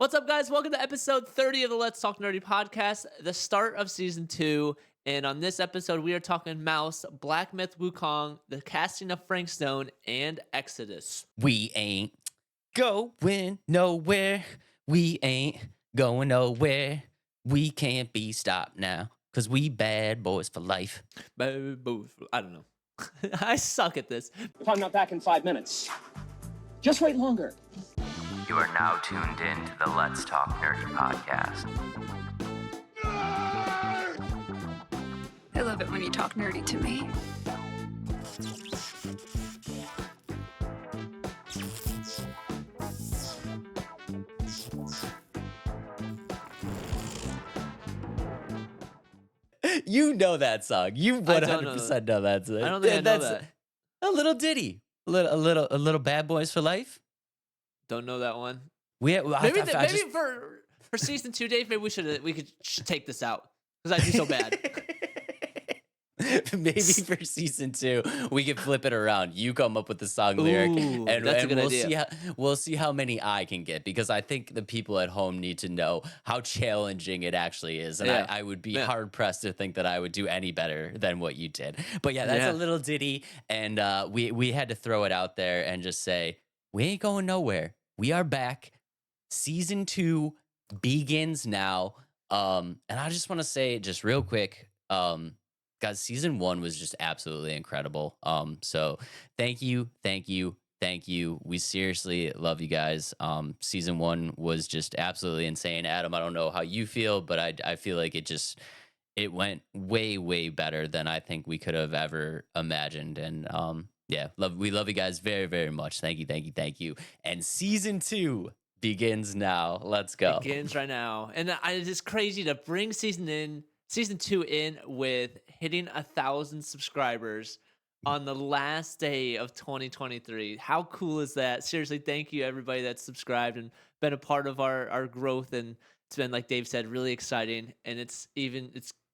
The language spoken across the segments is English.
What's up, guys? Welcome to episode 30 of the Let's Talk Nerdy podcast, the start of season 2. And on this episode, we are talking Mouse, Black Myth Wukong, the casting of Frank Stone, and Exodus. We ain't going nowhere. We ain't going nowhere. We can't be stopped now, because we bad boys for life. I don't know. I suck at this. If I'm not back in 5 minutes, just wait longer. You are now tuned in to the Let's Talk Nerdy podcast. I love it when you talk nerdy to me. You know that song. You 100% know that song. I don't think I know that. A little ditty. A little bad boys for life. Don't know that one. Maybe for season 2, Dave, maybe we could take this out because I do so bad. Maybe for season 2 we could flip it around. You come up with the song lyric, and that's a good we'll idea. we'll see how many I can get, because I think the people at home need to know how challenging it actually is, and Yeah. I would be Yeah. hard pressed to think that I would do any better than what you did. But yeah, that's a little ditty, and we had to throw it out there and just say we ain't going nowhere. We are back. Season 2 begins now. And I just want to say, just real quick, guys, season 1 was just absolutely incredible. So thank you. We seriously love you guys. Season 1 was just absolutely insane. Adam, I don't know how you feel, but I feel like it went way better than I think we could have ever imagined. And yeah, we love you guys very, very much. Thank you. And season 2 begins now. Let's go. Begins right now. And it's just crazy to bring season 2 in with hitting 1,000 subscribers on the last day of 2023. How cool is that? Seriously, thank you everybody that's subscribed and been a part of our growth. And it's been, like Dave said, really exciting. And it's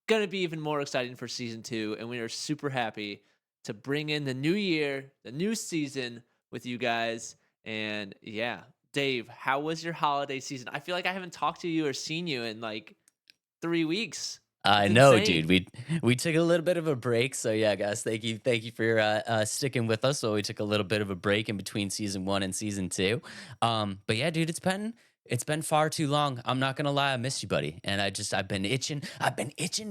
going to be even more exciting for season 2. And we are super happy to bring in the new year, the new season with you guys. And yeah, Dave, how was your holiday season? I feel like I haven't talked to you or seen you in like 3 weeks. I know, dude. We took a little bit of a break, so yeah, guys, thank you for sticking with us. So we took a little bit of a break in between season 1 and season 2. But yeah, dude, it's been far too long. I'm not gonna lie, I missed you, buddy. And I've been itching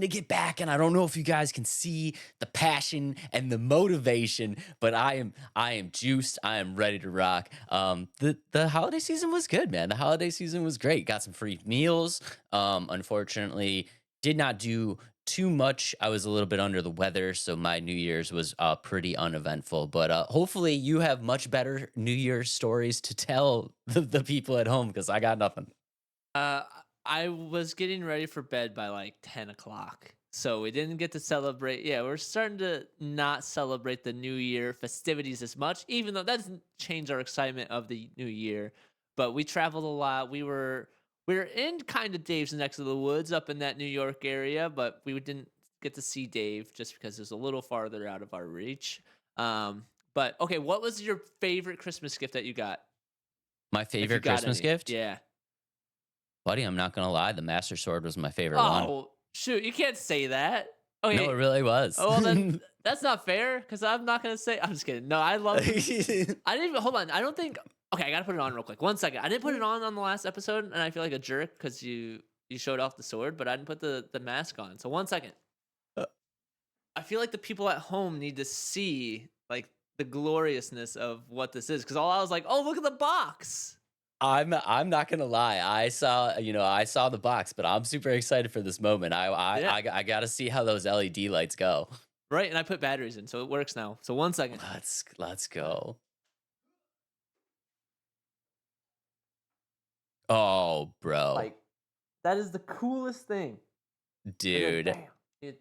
to get back. And I don't know if you guys can see the passion and the motivation, but I am juiced. I am ready to rock. The holiday season was good, man. The holiday season was great. Got some free meals. Unfortunately, did not do too much. I was a little bit under the weather, so my New Year's was pretty uneventful. But hopefully you have much better New Year's stories to tell the people at home, because I got nothing. I was getting ready for bed by like 10 o'clock. So we didn't get to celebrate. Yeah, we're starting to not celebrate the New Year festivities as much, even though that doesn't change our excitement of the New Year. But we traveled a lot. We were in kind of Dave's neck of the woods up in that New York area, but we didn't get to see Dave just because it was a little farther out of our reach. But okay, what was your favorite Christmas gift that you got? My favorite Christmas gift? Yeah. Buddy, I'm not going to lie. The Master Sword was my favorite one. Oh, shoot. You can't say that. Okay. No, it really was. Oh, well, then that's not fair, because I'm not going to say. I'm just kidding. No, I love it. I didn't even. Hold on. I don't think. Okay, I got to put it on real quick. 1 second. I didn't put it on the last episode, and I feel like a jerk because you showed off the sword, but I didn't put the mask on. So 1 second. I feel like the people at home need to see like the gloriousness of what this is, because all I was like, oh, look at the box. I'm not gonna lie. I saw the box, but I'm super excited for this moment. I got to see how those LED lights go. Right, and I put batteries in, so it works now. So 1 second. Let's go. Oh, bro. Like, that is the coolest thing. Dude. Bam,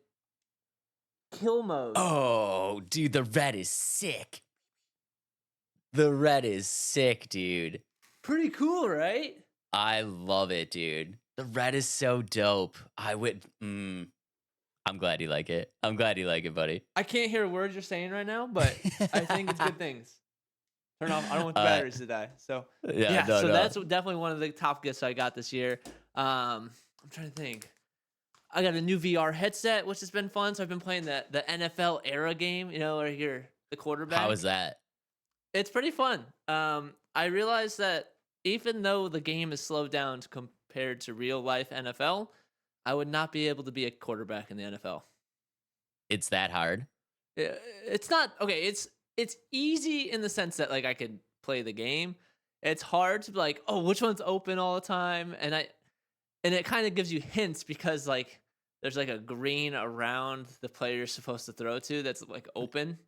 kill mode. Oh, dude, the red is sick. The red is sick, dude. Pretty cool, right? I love it, dude. The red is so dope. I'm glad you like it. I'm glad you like it, buddy. I can't hear words you're saying right now, but I think it's good things. Turn off. I don't want the Uh, batteries to die. So yeah, yeah, no, so no. that's definitely one of the top gifts I got this year. I'm trying to think. I got a new VR headset, which has been fun. So I've been playing the NFL era game, where you're the How is quarterback. that? It's pretty fun. I realized that even though the game is slowed down compared to real life NFL, I would not be able to be a quarterback in the NFL. It's that hard? It's not okay. It's easy in the sense that like I could play the game. It's hard to be like, oh, which one's open all the time, and it kind of gives you hints because like there's like a green around the player you're supposed to throw to that's like open,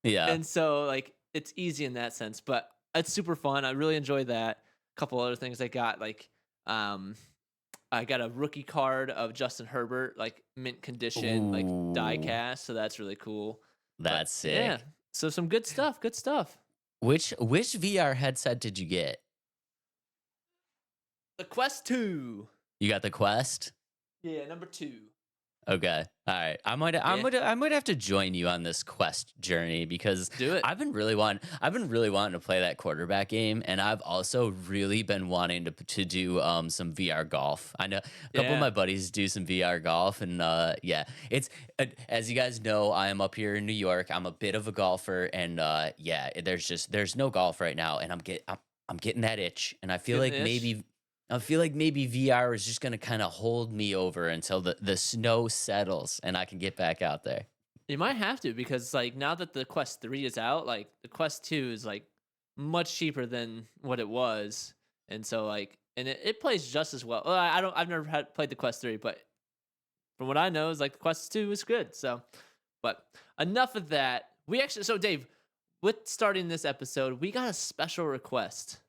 Yeah. and so like it's easy in that sense. But it's super fun. I really enjoy that. A couple other things I got um I got a rookie card of Justin Herbert, like mint condition, like die Ooh, cast. So that's really cool. But that's yeah, sick. so some good stuff. Good stuff. Which VR headset did you get? The Quest 2. You got the Quest? Yeah, number 2. Okay. All right. Yeah, I might have to join you on this Quest journey because do it. I've been really wanting to play that quarterback game, and I've also really been wanting to do some VR golf. I know a couple of Yeah. my buddies do some VR golf, and yeah, it's as you guys know, I am up here in New York. I'm a bit of a golfer, and yeah, there's no golf right now, and I'm getting that itch, and Getting the itch. I feel like maybe VR is just gonna kind of hold me over until the snow settles and I can get back out there. You might have to because like now that the Quest 3 is out, like the Quest 2 is like much cheaper than what it was. And so like and it plays just as well. Well, I've never played the Quest 3, but from what I know is like the Quest 2 is good. So but enough of that. We actually so Dave, with starting this episode, we got a special request.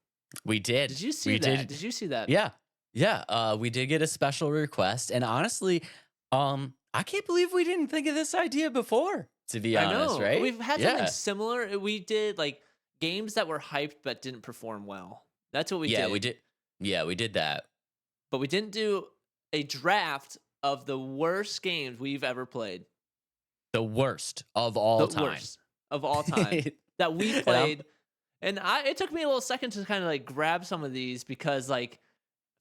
We did. Did you see We that? did. Did you see that? Yeah. Yeah. We did get a special request. And honestly, I can't believe we didn't think of this idea before, to be I honest, know. right? We've had something Yeah. similar. We did like games that were hyped but didn't perform well. That's what we Yeah, we did. did. Yeah, we did that. But we didn't do a draft of the worst games we've ever played. The worst of all The time. worst of all time that we And I'm played. And it took me a little second to kind of like grab some of these because like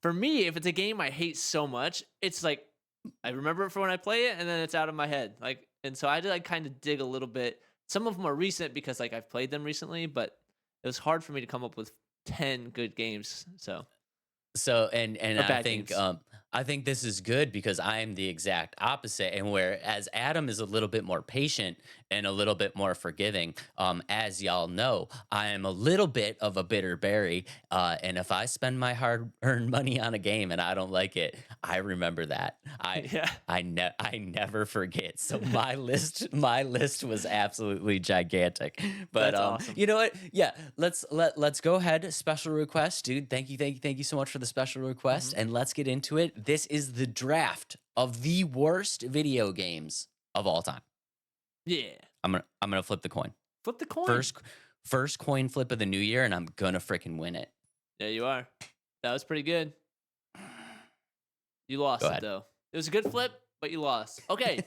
for me, if it's a game I hate so much, it's like I remember it for when I play it and then it's out of my head. Like and so I had to like kind of dig a little bit. Some of them are recent because like I've played them recently, but it was hard for me to come up with 10 good games. So So and or bad games. I think this is good because I am the exact opposite. And whereas Adam is a little bit more patient and a little bit more forgiving, as y'all know, I am a little bit of a bitter berry. And if I spend my hard-earned money on a game and I don't like it, I remember that. Yeah. I never forget. So my list was absolutely gigantic. But That's awesome. you know what? Yeah, let's go ahead. Special request, dude. Thank you so much for the special request, Mhm. and let's get into it. This is the draft of the worst video games of all time. Yeah. I'm gonna flip the coin. Flip the coin. First coin flip of the new year, and I'm gonna freaking win it. There you are. That was pretty good. You lost Go it ahead. though. It was a good flip, but you lost. Okay.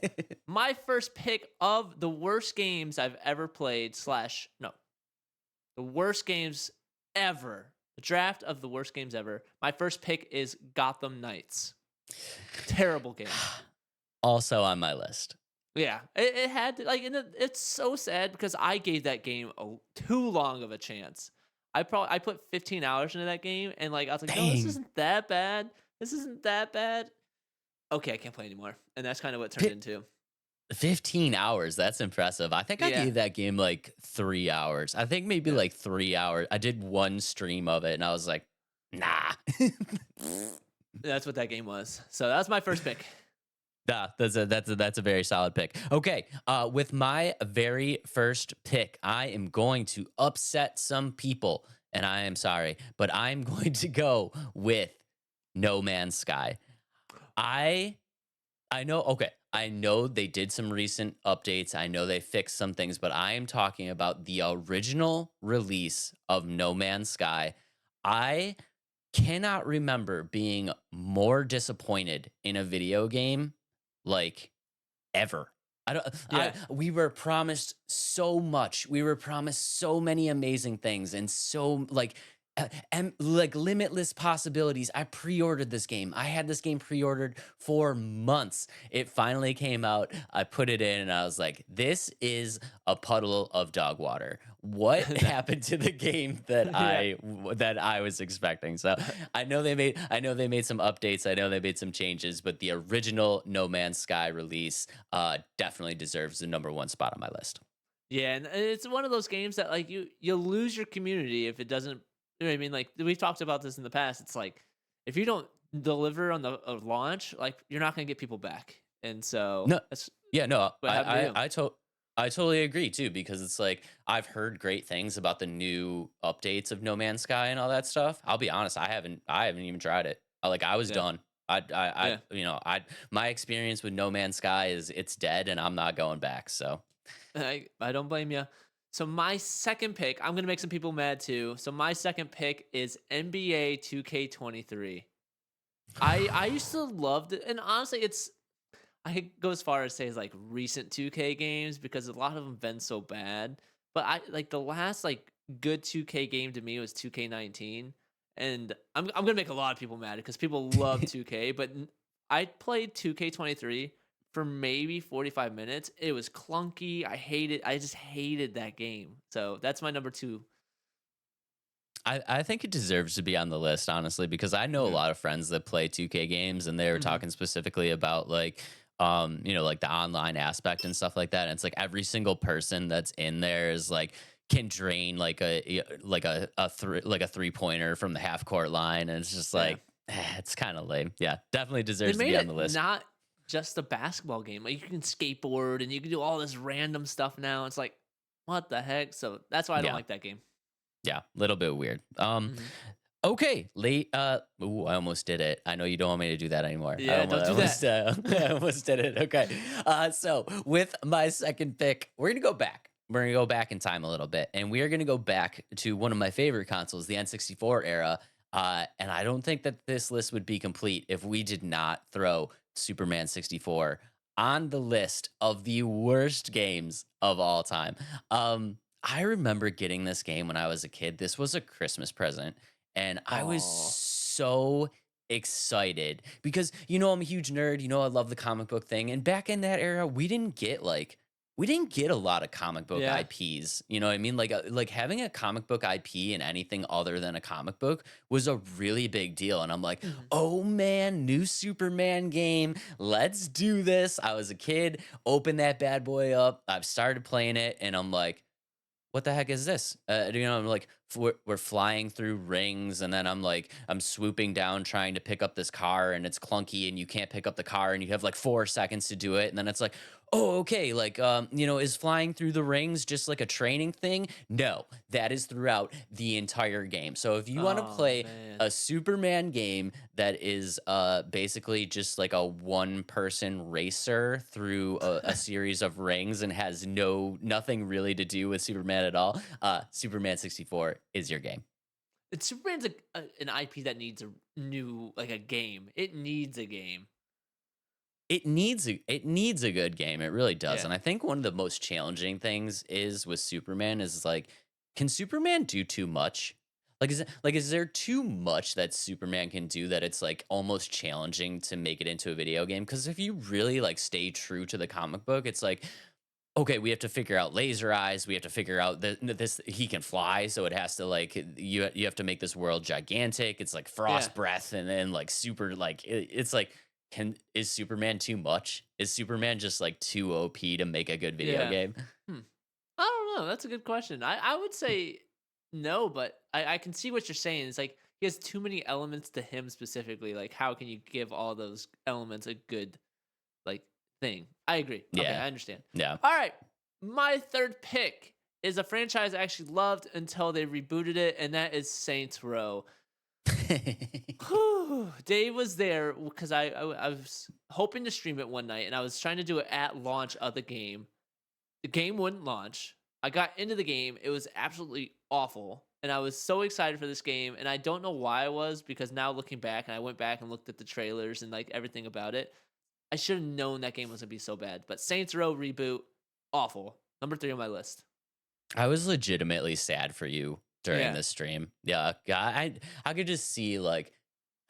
My first pick of the worst games I've ever played, no, the worst games ever. The draft of the worst games ever. My first pick is Gotham Knights. Terrible game. Also on my list. Yeah, it had to, like, and it's so sad because I gave that game too long of a chance. I put 15 hours into that game, and like I was like, no, this Dang. isn't that bad. This isn't that bad. Okay, I can't play anymore, and that's kind of what it turned into. 15 hours. That's impressive. I think I Yeah, gave that game like 3 hours. I think maybe yeah. like 3 hours. I did one stream of it and I was like, nah. That's what that game was. So that was my first pick. Nah, that's a very solid pick. Okay, with my very first pick, I am going to upset some people, and I am sorry, but I'm going to go with No Man's Sky. I I know, okay. I know they did some recent updates. I know they fixed some things, but I am talking about the original release of No Man's Sky. I cannot remember being more disappointed in a video game like ever. I don't. Yeah. We were promised so much. We were promised so many amazing things, and so and like limitless possibilities. I pre-ordered this game. I had this game pre-ordered for months. It finally came out. I put it in, and I was like, "This is a puddle of dog water. What happened to the game Yeah. that I was expecting?" So I know they made some updates. I know they made some changes, but the original No Man's Sky release definitely deserves the number one spot on my list. Yeah, and it's one of those games that like you'll lose your community if it doesn't. You know what I mean? Like we've talked about this in the past. It's like if you don't deliver on the launch, like you're not gonna get people back. And so No, that's yeah, no, what happened to you. I totally agree too because it's like I've heard great things about the new updates of No Man's Sky and all that stuff. I'll be honest, I haven't even tried it. I was Yeah, done. yeah. My experience with No Man's Sky is it's dead and I'm not going back. So I don't blame you. So my second pick, I'm gonna make some people mad too. So my second pick is NBA 2K23. I used to love it, and honestly, I could go as far as say like recent 2K games because a lot of them been so bad. But I like the last like good 2K game to me was 2K19, and I'm gonna make a lot of people mad because people love 2K, but I played 2K23 for maybe 45 minutes. It was clunky. I just hated that game. So that's my number two. I think it deserves to be on the list, honestly, because I know a Yeah. lot of friends that play 2K games and they were Hmm. talking specifically about like the online aspect and stuff like that. And it's like every single person that's in there is like can drain like a 3-pointer from the half court line. And it's just Yeah. like it's kind of lame. Yeah, definitely They deserves to made be on the it list. not just a basketball game. Like you can skateboard and you can do all this random stuff now. It's like, what the heck? So that's why I don't Yeah. like that game. Yeah, a little bit weird. Hmm. Okay, late. Ooh, I almost did it. I know you don't want me to do that anymore. Yeah, don't do that. I almost did it. Okay. So with my second pick, we're gonna go back. We're gonna go back in time a little bit, and we are gonna go back to one of my favorite consoles, the N64 era. And I don't think that this list would be complete if we did not throw Superman 64 on the list of the worst games of all time. I remember getting this game when I was a kid. This was a Christmas present, and I was Oh, so excited because I'm a huge nerd. I love the comic book thing. And back in that era, we didn't get a lot of comic book yeah. IPs. You know what I mean? Like having a comic book IP in anything other than a comic book was a really big deal. And I'm like, Mhm. oh man, new Superman game. Let's do this. I was a kid, opened that bad boy up. I've started playing it, and I'm like, what the heck is this? I'm like, we're flying through rings, and then I'm swooping down trying to pick up this car, and it's clunky, and you can't pick up the car, and you have like 4 seconds to do it, and then it's like, oh, okay, like, is flying through the rings just like a training thing? No, that is throughout the entire game. So if you want to Oh play man. a Superman game that is basically just like a one person racer through a series of rings and has nothing really to do with Superman at all, Superman 64 is your game. Superman's an IP that needs a new like a game. It needs a game. It needs a good game. It really does. Yeah. And I think one of the most challenging things is with Superman is like, can Superman do too much? Is there too much that Superman can do that it's like almost challenging to make it into a video game? Because if you really like stay true to the comic book, it's like, okay, we have to figure out laser eyes. We have to figure out that this he can fly, so it has to like you have to make this world gigantic. It's like Yeah. frost breath, and then like super like it's like is Superman too much? Is Superman just like too OP to make a good video Yeah. game? Hmm. I don't know. That's a good question. I would say no, but I can see what you're saying. It's like he has too many elements to him specifically. Like, how can you give all those elements a good like thing? I agree. Okay, Yeah, I understand. yeah. All right, my third pick is a franchise I actually loved until they rebooted it, and that is Saints Row. Whew. Dave was there because I was hoping to stream it one night, and I was trying to do it at launch of the game. The game wouldn't launch. I got into the game. It was absolutely awful. And I was so excited for this game. And I don't know why I was because now looking back, and I went back and looked at the trailers and like everything about it, I should have known that game was gonna be so bad. But Saints Row reboot, awful. Number 3 on my list. I was legitimately sad for you during Yeah. this stream. Yeah, I could just see like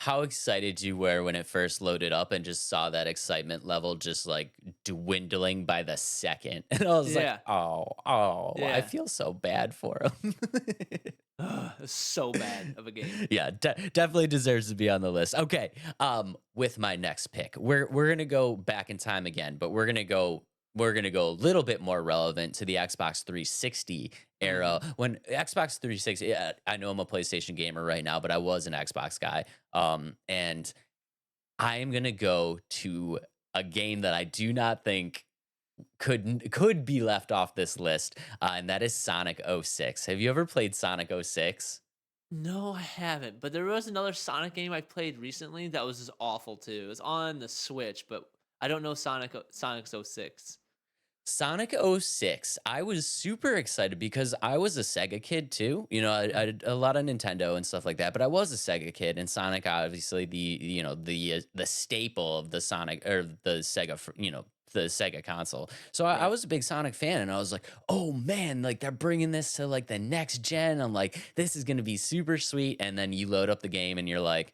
how excited you were when it first loaded up and just saw that excitement level just like dwindling by the second. And I was like, Yeah. oh, I Yeah. feel so bad for him. It's so bad of a game. Yeah, definitely deserves to be on the list. Okay, with my next pick, we're gonna go back in time again, but we're gonna go a little bit more relevant to the Xbox 360 era. Mm. When Xbox 360, yeah, I know I'm a PlayStation gamer right now, but I was an Xbox guy. And I am gonna go to a game that I do not think could be left off this list, and that is Sonic '06. Have you ever played Sonic '06? No, I haven't. But there was another Sonic game I played recently that was just awful too. It was on the Switch, but I don't know Sonic's 06. Sonic '06, I was super excited because I was a Sega kid too. I did a lot of Nintendo and stuff like that, but I was a Sega kid, and Sonic, obviously the staple of the Sonic or the Sega, the Sega console. So I Right. was a big Sonic fan, and I was like, oh man, like they're bringing this to like the next gen. I'm like, this is gonna be super sweet. And then you load up the game, and you're like,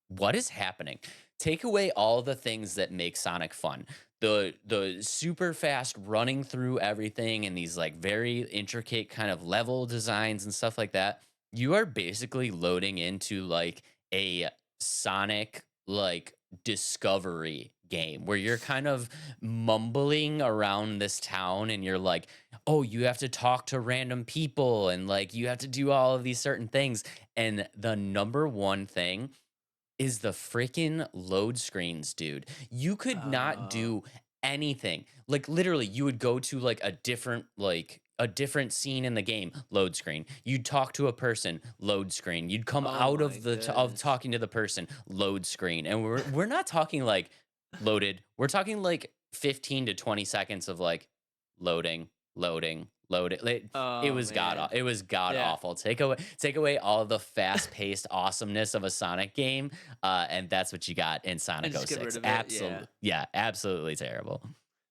what is happening? Take away all the things that make Sonic fun. The super fast running through everything and these like very intricate kind of level designs and stuff like that. You are basically loading into like a Sonic like discovery game where you're kind of mumbling around this town and you're like, oh, you have to talk to random people and like you have to do all of these certain things. And the number one thing is the freaking load screens, dude. You could not Oh, do anything. Like literally, you would go to like a different scene in the game, load screen. You'd talk to a person, load screen. You'd come oh out my of of goodness. talking to the person, load screen. And we're not talking like loaded. We're talking like 15 to 20 seconds of like loading, loading, loading. It Oh was man. it was god Yeah. awful. Take away all of the fast paced awesomeness of a Sonic game, and that's what you got in And Sonic just get rid '06. of it. Yeah. Absolutely, yeah, absolutely terrible.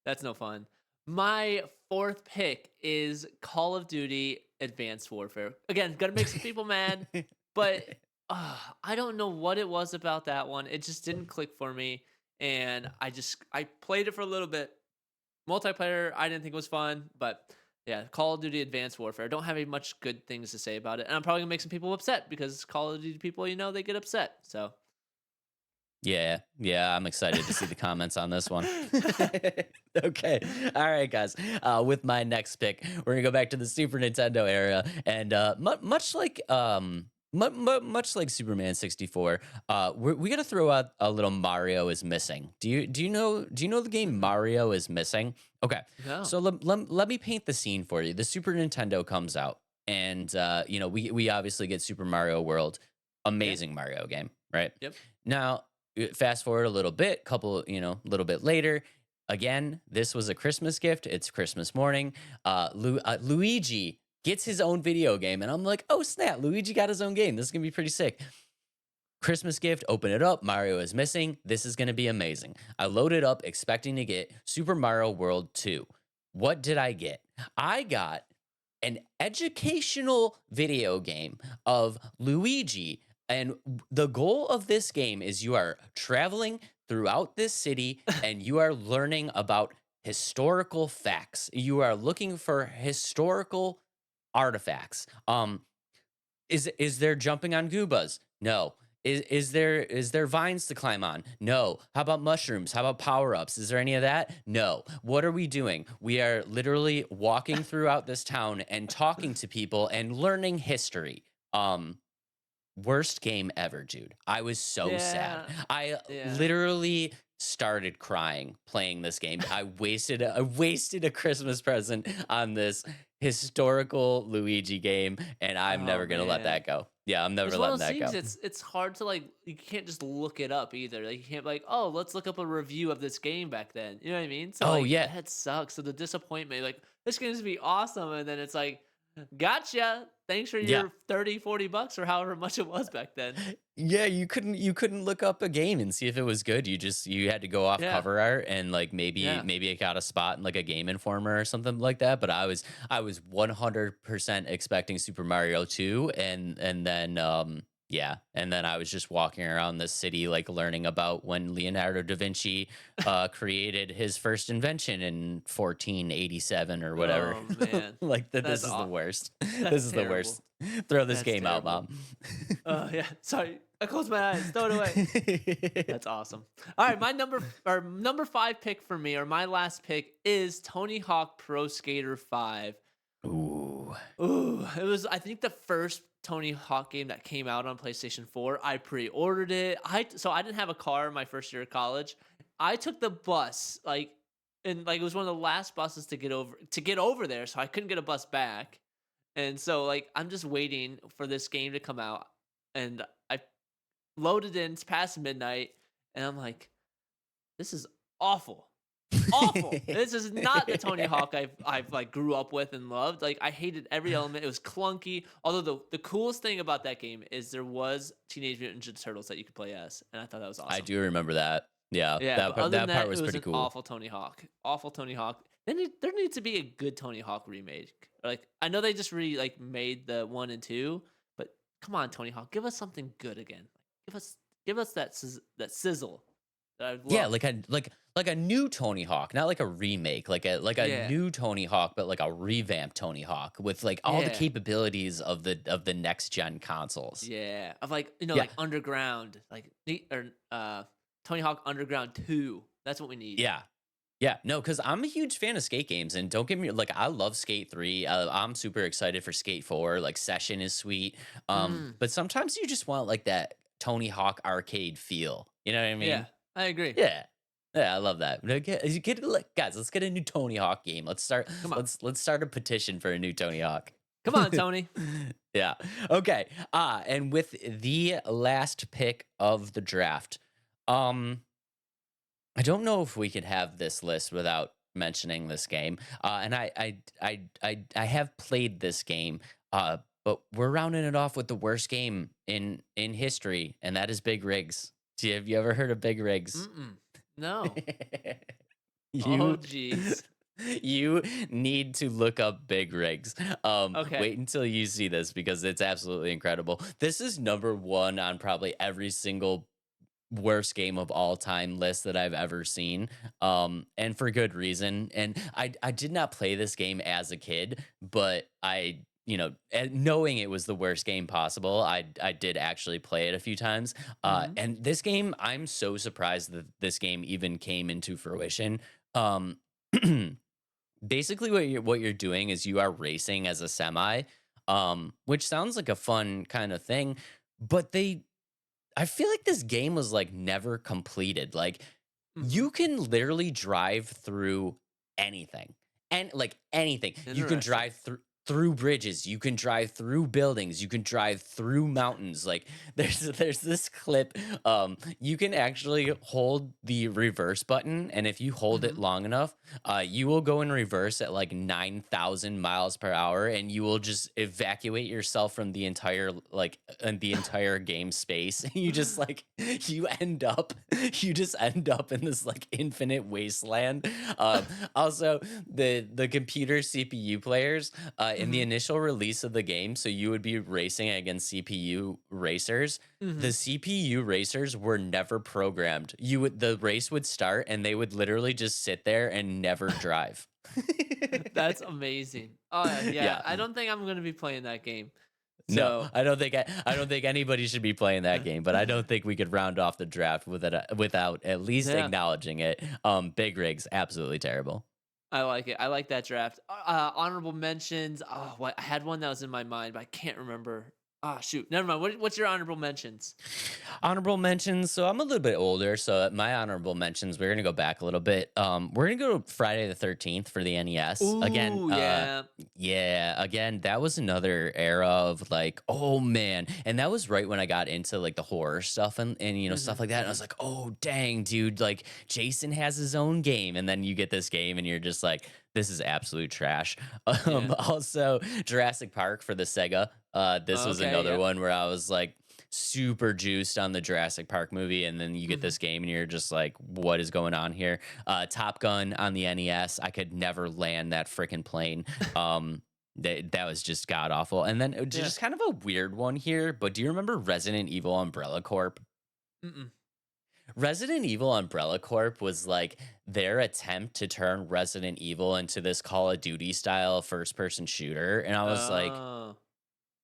That's no fun. My fourth pick is Call of Duty Advanced Warfare. Again, gonna make some people mad, but I don't know what it was about that one. It just didn't click for me, and I played it for a little bit. Multiplayer, I didn't think was fun, but yeah, Call of Duty Advanced Warfare. I don't have any much good things to say about it, and I'm probably gonna make some people upset because Call of Duty people, they get upset. So Yeah, yeah, I'm excited to see the comments on this one. Okay, all right, guys. With my next pick, we're gonna go back to the Super Nintendo era, and much like Superman 64, we got to throw out a little Mario is missing. Do you know the game Mm-mm. Mario is missing? Okay, No. so let me paint the scene for you. The Super Nintendo comes out, and we obviously get Super Mario World, Yeah. amazing Mario game, right? Yep. Now fast forward a little bit, little bit later. Again, this was a Christmas gift. It's Christmas morning. Luigi gets his own video game, and I'm like, oh snap! Luigi got his own game. This is gonna be pretty sick. Christmas gift. Open it up. Mario is missing. This is gonna be amazing. I loaded up, expecting to get Super Mario World 2. What did I get? I got an educational video game of Luigi. And the goal of this game is you are traveling throughout this city and you are learning about historical facts. You are looking for historical artifacts. Is there jumping on goobas? No. Is there vines to climb on? No. How about mushrooms? How about power-ups? Is there any of that? No. What are we doing? We are literally walking throughout this town and talking to people and learning history. Worst game ever, dude. I was so sad. Yeah. I Yeah. literally started crying playing this game. I wasted a Christmas present on this historical Luigi game, and I'm Oh never gonna let man. that go. Yeah, I'm never It's one letting of those that things. go. It's hard to like. You can't just look it up either. Like you can't be like, oh, let's look up a review of this game back then. You know what I mean? So Oh like yeah, that sucks. So the disappointment, like this game's gonna be awesome, and then it's like, Gotcha. Thanks for Yeah. your 30, $40 or however much it was back then. Yeah, you couldn't look up a game and see if it was good. You had to go off Yeah. cover art and like Yeah. maybe it got a spot in like a Game Informer or something like that. But I was 100% expecting Super Mario 2, and then yeah, and then I was just walking around the city like learning about when Leonardo da Vinci created his first invention in 1487 or whatever. Oh man. Like that, That's this is the awful. worst. That's This is the worst. terrible. Throw this That's game out, terrible. mom. Oh yeah. Sorry. I closed my eyes. Throw it away. That's awesome. All right, my number 5 pick for me, or my last pick, is Tony Hawk Pro Skater 5. Ooh. Ooh, it was, I think, the first Tony Hawk game that came out on PlayStation 4. I pre-ordered it. So I didn't have a car my first year of college. I took the bus, and it was one of the last buses to get over there, so I couldn't get a bus back. And so I'm just waiting for this game to come out, and I loaded in. It's past midnight, and I'm like, this is awful. Awful. This is not the Tony Hawk I've grew up with and loved. I hated every element. It was clunky. Although the coolest thing about that game is there was Teenage Mutant Ninja Turtles that you could play as, and I thought that was awesome. I do remember that. Yeah, Yeah, that but part, other that than part that, was it was pretty an cool. awful Tony Hawk. Awful Tony Hawk. There needs to be a good Tony Hawk remake. I know they just made the 1 and 2, but come on, Tony Hawk, give us something good again. Give us that sizzle that I Yeah, love. like a new Tony Hawk, not like a remake, like a Yeah. new Tony Hawk, but like a revamped Tony Hawk with like all the Yeah. capabilities of the next gen consoles. Yeah, of Yeah, Underground, Tony Hawk Underground 2. That's what we need. yeah. Yeah, no, because I'm a huge fan of skate games, and don't get me like I love Skate 3. I'm super excited for Skate 4. Like Session is sweet, Mm, but sometimes you just want like that Tony Hawk arcade feel. You know what I yeah, mean? I agree. Yeah, yeah, I love that. Guys, let's get a new Tony Hawk game. Come on, Let's start a petition for a new Tony Hawk. come on, Tony. Yeah. Okay. And with the last pick of the draft, um. I don't know if we could have this list without mentioning this game. And I have played this game, but we're rounding it off with the worst game in history, and that is Big Rigs. Have you ever heard of Big Rigs? Mm-mm. No. Oh, you jeez. you need to look up Big Rigs. Okay. Wait until you see this because it's absolutely incredible. This is number one on probably every single worst game of all time list that I've ever seen. And for good reason. And I did not play this game as a kid, but knowing it was the worst game possible, I did actually play it a few times. Hmm. And this game, I'm so surprised that this game even came into fruition. Um, basically what you're doing is you are racing as a semi, which sounds like a fun kind of thing, but I feel like this game was like never completed. Like Hmm. you can literally drive through anything and like anything. You can Interesting. drive through bridges, you can drive through buildings, you can drive through mountains. Like there's this clip, you can actually hold the reverse button, and if you hold it Hmm. long enough, you will go in reverse at like 9,000 miles per hour, and you will just evacuate yourself from the entire game space. You just like you just end up in this like infinite wasteland. Also, the computer CPU players, in the Hmm. initial release of the game, so you would be racing against CPU racers. The Hmm. CPU racers were never programmed. The race would start and they would literally just sit there and never drive. That's amazing. Oh yeah, Yeah. I don't think I'm gonna be playing that game. No, So I don't think anybody should be playing that game, but I don't think we could round off the draft without at least yeah, acknowledging it. Big Rigs, absolutely terrible. I like it. I like that draft. Honorable mentions. Oh, what I had one that was in my mind, but I can't remember. Ah, shoot. Never mind. What's your honorable mentions? Honorable mentions. So I'm a little bit older. So my honorable mentions, we're gonna go back a little bit. We're gonna go to Friday the 13th for the NES. Again, Ooh, yeah. yeah, again, that was another era of like, oh man. And that was right when I got into like the horror stuff and Hmm. stuff like that. And I was like, oh dang, dude, like Jason has his own game. And then you get this game and you're just like, this is absolute trash. Yeah. Also Jurassic Park for the Sega. This was Okay, another yeah. one where I was like super juiced on the Jurassic Park movie, and then you get Hmm. this game and you're just like, what is going on here? Top Gun on the NES, I could never land that freaking plane. That was just god awful. And then Yeah. just kind of a weird one here, but do you remember Resident Evil Umbrella Corp? Mm-mm. Resident Evil Umbrella Corp was like their attempt to turn Resident Evil into this Call of Duty style first person shooter. And I was like, Oh.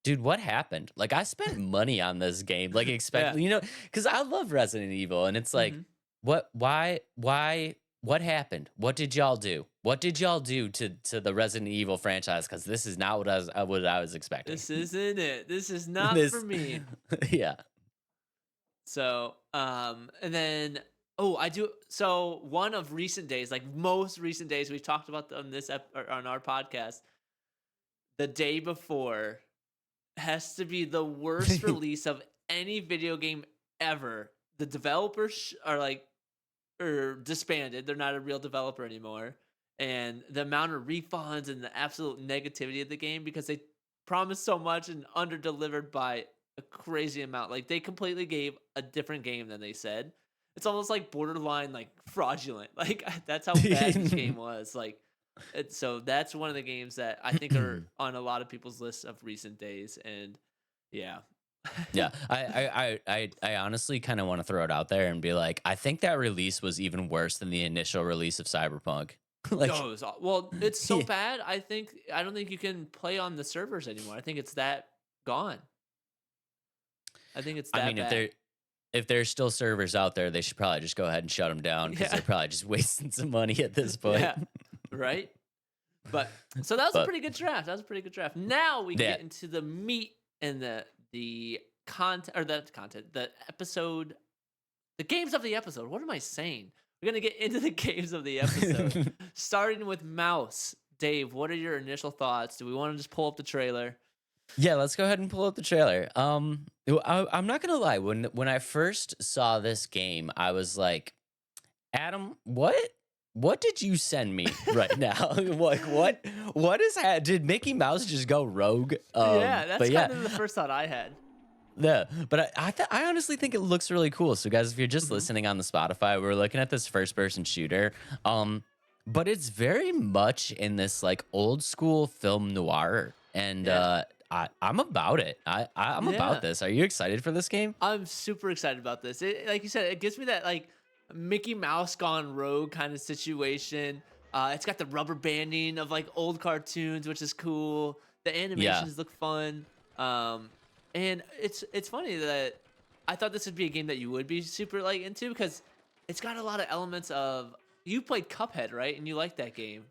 dude, what happened? Like, I spent money on this game, like, Yeah. because I love Resident Evil, and it's like, Hmm. what happened? What did y'all do? What did y'all do to the Resident Evil franchise? Because this is not what I was expecting. This isn't it. This is not for This, me. yeah, So, and then, oh, I do. So, one of recent days, like most recent days, we've talked about on or on our podcast. The day before has to be the worst release of any video game ever. The developers are like, or disbanded. They're not a real developer anymore. And the amount of refunds and the absolute negativity of the game because they promised so much and under-delivered by a crazy amount. Like they completely gave a different game than they said. It's almost like borderline like fraudulent. Like that's how bad this game was. Like so that's one of the games that I think are on a lot of people's lists of recent days. And yeah. yeah. I honestly kind of want to throw it out there and be like, I think that release was even worse than the initial release of Cyberpunk. Like, No, well, it's so yeah. bad. I don't think you can play on the servers anymore. I think it's that gone. I think it's I that mean, bad. if there's still servers out there, they should probably just go ahead and shut them down because Yeah, they're probably just wasting some money at this point. yeah, right. But so that was a But pretty good draft. That was a pretty good draft. Now we yeah, get into the meat and the content or the content, the episode, the games of the episode. What am I saying? We're gonna get into the games of the episode, starting with Mouse. Dave, what are your initial thoughts? Do we want to just pull up the trailer? yeah. Let's go ahead and pull up the trailer. I'm not gonna lie. When I first saw this game, I was like, Adam, what did you send me right now? Like what is did Mickey Mouse just go rogue? Yeah, that's But yeah, kind of the first thought I had. yeah, but I honestly think it looks really cool. So guys, if you're just Hmm. listening on the Spotify, we're looking at this first person shooter. But it's very much in this like old school film noir, and Yeah, I'm about it. I'm about yeah. this. Are you excited for this game? I'm super excited about this. Like you said, it gives me that like Mickey Mouse gone rogue kind of situation. It's got the rubber banding of like old cartoons, which is cool. The Yeah, animations look fun. Um, and it's funny that I thought this would be a game that you would be super like into because it's got a lot of elements of you played Cuphead, right? And you like that game.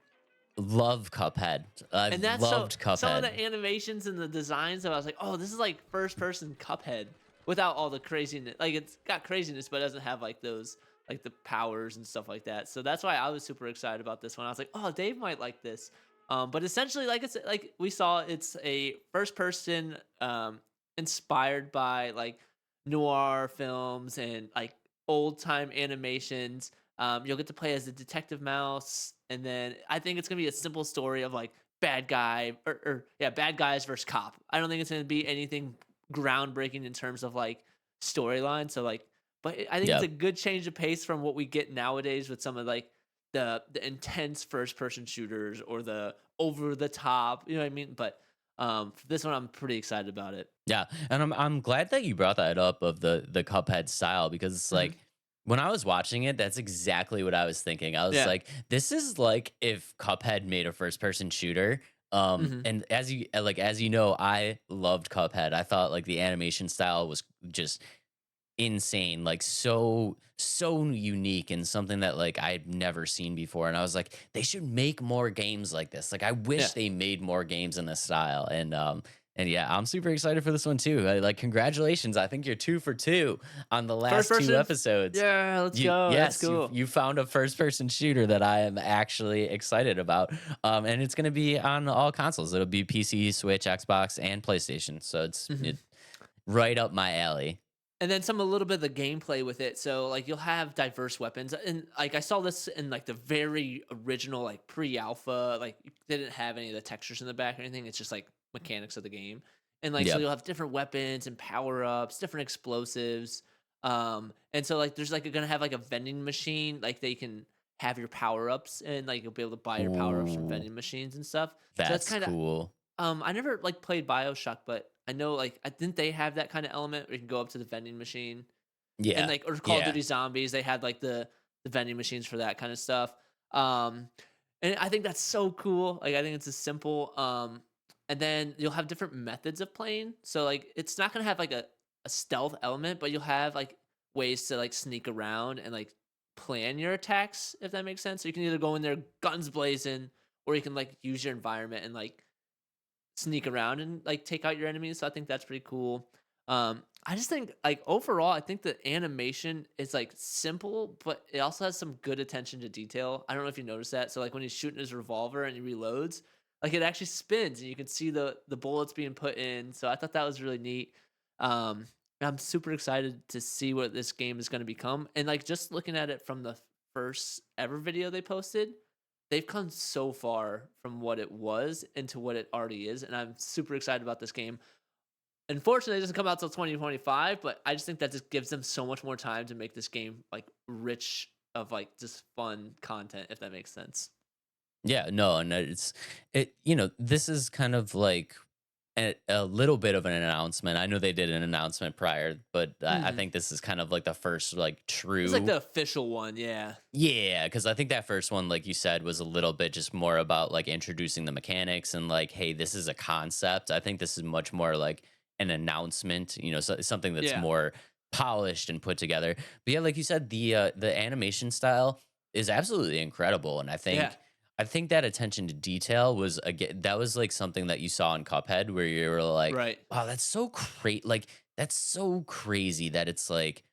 love Cuphead. I've And that's loved some of Cuphead. the animations and the designs that I was like, oh, this is like first person Cuphead without all the craziness. Like it's got craziness, but it doesn't have like those like the powers and stuff like that. So that's why I was super excited about this one. I was like, oh, Dave might like this. But essentially, like it's like we saw, it's a first person inspired by like noir films and like old time animations. You'll get to play as a detective mouse, and then I think it's gonna be a simple story of like bad guy or yeah, bad guys versus cop. I don't think it's gonna be anything groundbreaking in terms of like storyline. So like, but I think it's Yep. a good change of pace from what we get nowadays with some of like the intense first person shooters or the over the top. You know what I mean? But for this one, I'm pretty excited about it. Yeah, and I'm glad that you brought that up of the Cuphead style because it's Hmm. like when I was watching it, that's exactly what I was thinking. I was Yeah. like, this is like if Cuphead made a first person shooter. Hmm. And as you know, I loved Cuphead. I thought like the animation style was just insane, like so unique and something that like I'd never seen before. And I was like, they should make more games like this. Like I Yeah. wish they made more games in this style. And And yeah, I'm super excited for this one too. Like, congratulations! I think you're 2 for 2 on the First last two person? episodes. Yeah, let's You go. That's yes, cool. you found a first person shooter that I am actually excited about. And it's gonna be on all consoles. It'll be PC, Switch, Xbox, and PlayStation. So Mhm. right up my alley. And then some a little bit of the gameplay with it. So like you'll have diverse weapons, and like I saw this in like the very original like pre-alpha. Like you didn't have any of the textures in the back or anything. It's just like mechanics of the game, and like so Yep. you'll have different weapons and power ups, different explosives. And so like there's like gonna have like a vending machine, like they can have your power ups, and like you'll be able to buy your power ups from Ooh, vending machines and stuff. So that's that's kind of cool. I never like played BioShock, but I know like I didn't they have that kind of element where you can go up to the vending machine and Yeah. like or Call of Yeah. Duty Zombies, they had like the vending machines for that kind of stuff. Um and I think that's so cool. Like I think it's a simple and then you'll have different methods of playing. So like it's not gonna have like a stealth element, but you'll have like ways to like sneak around and like plan your attacks, if that makes sense. So you can either go in there guns blazing, or you can like use your environment and like sneak around and like take out your enemies. So I think that's pretty cool. I just think like overall, I think the animation is like simple, but it also has some good attention to detail. I don't know if you noticed that. So like when he's shooting his revolver and he reloads, like it actually spins and you can see the bullets being put in. So I thought that was really neat. Um, I'm super excited to see what this game is going to become. And like just looking at it from the first ever video they posted, they've come so far from what it was into what it already is, and I'm super excited about this game. Unfortunately, it doesn't come out till 2025, but I just think that just gives them so much more time to make this game like rich of like just fun content, if that makes sense. Yeah, no, and this is kind of like a little bit of an announcement. I know they did an announcement prior, but I Hmm. think this is kind of like the first like It's like true. the official one, yeah. Yeah, because I think that first one, like you said, was a little bit just more about like introducing the mechanics and like, hey, this is a concept. I think this is much more like an announcement, something that's Yeah. more polished and put together. But yeah, like you said, the animation style is absolutely incredible, and I Yeah. think that attention to detail was again that was like something that you saw in Cuphead where you were like, Right. wow, that's so crazy. Like that's so crazy that it's like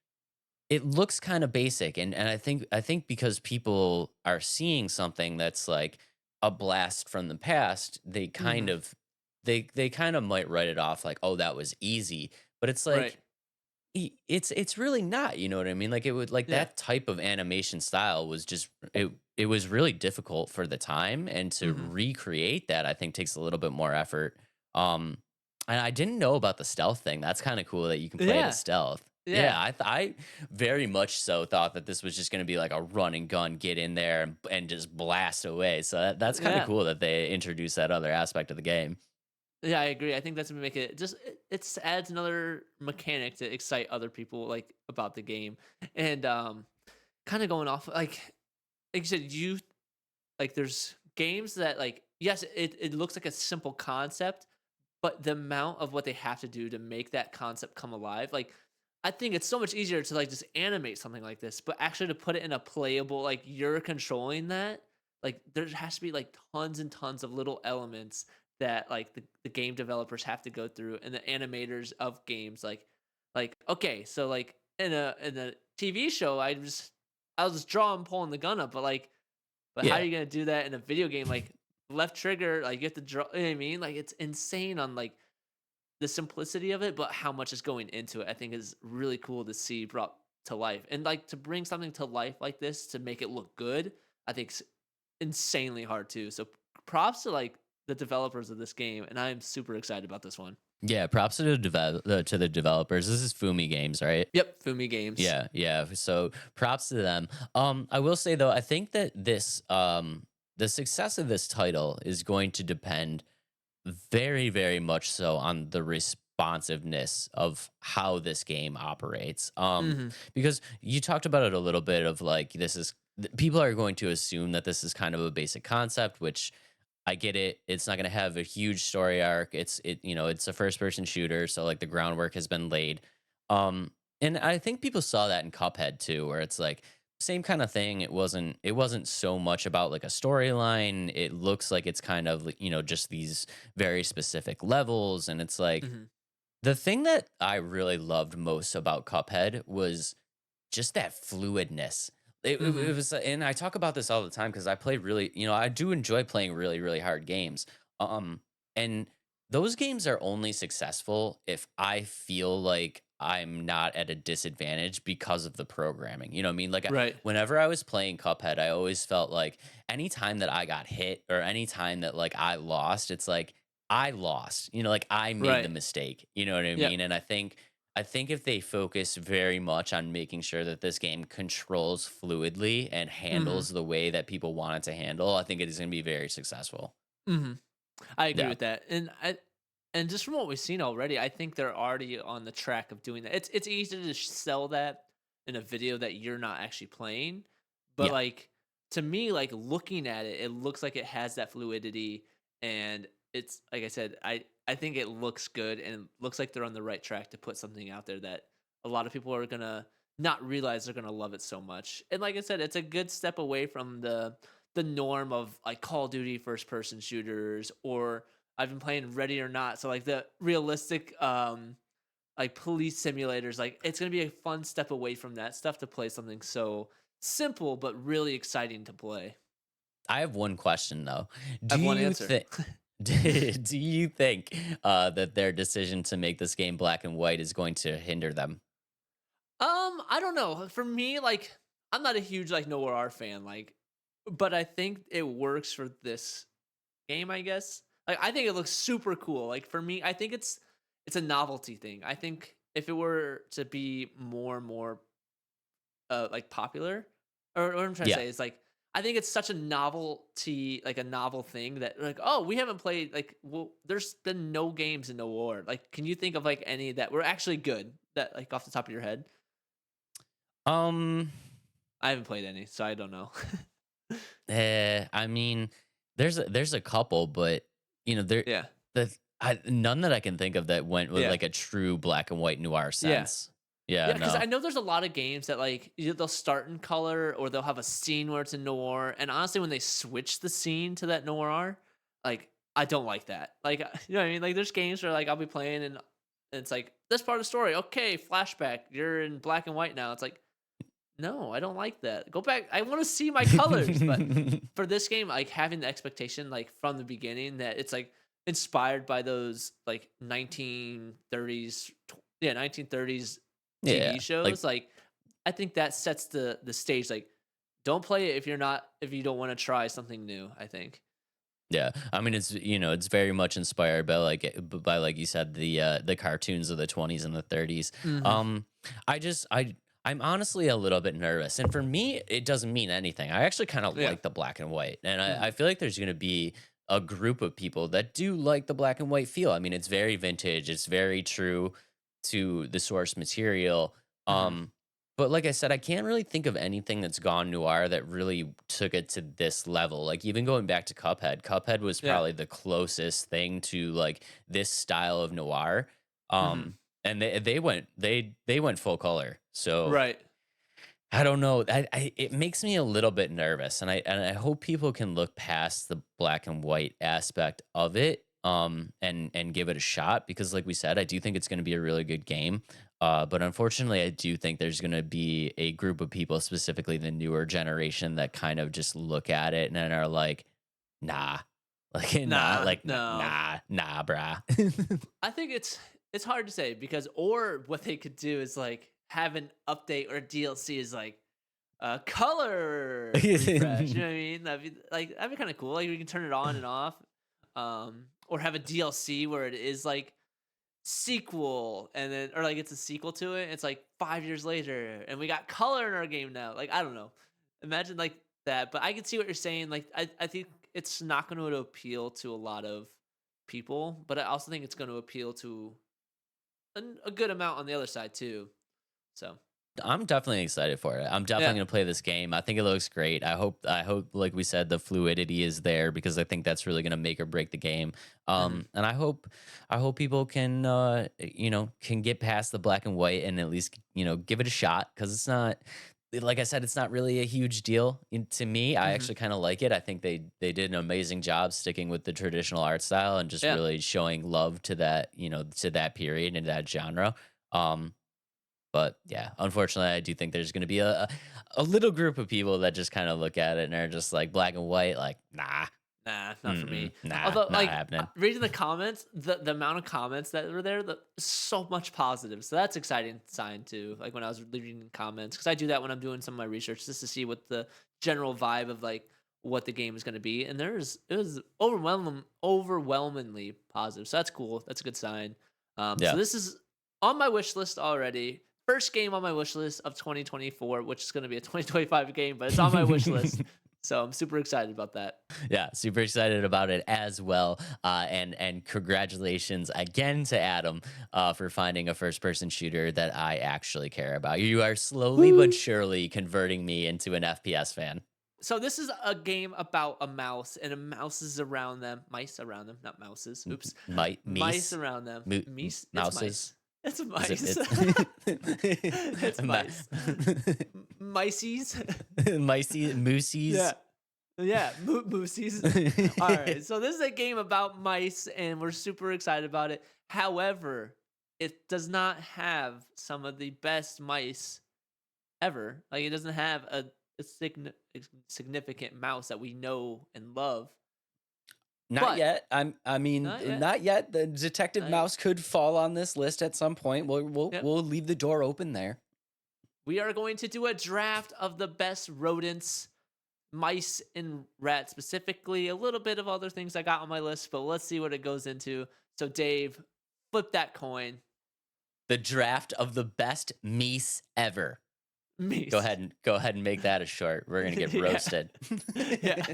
it looks kind of basic, and I think because people are seeing something that's like a blast from the past, they kind Hmm. of they kind of might write it off like, oh, that was easy, but it's Right. like it's really not, you know what I mean? Like it would like Yeah. that type of animation style was just it was really difficult for the time, and to Hmm. recreate that I think takes a little bit more effort. Um and I didn't know about the stealth thing. That's kind of cool that you can play it as Yeah. stealth. Yeah. Yeah, I very much so thought that this was just going to be like a run and gun, get in there and just blast away. So that's kind of Yeah. cool that they introduced that other aspect of the game. Yeah, I agree. I think that's gonna make it just it adds another mechanic to excite other people like about the game. And kind of going off like you said, you like there's games that like yes, it looks like a simple concept, but the amount of what they have to do to make that concept come alive, like I think it's so much easier to like just animate something like this, but actually to put it in a playable, like you're controlling that, like there has to be like tons and tons of little elements that like the game developers have to go through and the animators of games like okay, so like in a TV show, I'll just draw and pulling the gun up, but how are Yeah. you gonna do that in a video game? Like left trigger, like you have to draw. You know what I mean? Like it's insane on like the simplicity of it, but how much is going into it. I think is really cool to see brought to life, and like to bring something to life like this to make it look good. I think it's insanely hard too. So props to like the developers of this game, and I am super excited about this one. Yeah, props to the developers. This is Fumi Games, right? Yep, Fumi Games. Yeah, yeah. So props to them. I will say though, I think that the success of this title is going to depend very, very much so on the responsiveness of how this game operates. Hmm. Because you talked about it a little bit of like people are going to assume that this is kind of a basic concept, which I get it. It's not going to have a huge story arc. It's a first person shooter, so like the groundwork has been laid. And I think people saw that in Cuphead too, where it's like same kind of thing. It wasn't so much about like a storyline. It looks like it's kind of like, just these very specific levels, and it's like Hmm. the thing that I really loved most about Cuphead was just that fluidness. It Hmm. was, and I talk about this all the time because I play really, I do enjoy playing really, really hard games. And those games are only successful if I feel like I'm not at a disadvantage because of the programming. You know what I mean? Like Right. whenever I was playing Cuphead, I always felt like anytime that I got hit or anytime that like I lost, it's like I lost. Like I made the Right. mistake. You know what I Yep. mean? And I think if they focus very much on making sure that this game controls fluidly and Hmm. handles the way that people want it to handle, I think it is going to be very successful. Hmm. I agree Yeah. with that, and just from what we've seen already, I think they're already on the track of doing that. It's easy to sell that in a video that you're not actually playing, but Yeah. like to me, like looking at it, it looks like it has that fluidity, and it's like I said, I think it looks good and it looks like they're on the right track to put something out there that a lot of people are gonna not realize they're gonna love it so much. And like I said, it's a good step away from the norm of like Call of Duty first person shooters, or I've been playing Ready or Not, so like the realistic like police simulators. Like it's gonna be a fun step away from that stuff to play something so simple but really exciting to play. I have one question though. I Do have one you answer. think do you think that their decision to make this game black and white is going to hinder them? I don't know. For me, like I'm not a huge like Noir fan, like, but I think it works for this game, I guess. Like I think it looks super cool. Like for me, I think it's a novelty thing. I think if it were to be more and more like popular, or what I'm trying to Yeah. say is like I think it's such a novelty, like a novel thing that like, oh, we haven't played like, well, there's been no games in Noir. Like, can you think of like any that were actually good that like off the top of your head? Um I haven't played any, so I don't know. I mean, there's a couple, but there Yeah. none that I can think of that went with Yeah. like a true black and white noir Yeah. sense. Yeah, Yeah, because I no. know there's a lot of games that like either they'll start in color or they'll have a scene where it's in noir. And honestly, when they switch the scene to that noir, like I don't like that. Like you know what I mean? Like there's games where like I'll be playing and it's like this part of the story. Okay, flashback. You're in black and white now. It's like no, I don't like that. Go back. I want to see my colors. But for this game, like having the expectation like from the beginning that it's like inspired by those like 1930s, yeah, 1930s Yeah, TV like shows, like I think that sets the stage. Like, don't play it if you don't want to try something new. I think. yeah. I mean, it's very much inspired by by like you said the cartoons of the 20s and the 30s. Hmm. Um, I'm honestly a little bit nervous, and for me, it doesn't mean anything. I actually kind of Yeah. like the black and white, and I Hmm. feel like there's going to be a group of people that do like the black and white feel. I mean, it's very vintage. It's very true to the source material. Hmm. Um, but like I said, I can't really think of anything that's gone noir that really took it to this level. Like even going back to Cuphead, Cuphead was Yeah. probably the closest thing to like this style of noir. Hmm. And they went full color. So Right. I don't know. It makes me a little bit nervous, and I hope people can look past the black and white aspect of it, and give it a shot because, like we said, I do think it's going to be a really good game. But unfortunately, I do think there's going to be a group of people, specifically the newer generation, that kind of just look at it and then are like, "Nah, like nah, Nah. No. nah, brah." I think it's hard to say because or what they could do is like have an update or DLC is like color refresh. You know what I mean? That'd be kind of cool. Like we can turn it on and off. Or have a DLC where it is like sequel and then or like it's a sequel to it. It's like 5 years later and we got color in our game now. Like I don't know. Imagine like that. But I can see what you're saying. Like I think it's not going to appeal to a lot of people, but I also think it's going to appeal to a good amount on the other side too. So I'm definitely excited for it. I'm definitely yeah. gonna play this game. I think it looks great. I hope, like we said, the fluidity is there because I think that's really gonna make or break the game. Hmm. And I hope people can get past the black and white and at least give it a shot because like I said, it's not really a huge deal to me. I Hmm. actually kind of like it. I think they did an amazing job sticking with the traditional art style and just Yeah. really showing love to that, to that period and that genre. Um, but yeah, unfortunately, I do think there's going to be a little group of people that just kind of look at it and are just like black and white, like nah, Nah, not for me. nah, Although, not like happening. reading the comments, the amount of comments that were there, so much positive. So that's exciting sign too. Like when I was reading comments, because I do that when I'm doing some of my research just to see what the general vibe of like what the game is going to be. And it was overwhelmingly positive. So that's cool. That's a good sign. So Yeah. this is on my wish list already. First game on my wish list of 2024, which is going to be a 2025 game, but it's on my wish list. So I'm super excited about that. Yeah, super excited about it as well. And congratulations again to Adam for finding a first person shooter that I actually care about. You are slowly but Woo! surely converting me into an FPS fan. So this is a game about a mouse and a mouses around them, mice around them, not mouses. Oops, mice Meese, around them. Mice, it's mouses. mice. It's Is it? mice. It's Ma- mice. Mices. Micey, moosies. Yeah. Yeah, moosies. All right, so this is a game about mice, and we're super excited about it. However, it does not have some of the best mice ever. Like, it doesn't have a significant mouse that we know and love. Not But yet. I mean, not yet. not yet. The detective Not yet. mouse could fall on this list at some point. Yep. We'll leave the door open there. We are going to do a draft of the best rodents, mice and rats specifically. A little bit of other things I got on my list, but let's see what it goes into. So, Dave, flip that coin. The draft of the best meese ever. Mice. Go ahead and make that a short. We're gonna get Yeah. roasted. Yeah.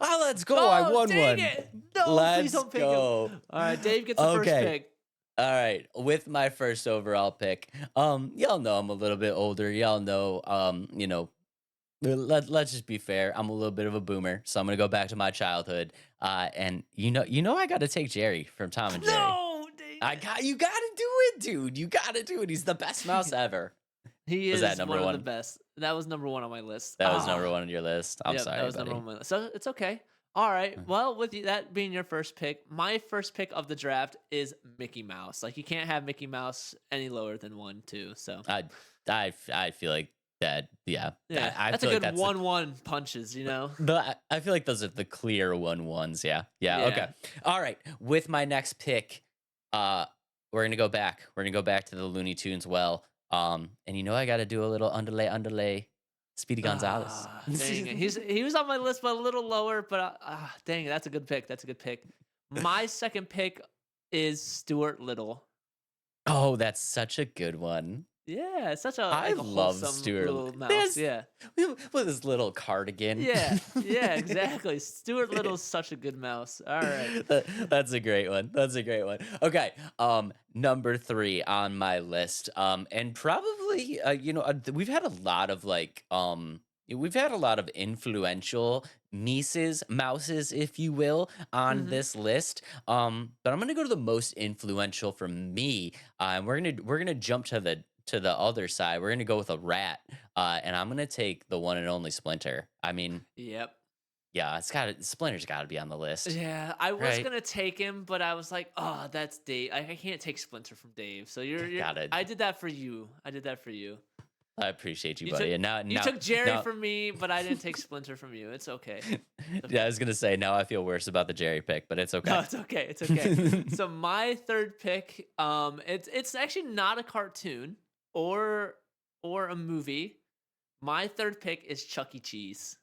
Let's go. I won dang one. it. No, Let's please don't pick go. him. All right, Dave gets the first pick. All right, with my first overall pick. Y'all know I'm a little bit older. Y'all know, let's just be fair. I'm a little bit of a boomer, so I'm gonna go back to my childhood. And I got to take Jerry from Tom and Jerry. No, dang it. You gotta do it, dude. You gotta do it. He's the best mouse ever. He Was is that number one one? of the best. That was number one on my list. That was number one on your list. I'm Yep, sorry, that was buddy. number one on my list. So it's okay. All right. Well, with that being your first pick, my first pick of the draft is Mickey Mouse. Like, you can't have Mickey Mouse any lower than 1, 2. So I feel like that. Yeah, yeah, I that's feel a like good 1-1 punches. You know. I feel like those are the clear 1-1s. Yeah. Yeah. Okay. All right. With my next pick, we're gonna go back. We're gonna go back to the Looney Tunes well. And I got to do a little underlay. Speedy Gonzalez. Dang it. He was on my list, but a little lower. But dang it, that's a good pick. That's a good pick. My second pick is Stuart Little. Oh, that's such a good one. Yeah, it's such a I love wholesome Stuart. little mouse. There's- Yeah, With his little cardigan. yeah, exactly. Stuart Little's such a good mouse. All right. That's a great one. Okay. Number 3 on my list. And probably, we've had a lot of we've had a lot of influential mouses, if you will, on Mhm. this list. But I'm gonna go to the most influential for me. And we're gonna jump to the other side. We're gonna go with a rat. And I'm gonna take the one and only Splinter. I mean, Yep. yeah, Splinter's got to be on the list. Yeah, I was Right. gonna take him, but I was like, oh, that's Dave. I can't take Splinter from Dave. So you're Got it. I did that for you. I appreciate you, You buddy. took, And now, you took Jerry now- from me, but I didn't take Splinter from you. It's okay. Yeah, I was gonna say now I feel worse about the Jerry pick, but it's okay. No, it's okay. It's okay. So my third pick, it's actually not a cartoon or a movie. My third pick is Chuck E. Cheese.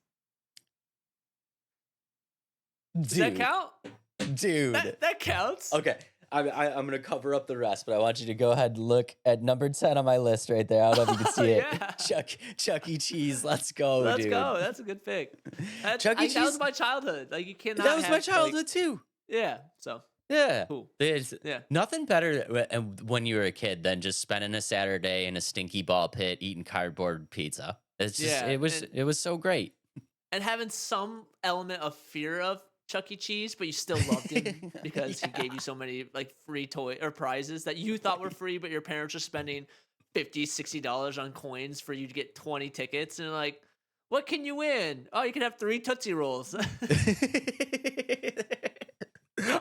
Does that count? Dude. That counts. Okay. I'm gonna cover up the rest, but I want you to go ahead and look at number 10 on my list right there. I don't know if you can see it. Yeah. Chuck E. Cheese. Let's go, Let's dude. go. That's a good pick. Chuck E. That was Cheese- my childhood. Like, you cannot. That was my have, childhood like- too. Yeah. So Yeah. cool. There's Yeah. nothing better when you were a kid than just spending a Saturday in a stinky ball pit eating cardboard pizza. It's just Yeah, it was so great. And having some element of fear of Chuck E. Cheese, but you still loved him because he gave you so many like free toy or prizes that you thought were free, but your parents are spending $50, $60 on coins for you to get 20 tickets, and like, what can you win? Oh, you can have 3 Tootsie Rolls.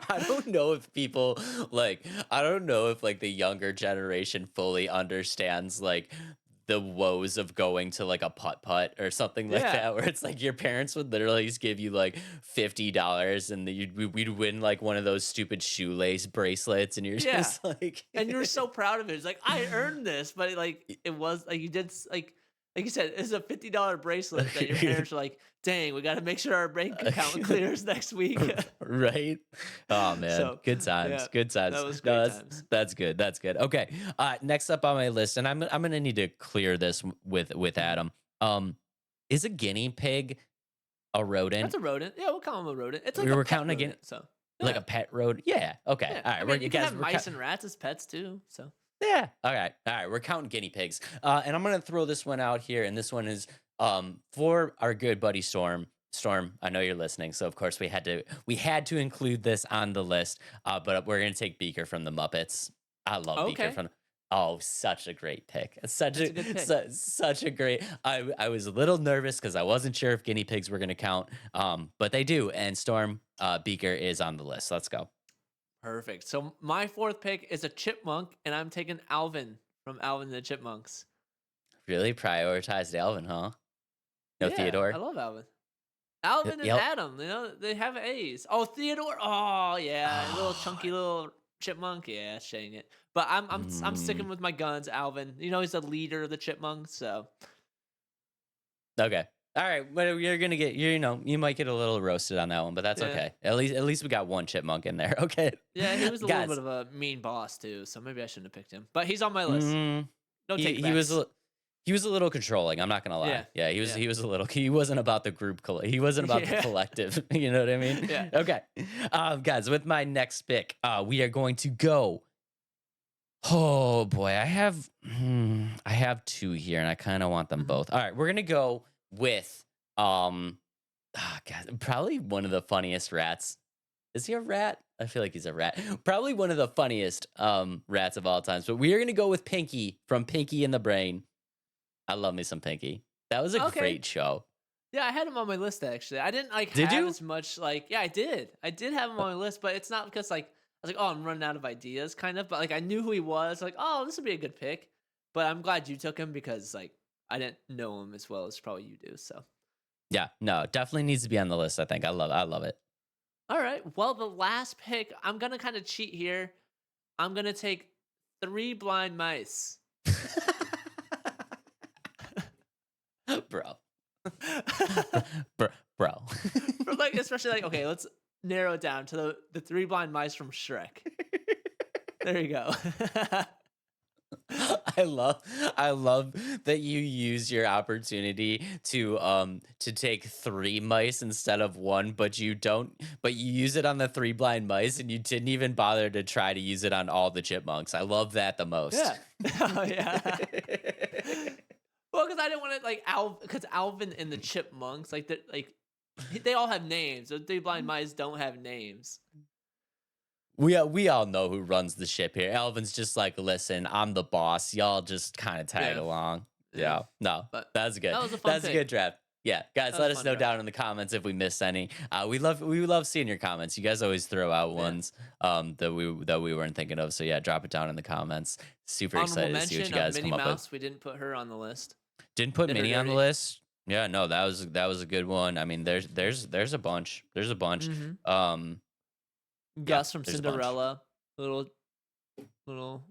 I don't know if people I don't know if like the younger generation fully understands like the woes of going to like a putt-putt or something like Yeah. that, where it's like your parents would literally just give you like $50 and we'd win like one of those stupid shoelace bracelets, and you're Yeah. just like And you were so proud of it. It's like, I earned this, but like it was like you did like you said, it's a $50 bracelet that your parents are like, dang, we got to make sure our bank account clears next week. Right? Oh man, So good times, yeah, good times. that was No, great that's times. that's good. That's good. Okay. Next up on my list, and I'm gonna need to clear this with Mhm. Adam. Is a guinea pig a rodent? That's a rodent. Yeah, we'll call him a rodent. It's like We a were pet counting again, rodent. So like yeah, a pet rodent. Yeah. Okay. yeah. All right. I We're mean, you you can guys. have mice and rats as pets too. So Yeah. All right. All right. We're counting guinea pigs. And I'm gonna throw this one out here, and this one is for our good buddy Storm. Storm, I know you're listening, so of course we had to include this on the list. But we're gonna take Beaker from the Muppets. I love Beaker okay, from. Oh, such a great pick. that's a good pick. Such a great. I was a little nervous because I wasn't sure if guinea pigs were gonna count. But they do, and Storm Beaker is on the list. Let's go. Perfect. So my 4th pick is a chipmunk, and I'm taking Alvin from Alvin and the Chipmunks. Really prioritized Alvin, huh? No Yeah, I Theodore. love Alvin. Alvin and Yep. Adam, they have A's. Oh, Theodore. Oh, yeah, little Oh, chunky little chipmunk. Yeah, shang it. But I'm mm, sticking with my guns, Alvin. He's the leader of the chipmunks. So okay. All right. But you're gonna get you might get a little roasted on that one, but that's yeah, okay. At least we got one chipmunk in there. Okay. yeah, he was a little bit Guys. of a mean boss too. So maybe I shouldn't have picked him. But he's on my list. Mm, No he was takebacks. he was a little controlling. I'm not gonna Yeah, lie. Yeah, yeah, he was a little. He wasn't about the group. He wasn't about the yeah, collective. You know what I mean? yeah. Okay. Guys, with my next pick, we are going to go. Oh boy, I have 2 here, and I kind of want them Mhm. both. All right, we're gonna go with God, probably one of the funniest rats. Is he a rat? I feel like he's a rat. Probably one of the funniest rats of all times. But we are gonna go with Pinky from Pinky and the Brain. I love me some Pinky. That was a Okay. great show. Yeah, I had him on my list actually. I didn't like Did have you? as much like yeah, I did. I did have him on my list, but it's not because like I was like, oh, I'm running out of ideas, kind of. But like I knew who he was. Like, oh, this would be a good pick. But I'm glad you took him because like I didn't know him as well as probably you do. So Yeah, no, definitely needs to be on the list. I think I love it. all right. Well, the last pick, I'm gonna kind of cheat here. I'm gonna take 3 blind mice. Bro. bro, bro. For like especially like okay, let's narrow it down to the 3 blind mice from Shrek. There you go. I love that you use your opportunity to take 3 mice instead of 1, but you use it on the 3 blind mice, and you didn't even bother to try to use it on all the chipmunks. I love that the most. Yeah. Oh yeah. Well, because I didn't want to like because Alvin and the Chipmunks they all have names. The 3 blind mice don't have names. We all know who runs the ship here. Alvin's just like, listen, I'm the boss. Y'all just kind of tag Yeah. along. Yeah. Yeah. No, But that's good. that was a fun That's a pick. good draft. Yeah, guys, That was let a us fun know draft. down in the comments if we missed any. We love seeing your comments. You guys always throw out Yeah. ones that we weren't thinking of. So yeah, drop it down in the comments. Super Honorable excited to see what mention you of guys Minnie come up with. Mouse. We didn't put her on the list. Didn't put Did her Minnie on the dirty. list. Yeah, no, that was a good one. I mean, there's a bunch. There's a bunch. Mhm. Um, Gus from there's a bunch. Cinderella. Little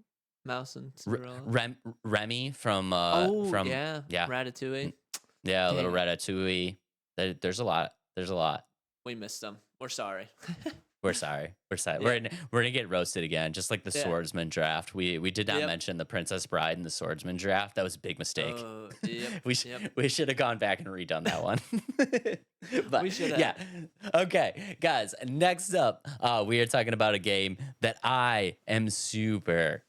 mouse and Cinderella. Remy from yeah. yeah. Ratatouille. Yeah, a little Dang. Ratatouille. There's a lot. There's a lot. We missed them. We're sorry. We're sorry. We're sorry. Yeah. We're gonna get roasted again, just like the Yeah. swordsman draft. We did not Yep. mention the Princess Bride in the swordsman draft. That was a big mistake. Oh, yep. Yep. We should have gone back and redone that one. But We should have. yeah. Okay, guys. Next up, we are talking about a game that I am super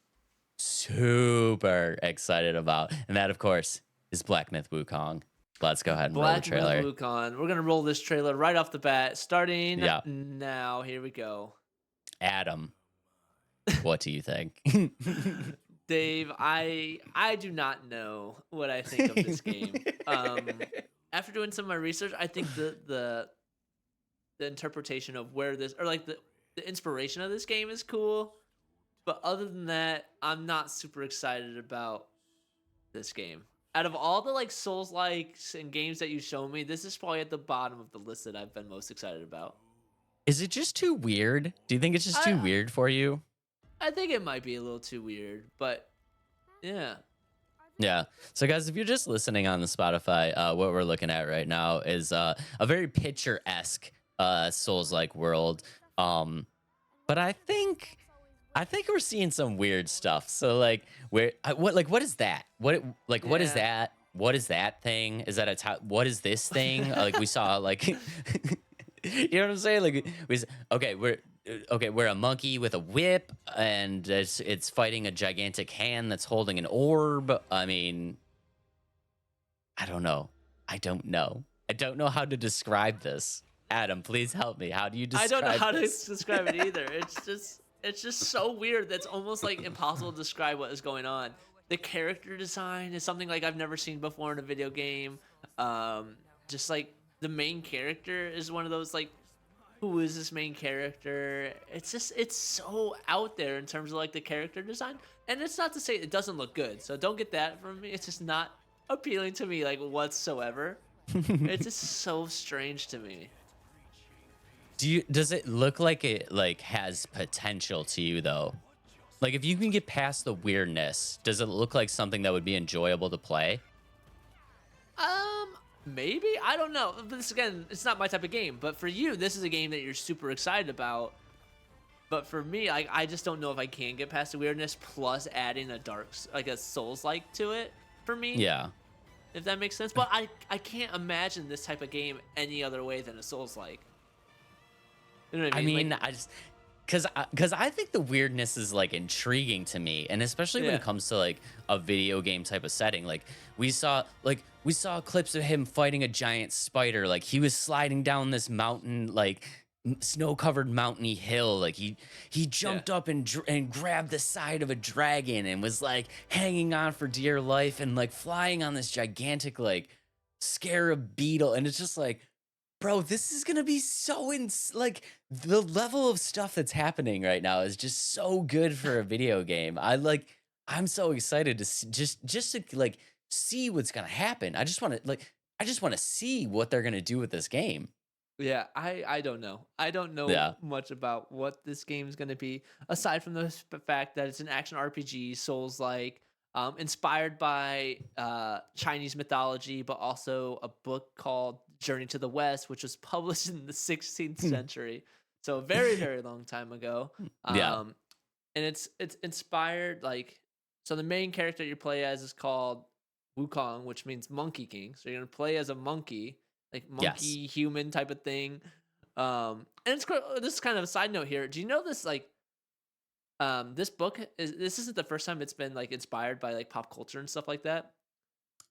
excited about, and that, of course, is Black Myth Wukong. Let's go ahead and roll the Black trailer. Myth Wukong. We're gonna roll this trailer right off the bat, starting Yeah. now. Here we go. Adam, what do you think? Dave, I do not know what I think of this game. After doing some of my research, I think the interpretation of where this or like the inspiration of this game is cool. But other than that, I'm not super excited about this game. Out of all the like Souls likes and games that you show me, this is probably at the bottom of the list that I've been most excited about. Is it just too weird? Do you think it's just too I weird for you? I think it might be a little too weird, but yeah. Yeah. So, guys, if you're just listening on the Spotify, what we're looking at right now is a very picturesque Souls-like world. Um, but I think we're seeing some weird stuff. So, like, what is that? What is Yeah. that? What is that thing? Is that what is this thing? Like, we saw, like, you know what I'm saying? Like, we're a monkey with a whip, and it's fighting a gigantic hand that's holding an orb. I mean, I don't know. I don't know. I don't know how to describe this. Adam, please help me. How do you I don't know describe how to this? describe it either. It's just so weird. That's almost like impossible to describe what is going on. The character design is something like I've never seen before in a video game. Just like the main character is one of those like, who is this main character? It's so out there in terms of like the character design. And it's not to say it doesn't look good. So don't get that from me. It's just not appealing to me like whatsoever. It's just so strange to me. Does it look like it like has potential to you though? Like if you can get past the weirdness, does it look like something that would be enjoyable to play? Maybe I don't know. But this again, it's not my type of game. But for you, this is a game that you're super excited about. But for me, I just don't know if I can get past the weirdness. Plus, adding a like a Souls like to it for me, Yeah. if that makes sense. But I can't imagine this type of game any other way than a Souls like. You know what I I mean? mean, Like, I just because I think the weirdness is like intriguing to me, and especially when yeah, it comes to like a video game type of setting. We saw clips of him fighting a giant spider. Like he was sliding down this mountain, like snow covered mountainy hill. Like he yeah, jumped up and grabbed the side of a dragon and was like hanging on for dear life and like flying on this gigantic like scarab beetle, and it's just like, bro, this is gonna be so like the level of stuff that's happening right now is just so good for a video game. I'm so excited to just to like see what's gonna happen. I just want to see what they're gonna do with this game. yeah. I don't know. I don't know Yeah. much about what this game is going to be aside from the fact that it's an action RPG, Souls like, inspired by Chinese mythology, but also a book called Journey to the West, which was published in the 16th century, so a very very long time ago. Yeah. Um, and it's inspired like, so the main character you play as is called Wukong, which means Monkey King. So you're gonna play as a monkey, like Yes. monkey human type of thing. And this is kind of a side note here. Do you know this like this book is this isn't the first time it's been like inspired by like pop culture and stuff like that?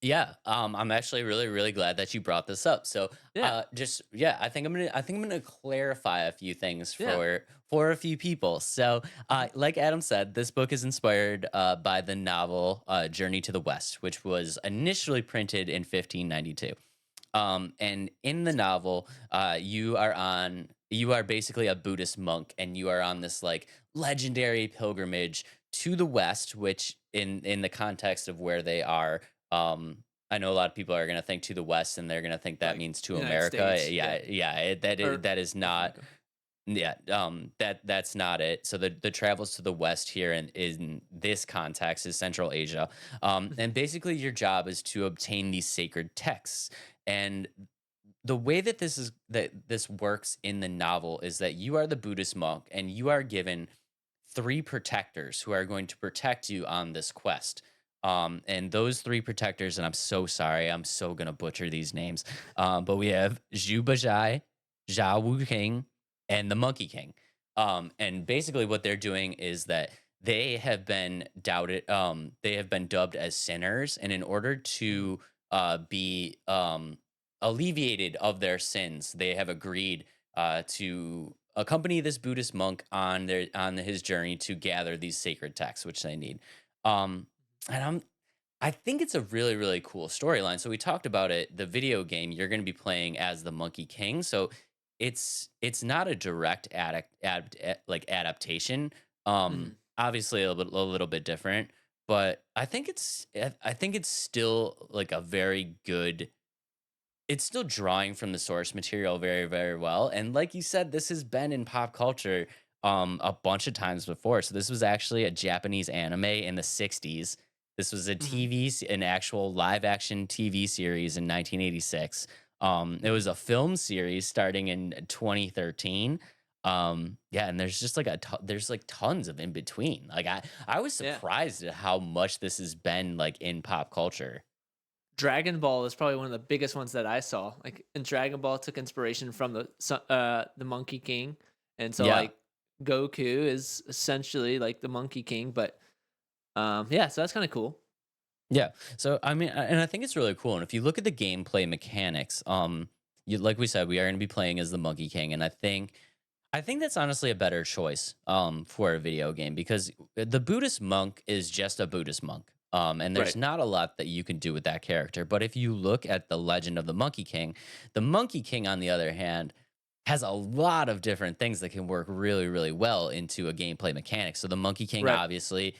Yeah, I'm actually really, really glad that you brought this up. So, Yeah, just yeah, I think I'm gonna clarify a few things yeah. for a few people. So, like Adam said, this book is inspired by the novel Journey to the West, which was initially printed in 1592. And in the novel, you are basically a Buddhist monk, and you are on this like legendary pilgrimage to the West, which in the context of where they are, I know a lot of people are gonna think to the West, and they're gonna think that Like means to United America. States, yeah, Yeah, yeah, or that is North not. America. Yeah, that's not it. So the travels to the West here in this context is Central Asia, Mhm. and basically your job is to obtain these sacred texts. And the way that this works in the novel is that you are the Buddhist monk, and you are given three protectors who are going to protect you on this quest. And those three protectors, and I'm so sorry, I'm so gonna butcher these names. But we have Zhu Bajai, Zhao Wu King, and the Monkey King. And basically, what they're doing is that they have been dubbed as sinners, and in order to be alleviated of their sins, they have agreed to accompany this Buddhist monk on his journey to gather these sacred texts, which they need. Um, and I think it's a really, really cool storyline. So we talked about it. The video game you're going to be playing as the Monkey King. So it's not a direct like adaptation. Mhm. Obviously a little bit different, but I think it's still like a very good. It's still drawing from the source material very, very well. And like you said, this has been in pop culture a bunch of times before. So this was actually a Japanese anime in the 60s. This was Mhm. an actual live action TV series in 1986. It was Mhm. a film series starting in 2013. Yeah, and there's just like there's like tons of in between. Like I was Yeah. surprised at how much this has been like in pop culture. Dragon Ball is probably one of the biggest ones that I saw. Like, and Dragon Ball took inspiration from the Monkey King, and so Yeah. like Goku is essentially like the Monkey King, but yeah, so that's kind of cool. Yeah. So I mean, and I think it's really cool. And if you look at the gameplay mechanics, you like we said, we are going to be playing as the Monkey King, and I think that's honestly a better choice for a video game because the Buddhist monk is just a Buddhist monk. And there's Right. not a lot that you can do with that character. But if you look at the legend of the Monkey King, on the other hand, has a lot of different things that can work really, really well into a gameplay mechanic. So the Monkey King Right. obviously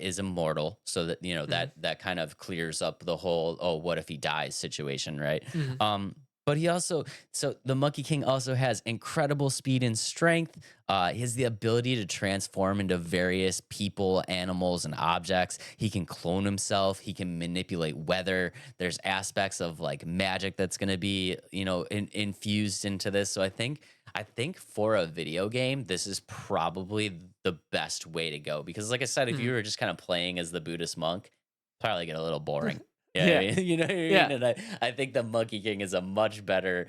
is immortal, so that Mhm. that kind of clears up the whole oh what if he dies situation, right? Mhm. Um, but he also so the Monkey King also has incredible speed and strength. He has the ability to transform into various people, animals, and objects. He can clone himself. He can manipulate weather. There's aspects of like magic that's going to be, infused into this. So I think for a video game, this is probably the best way to go because, like I said, if you Mhm. were just kind of playing as the Buddhist monk, probably get a little boring. Yeah, I Yeah. mean, you know what I mean? Yeah. And I think the Monkey King is a much better,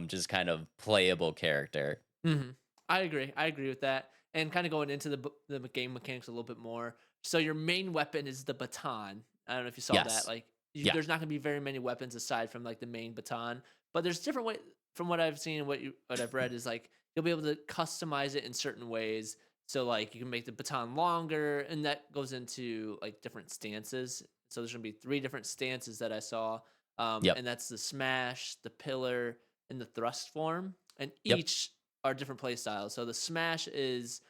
just kind of playable character. Mhm. I agree. I agree with that. And kind of going into the game mechanics a little bit more. So your main weapon is the baton. I don't know if you saw that. Yes. Like, Yeah. there's not going to be very many weapons aside from like the main baton, but there's different way. From what I've seen, and what I've read is like you'll be able to customize it in certain ways. So like you can make the baton longer, and that goes into like different stances. So there's gonna be three different stances that I saw, Yep. and that's the smash, the pillar, and the thrust form. And Yep. each are different play styles. So the smash is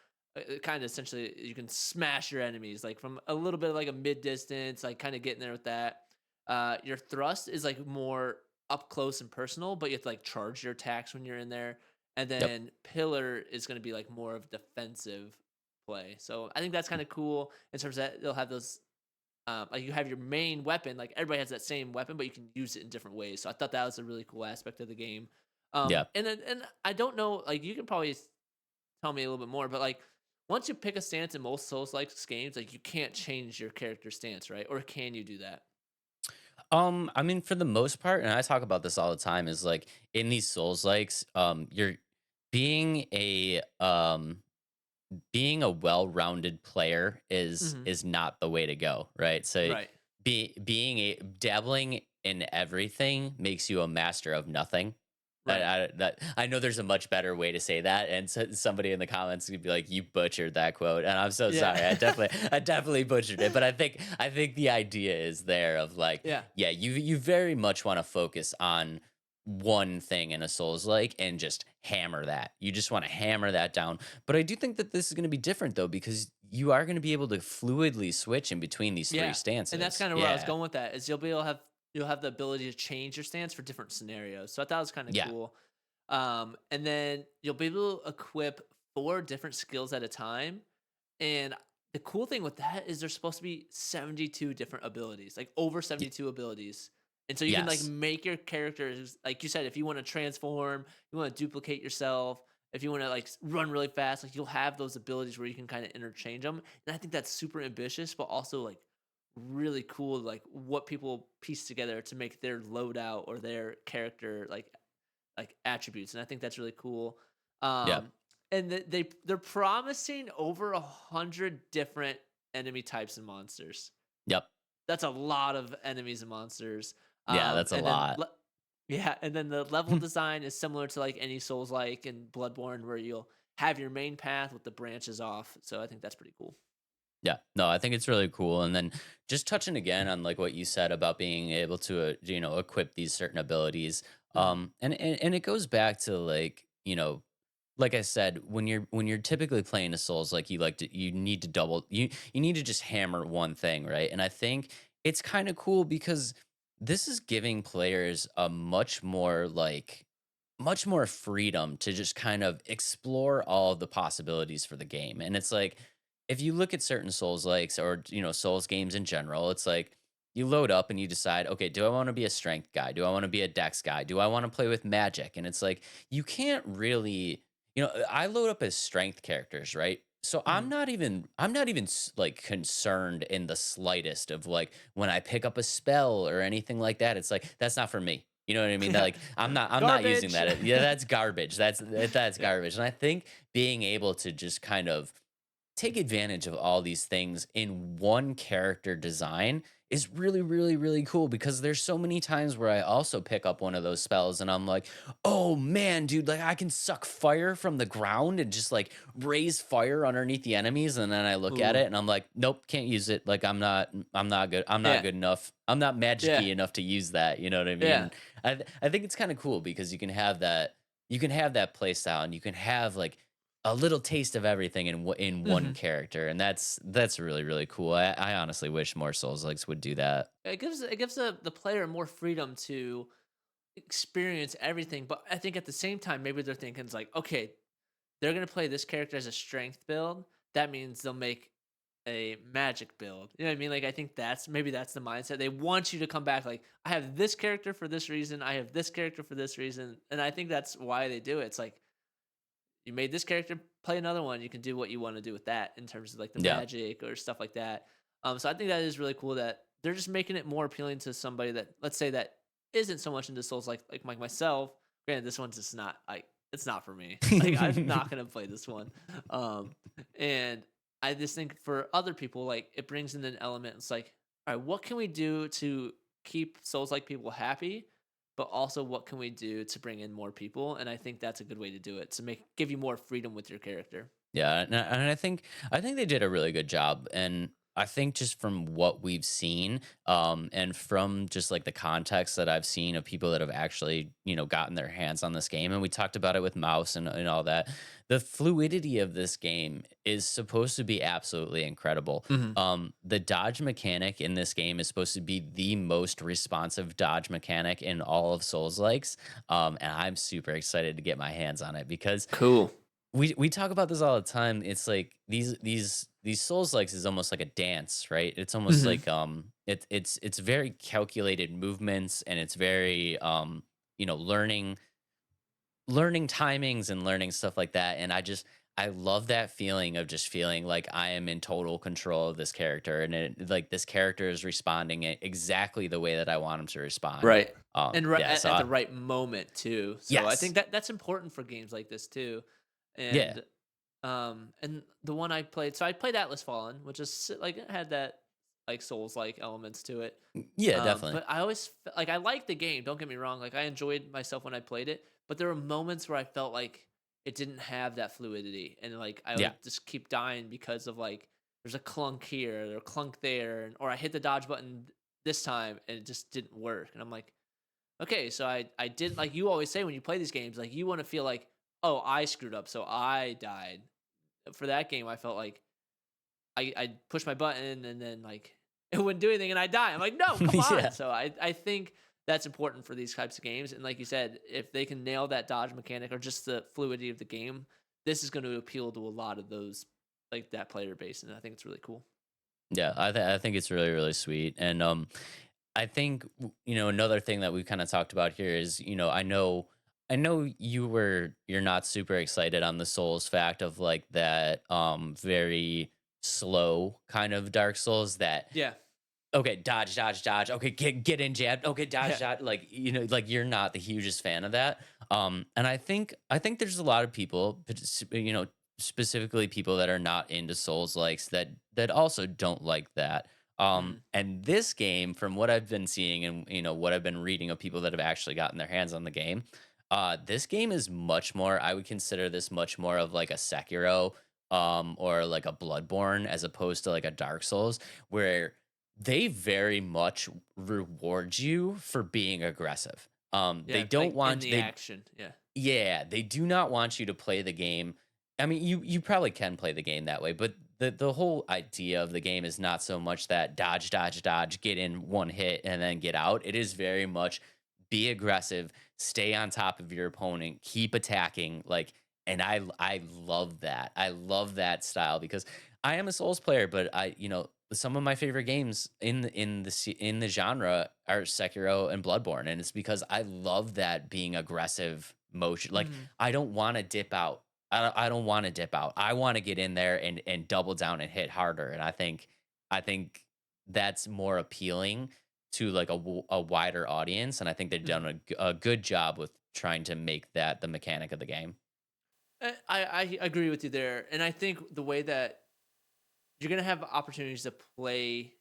kind of essentially you can smash your enemies like from a little bit of like a mid distance, like kind of getting there with that. Your thrust is like more up close and personal, but you have to like charge your attacks when you're in there. And Yep. then pillar is going to be like more of defensive play. So I think that's kind of cool in terms of that they'll have those. Like you have your main weapon, like everybody has that same weapon, but you can use it in different ways. So I thought that was a really cool aspect of the game. Yeah. And I don't know, like you can probably tell me a little bit more, but like once you pick a stance in most Souls like games, like you can't change your character stance, right? Or can you do that? I mean, for the most part, and I talk about this all the time, is like in these Souls likes, you're being a being a well-rounded player Hmm. is not the way to go, right? So Right. being a dabbling in everything makes you a master of nothing. Right. I know there's a much better way to say that, and somebody in the comments could be like, "You butchered that quote," and I'm so sorry. Yeah. I definitely butchered it, but I think the idea is there of like, Yeah. yeah, you very much want to focus on one thing in a Souls like and just hammer that. You just want to hammer that down. But I do think that this is going to be different though because you are going to be able to fluidly switch in between these three Yeah, and that's stances. kind of where I was Yeah, going with that. Is you'll have the ability to change your stance for different scenarios. So I thought it was kind of yeah, cool. And then you'll be able to equip four different skills at a time. And the cool thing with that is there's supposed to be 72 different abilities, like over y- 72 abilities. And so you can like yes, make your characters, like you said, if you want to transform, you want to duplicate yourself, if you want to like run really fast, like you'll have those abilities where you can kind of interchange them. And I think that's super ambitious, but also like really cool, like what people piece together to make their loadout or their character like attributes, and I think that's really cool. yeah, And they're promising over 100 different enemy types and monsters. yep, That's a lot of enemies and monsters. yeah. That's a And then lot. yeah, and then the level design is similar to like any Souls like and Bloodborne, where you'll have your main path with the branches off. So I think that's pretty cool. Yeah, no, I think it's really cool. And then just touching again on like what you said about being able to, equip these certain abilities. Hmm. And it goes back to like, like I said, when you're typically playing a Souls, like you need to you need to just hammer one thing, right? And I think it's kind of cool because this is giving players a much more freedom to just kind of explore all of the possibilities for the game. And it's like if you look at certain Souls likes or Souls games in general, it's like you load up and you decide, okay, do I want to be a strength guy? Do I want to be a dex guy? Do I want to play with magic? And it's like you can't really, I load up as strength characters, right? So Hmm. like concerned in the slightest of like when I pick up a spell or anything like that. It's like that's not for me. You know what I mean? That Yeah. like I'm not using Garbage. that. Yeah, that's garbage. That's Yeah. garbage. And I think being able to just kind of take advantage of all these things in one character design is really, really, really cool because there's so many times where I also pick up one of those spells and I'm like, oh man, dude, like I can suck fire from the ground and just like raise fire underneath the enemies. And then I look at Ooh. it and I'm like, nope, can't use it. Like I'm not good. I'm not Yeah. good enough. I'm not Yeah. magicy enough to use that. You know what I mean? Yeah. And I think it's kind of cool because you can have that play style and you can have like a little taste of everything in one Hmm. character, and that's really really cool. I honestly wish more Souls likes would do that. It gives the player more freedom to experience everything, but I think at the same time, maybe they're thinking it's like, okay, they're gonna play this character as a strength build. That means they'll make a magic build. You know what I mean? Like I think that's the mindset. They want you to come back like, I have this character for this reason, I have this character for this reason. And I think that's why they do it. It's like you made this character, play another one. You can do what you want to do with that in terms of like the Yeah, magic or stuff like that. So I think that is really cool that they're just making it more appealing to somebody that, let's say, that isn't so much into Souls like myself. Granted, this one's just not like it's not for me. Like I'm not gonna play this one. Um, and I just think for other people, like it brings in an element. It's like, all right, what can we do to keep Souls like people happy? But also what can we do to bring in more people? And I think that's a good way to do it to give you more freedom with your character. yeah, and I think they did a really good job, and I think just from what we've seen, and from just like the context that I've seen of people that have actually gotten their hands on this game, and we talked about it with Mouse and all that. The fluidity of this game is supposed to be absolutely incredible. Hmm. The dodge mechanic in this game is supposed to be the most responsive dodge mechanic in all of Souls likes, and I'm super excited to get my hands on it because Cool. we talk about this all the time. It's like these Souls likes is almost like a dance, right? It's almost Hmm. like it's very calculated movements and it's very learning timings and learning stuff like that. And I love that feeling of just feeling like I am in total control of this character and like this character is responding exactly the way that I want him to respond. Right. And Yeah, so at the right moment too. So I yes. think that that's important for games like this too. Yeah. And the one I played, so I played Atlas Fallen, which is like it had that like Souls like elements to it. Yeah, definitely. But I always like I liked the game. Don't get me wrong. Like I enjoyed myself when I played it, but there were moments where I felt like it didn't have that fluidity, and like I Yeah. would just keep dying because of like there's a clunk here or a clunk there, or I hit the dodge button this time and it just didn't work. And I'm like, okay, so I did like you always say when you play these games, like you want to feel like, oh, I screwed up, so I died. For that game, I felt like I push my button and then like it wouldn't do anything and I die. I'm like, no, come on. Yeah. So I think that's important for these types of games. And like you said, if they can nail that dodge mechanic or just the fluidity of the game, this is going to appeal to a lot of those like that player base, and I think it's really cool. Yeah, I think it's really really sweet, and I think another thing that we kind of talked about here is I know you're not super excited on the Souls fact of like that very slow kind of Dark Souls that Yeah. okay dodge dodge dodge okay get in jab okay dodge Yeah. dodge like like you're not the hugest fan of that and I think there's a lot of people specifically people that are not into Souls likes that also don't like that Mhm. and this game from what I've been seeing and what I've been reading of people that have actually gotten their hands on the game this game is much more I would consider this much more of like a Sekiro or like a Bloodborne as opposed to like a Dark Souls, where they very much reward you for being aggressive. They Yeah, don't like in want the they action. Yeah. Yeah, they do not want you to play the game. I mean, you probably can play the game that way, but the whole idea of the game is not so much that dodge, dodge, dodge, get in one hit and then get out. It is very much be aggressive, stay on top of your opponent, keep attacking, like, and I love that. I love that style because I am a Souls player, but some of my favorite games in the genre are Sekiro and Bloodborne, and it's because I love that being aggressive motion. Like, Mhm. I don't want to dip out. I don't want to dip out. I want to get in there and double down and hit harder. And I think that's more appealing to like a wider audience. And I think they've Mhm. done a good job with trying to make that the mechanic of the game. I agree with you there, and I think the way that you're gonna have opportunities to play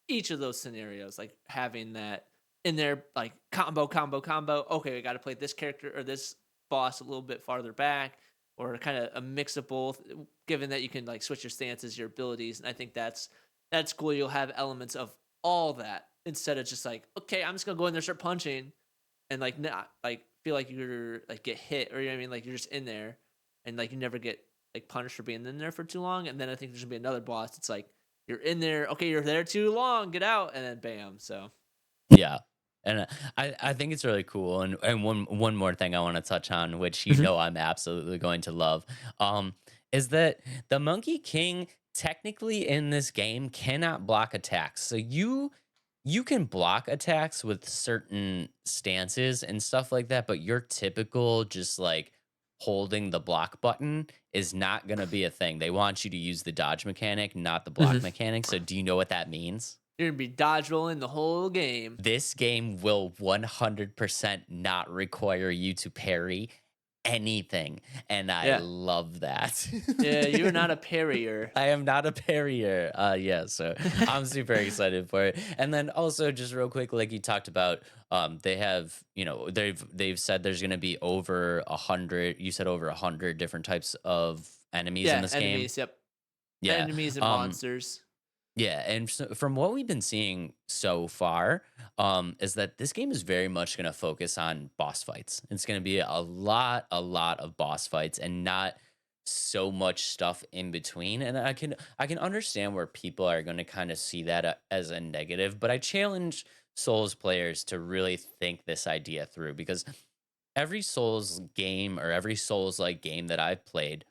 each of those scenarios, like having that in there, like combo, combo, combo. Okay, we got to play this character or this boss a little bit farther back, or kind of a mix of both. Given that you can like switch your stances, your abilities, and I think that's cool. You'll have elements of all that instead of just like, okay, I'm just gonna go in there start punching and like not like feel like you're like get hit or you know what I mean, like you're just in there and like you never get like punished for being in there for too long. And then I think there's gonna be another boss. It's like you're in there, okay, you're there too long, get out, and then bam. So Yeah. And I think it's really cool. And one more thing I want to touch on, which Mhm. I'm absolutely going to love, um, is that the Monkey King technically in this game cannot block attacks. So you can block attacks with certain stances and stuff like that, but your typical just like holding the block button is not going to be a thing. They want you to use the dodge mechanic, not the block Mhm. mechanic. So do you know what that means? You're gonna be dodge rolling the whole game. This game will 100% not require you to parry anything, and I Yeah. love that. Yeah, you're not a parrier. I am not a parrier. Yeah, so I'm super excited for it. And then also just real quick, like you talked about, they have, they've said there's gonna be over 100, you said over 100 different types of enemies in Yeah, this game. enemies, yep. Yeah. Enemies and Um, monsters. Yeah, and so from what we've been seeing so far, is that this game is very much going to focus on boss fights. It's going to be a lot of boss fights, and not so much stuff in between. And I can understand where people are going to kind of see that as a negative, but I challenge Souls players to really think this idea through, because every Souls game or every Souls like game that I've played,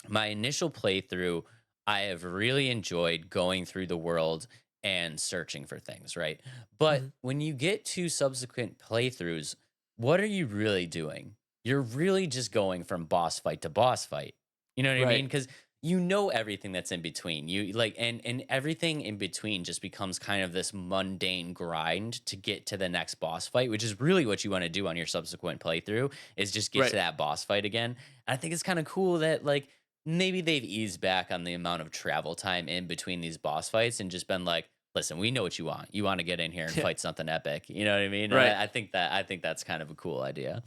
my initial playthrough, I have really enjoyed going through the world and searching for things, right? But Mhm. when you get to subsequent playthroughs, what are you really doing? You're really just going from boss fight to boss fight. You know what I mean? Right. Because you know everything that's in between. You like and everything in between just becomes kind of this mundane grind to get to the next boss fight, which is really what you want to do on your subsequent playthrough, is just get to Right. that boss fight again. I think it's kind of cool that like maybe they've eased back on the amount of travel time in between these boss fights and just been like, listen, we know what you want. You want to get in here and Yeah. fight something epic. You know what I mean? And Right. I think that's kind of a cool idea.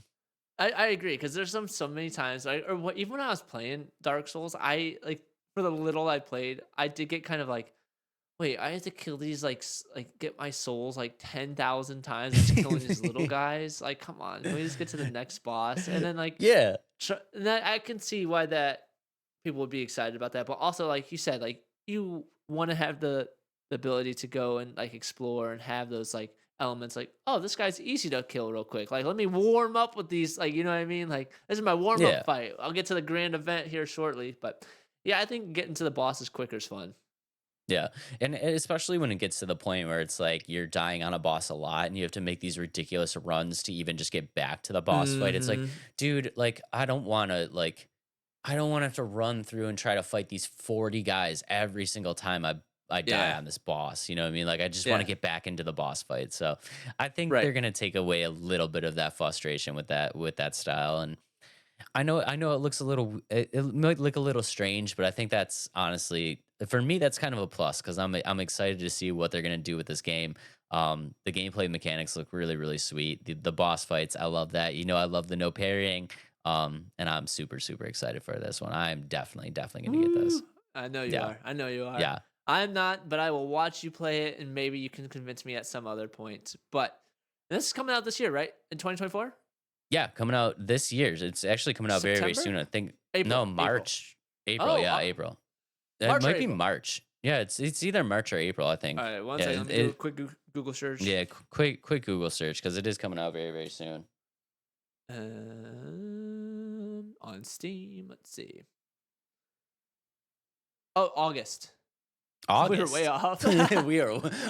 I agree because there's so many times even when I was playing Dark Souls, I like for the little I played, I did get kind of like, wait, I have to kill these like get my souls like 10,000 times just killing these little guys. Like, come on, can we just get to the next boss? And then like, Yeah. and I can see why that people would be excited about that, but also like you said, like you want to have the ability to go and like explore and have those like elements like, oh, this guy's easy to kill real quick, like let me warm up with these, like you know what I mean, like this is my warm Yeah. up fight, I'll get to the grand event here shortly. But yeah, I think getting to the bosses quicker is fun. Yeah. And especially when it gets to the point where it's like you're dying on a boss a lot and you have to make these ridiculous runs to even just get back to the boss fight. It's like, Hmm. dude, like I don't want to have to run through and try to fight these 40 guys every single time I die Yeah. on this boss. You know what I mean? Like I just want to Yeah. get back into the boss fight. So I think Right. they're gonna take away a little bit of that frustration with that style. And I know it looks it might look a little strange, but I think that's honestly for me that's kind of a plus because I'm excited to see what they're gonna do with this game. The gameplay mechanics look really really sweet. The boss fights, I love that. I love the no parrying. And I'm super, super excited for this one. I'm definitely going to get this. Woo! I know you Yeah. are. I know you are. Yeah. I'm not, but I will watch you play it, and maybe you can convince me at some other point. But this is coming out this year, right? In 2024? Yeah. Coming out this year. It's actually coming out very, very September? soon. I think, no, April. April. March, April. Oh, Yeah. April. It March or might be April. March. Yeah. It's either March or April, I All think. right, one Yeah. second. Let me do a quick Google search. Yeah. Quick Google search because it is coming out very, very soon. On Steam, let's see. Oh, August. August. We were way off.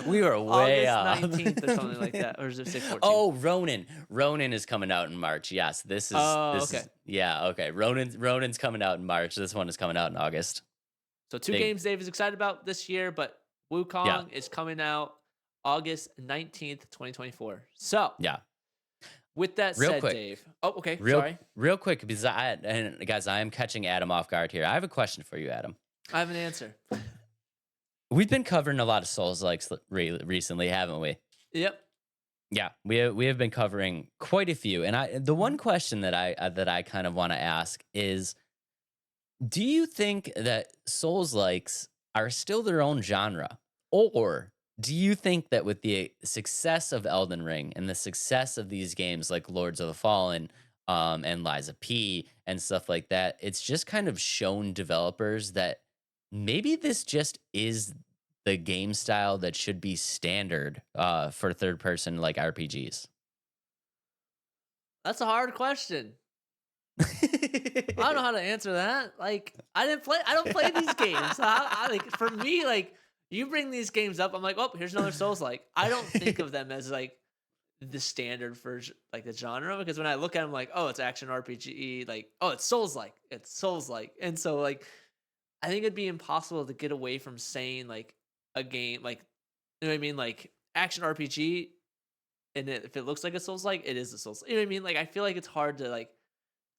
we were way August off. 19th or something like that. Or is it 6/14? Oh, Ronin. Ronin is coming out in March. Yes, this is okay. yeah, okay. Ronan's coming out in March. This one is coming out in August. So two Big. games Dave is excited about this year, but Wukong is coming out August 19th, 2024. So Yeah. with that Real said, quick. Dave. Oh, okay. Real Sorry. real quick because guys, I am catching Adam off guard here. I have a question for you, Adam. I have an answer. We've been covering a lot of Souls likes recently, haven't we? Yep. Yeah, we have been covering quite a few. And the one question that I kind of want to ask is, do you think that Souls likes are still their own genre? Or do you think that with the success of Elden Ring and the success of these games like Lords of the Fallen and Liza P and stuff like that, it's just kind of shown developers that maybe this just is the game style that should be standard for third person like RPGs? That's a hard question. I don't know how to answer that. Like, I don't play these games. So like, for me, like, you bring these games up, I'm like, oh, here's another Souls like. I don't think of them as like the standard for like the genre, because when I look at them, like, oh, it's action RPG, like, oh, it's Souls like, and so like, I think it'd be impossible to get away from saying like a game, like, you know what I mean, like action RPG, and if it looks like a Souls like, it is a Souls. You know what I mean? Like, I feel like it's hard to like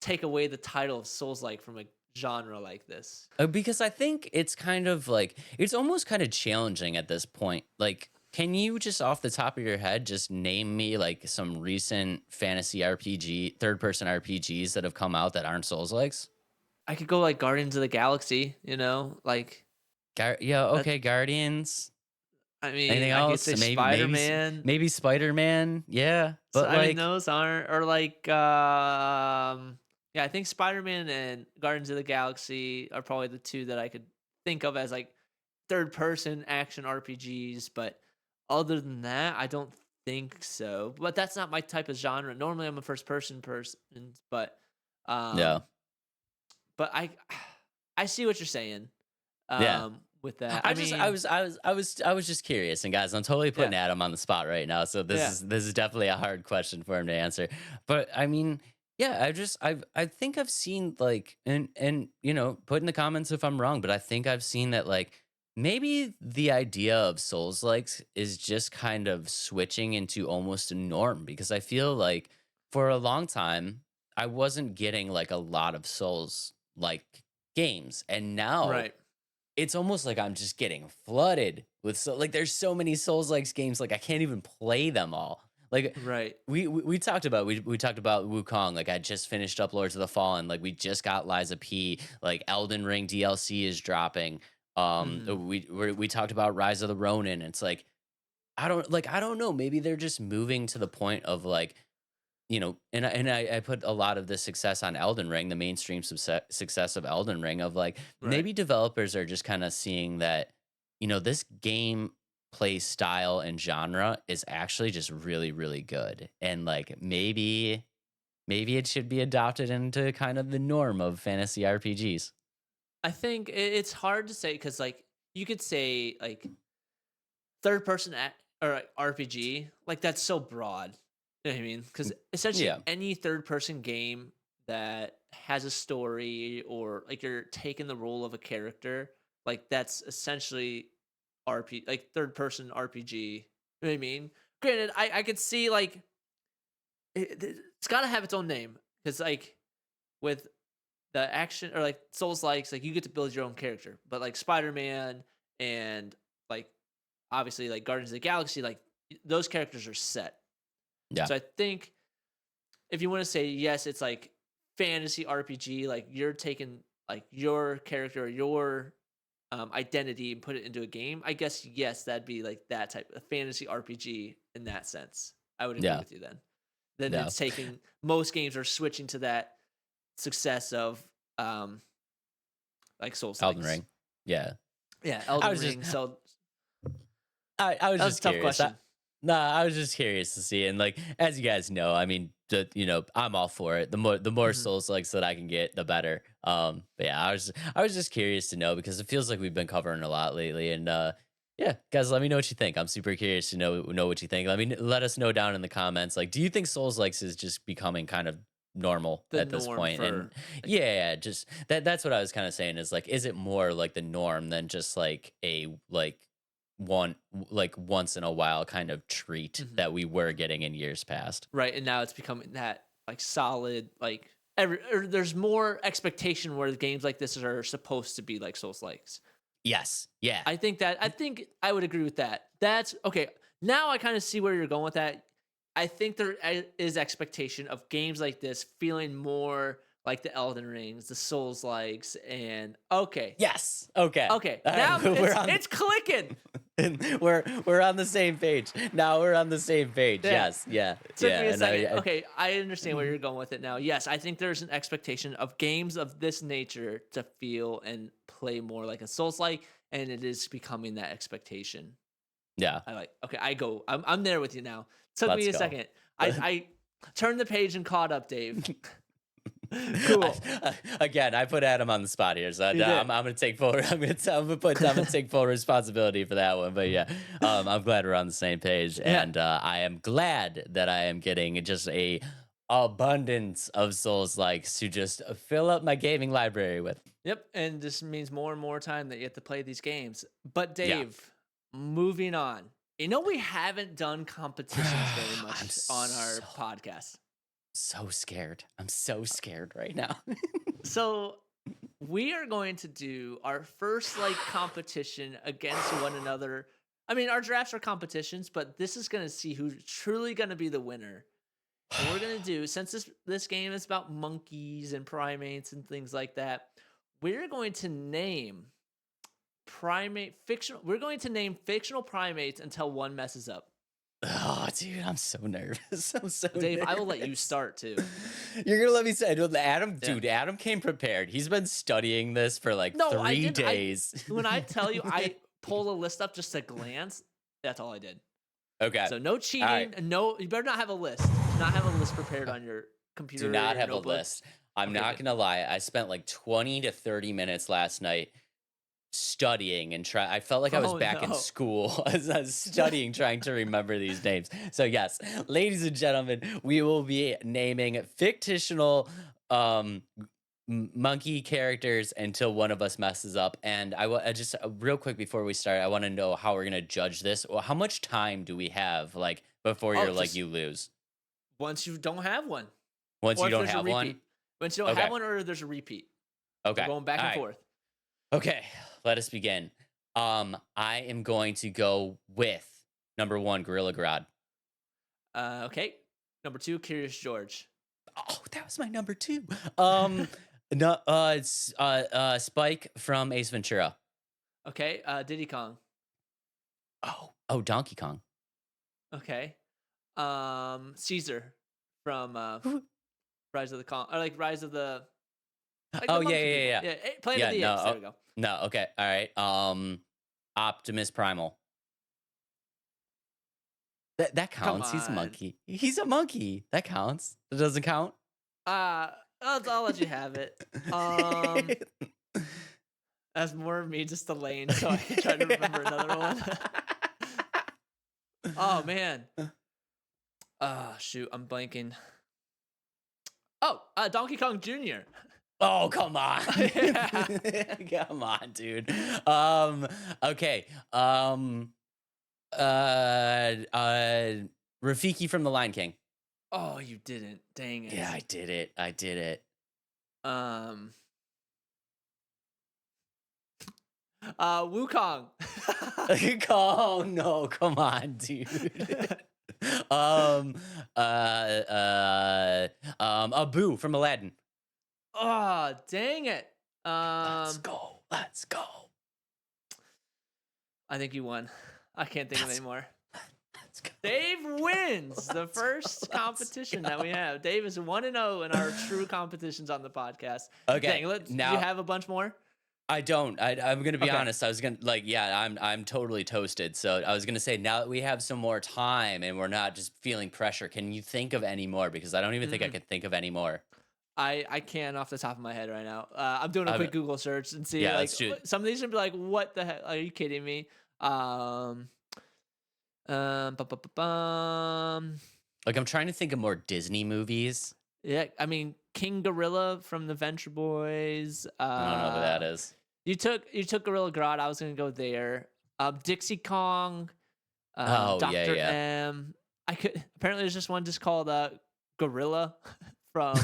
take away the title of Souls like from a genre like this. Because I think it's kind of like, it's almost kind of challenging at this point. Like, can you just off the top of your head just name me like some recent fantasy RPG, third person RPGs that have come out that aren't Souls likes? I could go like Guardians of the Galaxy, like Guardians. I mean, Anything I could else? say Maybe Spider-Man. maybe Spider-Man. Yeah, So, but I mean, like those aren't, or like yeah, I think Spider-Man and Guardians of the Galaxy are probably the two that I could think of as like third person action RPGs, but other than that, I don't think so. But that's not my type of genre. Normally I'm a first person, but yeah. but I see what you're saying. Yeah. With that. I was just curious, and guys, I'm totally putting Adam on the spot right now. So this is definitely a hard question for him to answer. But I mean, yeah, I think I've seen like, and you know, put in the comments if I'm wrong, but I think I've seen that like maybe the idea of Souls likes is just kind of switching into almost a norm, because I feel like for a long time I wasn't getting like a lot of Souls like games, and now Right. it's almost like I'm just getting flooded with like there's so many Souls likes games, like I can't even play them all. Like Right. we talked about we talked about Wukong. Like I just finished up Lords of the Fallen. Like we just got Liza P. Like Elden Ring DLC is dropping. We talked about Rise of the Ronin. It's like I don't know. Maybe they're just moving to the point of like, you know, and I put a lot of the success on Elden Ring, the mainstream success of Elden Ring, of like maybe developers are just kind of seeing that, you know, this game play style and genre is actually just really, really good. And like maybe it should be adopted into kind of the norm of fantasy RPGs. I think it's hard to say, because like you could say like third person or like RPG, like that's so broad. You know what I mean? Because essentially any third person game that has a story, or like you're taking the role of a character, like that's essentially like third person RPG. You know what I mean? Granted, I could see like it's got to have its own name, because like with the action or like Souls likes, like you get to build your own character, but like Spider-Man and like obviously like Guardians of the Galaxy, like those characters are set. Yeah. So I think if you want to say yes, it's like fantasy RPG, like you're taking like your character, your identity and put it into a game, I guess yes, that'd be like that type of fantasy RPG in that sense. I would agree Yeah. with you then. Then Yeah. it's taking most games are switching to that success of like Souls Elden likes. Ring. Yeah. Yeah, I Elden was just Ring. So I was that was just a tough curious. question. Nah, I was just curious to see, and like as you guys know, I mean, I'm all for it. The more Mhm. Souls likes that I can get, the better. But yeah, I was just curious to know because it feels like we've been covering a lot lately, and yeah, guys, let me know what you think. I'm super curious to know what you think. Let us know down in the comments. Like, do you think Souls likes is just becoming kind of normal The at this norm point? And for like, yeah, just that's what I was kind of saying is like, is it more like the norm than just like a one like once in a while kind of treat mhm. that we were getting in years past? Right, and now it's becoming that like solid like there's more expectation where games like this are supposed to be like Souls likes. Yes. Yeah. I think I would agree with that. That's okay. Now I kind of see where you're going with that. I think there is expectation of games like this feeling more like the Elden Rings, the Souls likes, and okay, Yes. Okay. okay. All Now right. We're on. it's clicking. We're on the same page now. We're on the same page. Yeah. Yes. Yeah. Took Yeah. me a And second. I Okay, I understand where you're going with it now. Yes, I think there's an expectation of games of this nature to feel and play more like a Souls like, and it is becoming that expectation. yeah. I like. Okay, I'm there with you now. Took me Let's a go. second. I turned the page and caught up, Dave. Cool. Again, I put Adam on the spot here, so You did. I'm gonna take full. I'm gonna take full responsibility for that one. But yeah, I'm glad we're on the same page, Yeah. and I am glad that I am getting just a abundance of Souls likes to just fill up my gaming library with. Yep, and this means more and more time that you have to play these games. But Yeah. Dave, moving on. You know we haven't done competitions very I'm much on our so podcast. so scared. I'm so scared right now. So we are going to do our first like competition against one another. I mean, our drafts are competitions, but this is going to see who's truly going to be the winner. And we're going to do, since this game is about monkeys and primates and things like that, we're going to name we're going to name fictional primates until one messes up. Oh, dude, I'm so nervous. I'm so Dave, nervous. I will let you start too. You're gonna let me say, Adam, Yeah. dude, Adam came prepared. He's been studying this for like No, I 3 didn't. days. When I tell you I pulled a list up just to glance, that's all I did. Okay. So no cheating. right. No, you better not have a list. Do not have a list prepared on your computer. Do or not your have a notebook. list. I'm Okay, not good. gonna lie. I spent like 20 to 30 minutes last night studying and I felt like I was Oh, back in no. school as I was studying, trying to remember these names. So yes, ladies and gentlemen, we will be naming fictional monkey characters until one of us messes up. And I just real quick before we start, I want to know how we're gonna judge this. Or how much time do we have, like before Oh, you're like just you lose? once you don't have one, Once or you if don't there's a have repeat. one? Once you don't Okay. have one, or there's a repeat. Okay. We're going back All and right. forth. Okay, let us begin. I am going to go with number 1, Gorilla Grodd. Okay. Number 2, Curious George. Oh, that was my number 2. No, it's Spike from Ace Ventura. Okay. Diddy Kong. Oh, Donkey Kong. Okay. Caesar from Rise of the Kong, or like Rise of the. Like the Oh monkey yeah. people. Yeah. Planet Yeah, of the no, Apes. There we go. no. Okay, all right. Optimus Primal. That Come counts. He's a on. monkey. He's a monkey. That counts. That doesn't count. I'll let you have it. That's more of me just delaying so I can try to remember another one. Oh man. Shoot, I'm blanking. Oh, Donkey Kong Jr. Oh, come on. Yeah. Come on, dude. Okay. Rafiki from The Lion King. Oh, you didn't. Dang it. Yeah, I did it. Wukong. Oh no, come on, dude. Abu from Aladdin. Oh, dang it. Let's go. Let's go. I think you won. I can't think of Let's any more. Let's go. Dave wins the Let's first go. Let's competition go. that we have. Dave is 1-0 in our true competitions on the podcast. Okay. Dang, do you Now have a bunch more? I don't. I'm gonna be Okay. honest. I was gonna I'm totally toasted. So I was gonna say now that we have some more time and we're not just feeling pressure, can you think of any more? Because I don't even think I Mm, can think of any more. I can't off the top of my head right now. I'm doing a I'm, quick Google search and see yeah, like let's shoot. some of these would be like, what the heck? Are you kidding me? Um, bum. Like I'm trying to think of more Disney movies. Yeah, I mean King Gorilla from the Venture Boys. I don't know who that is. You took Gorilla Grodd. I was gonna go there. Dixie Kong. Oh yeah, Doctor yeah. M. I could apparently there's just one just called Gorilla from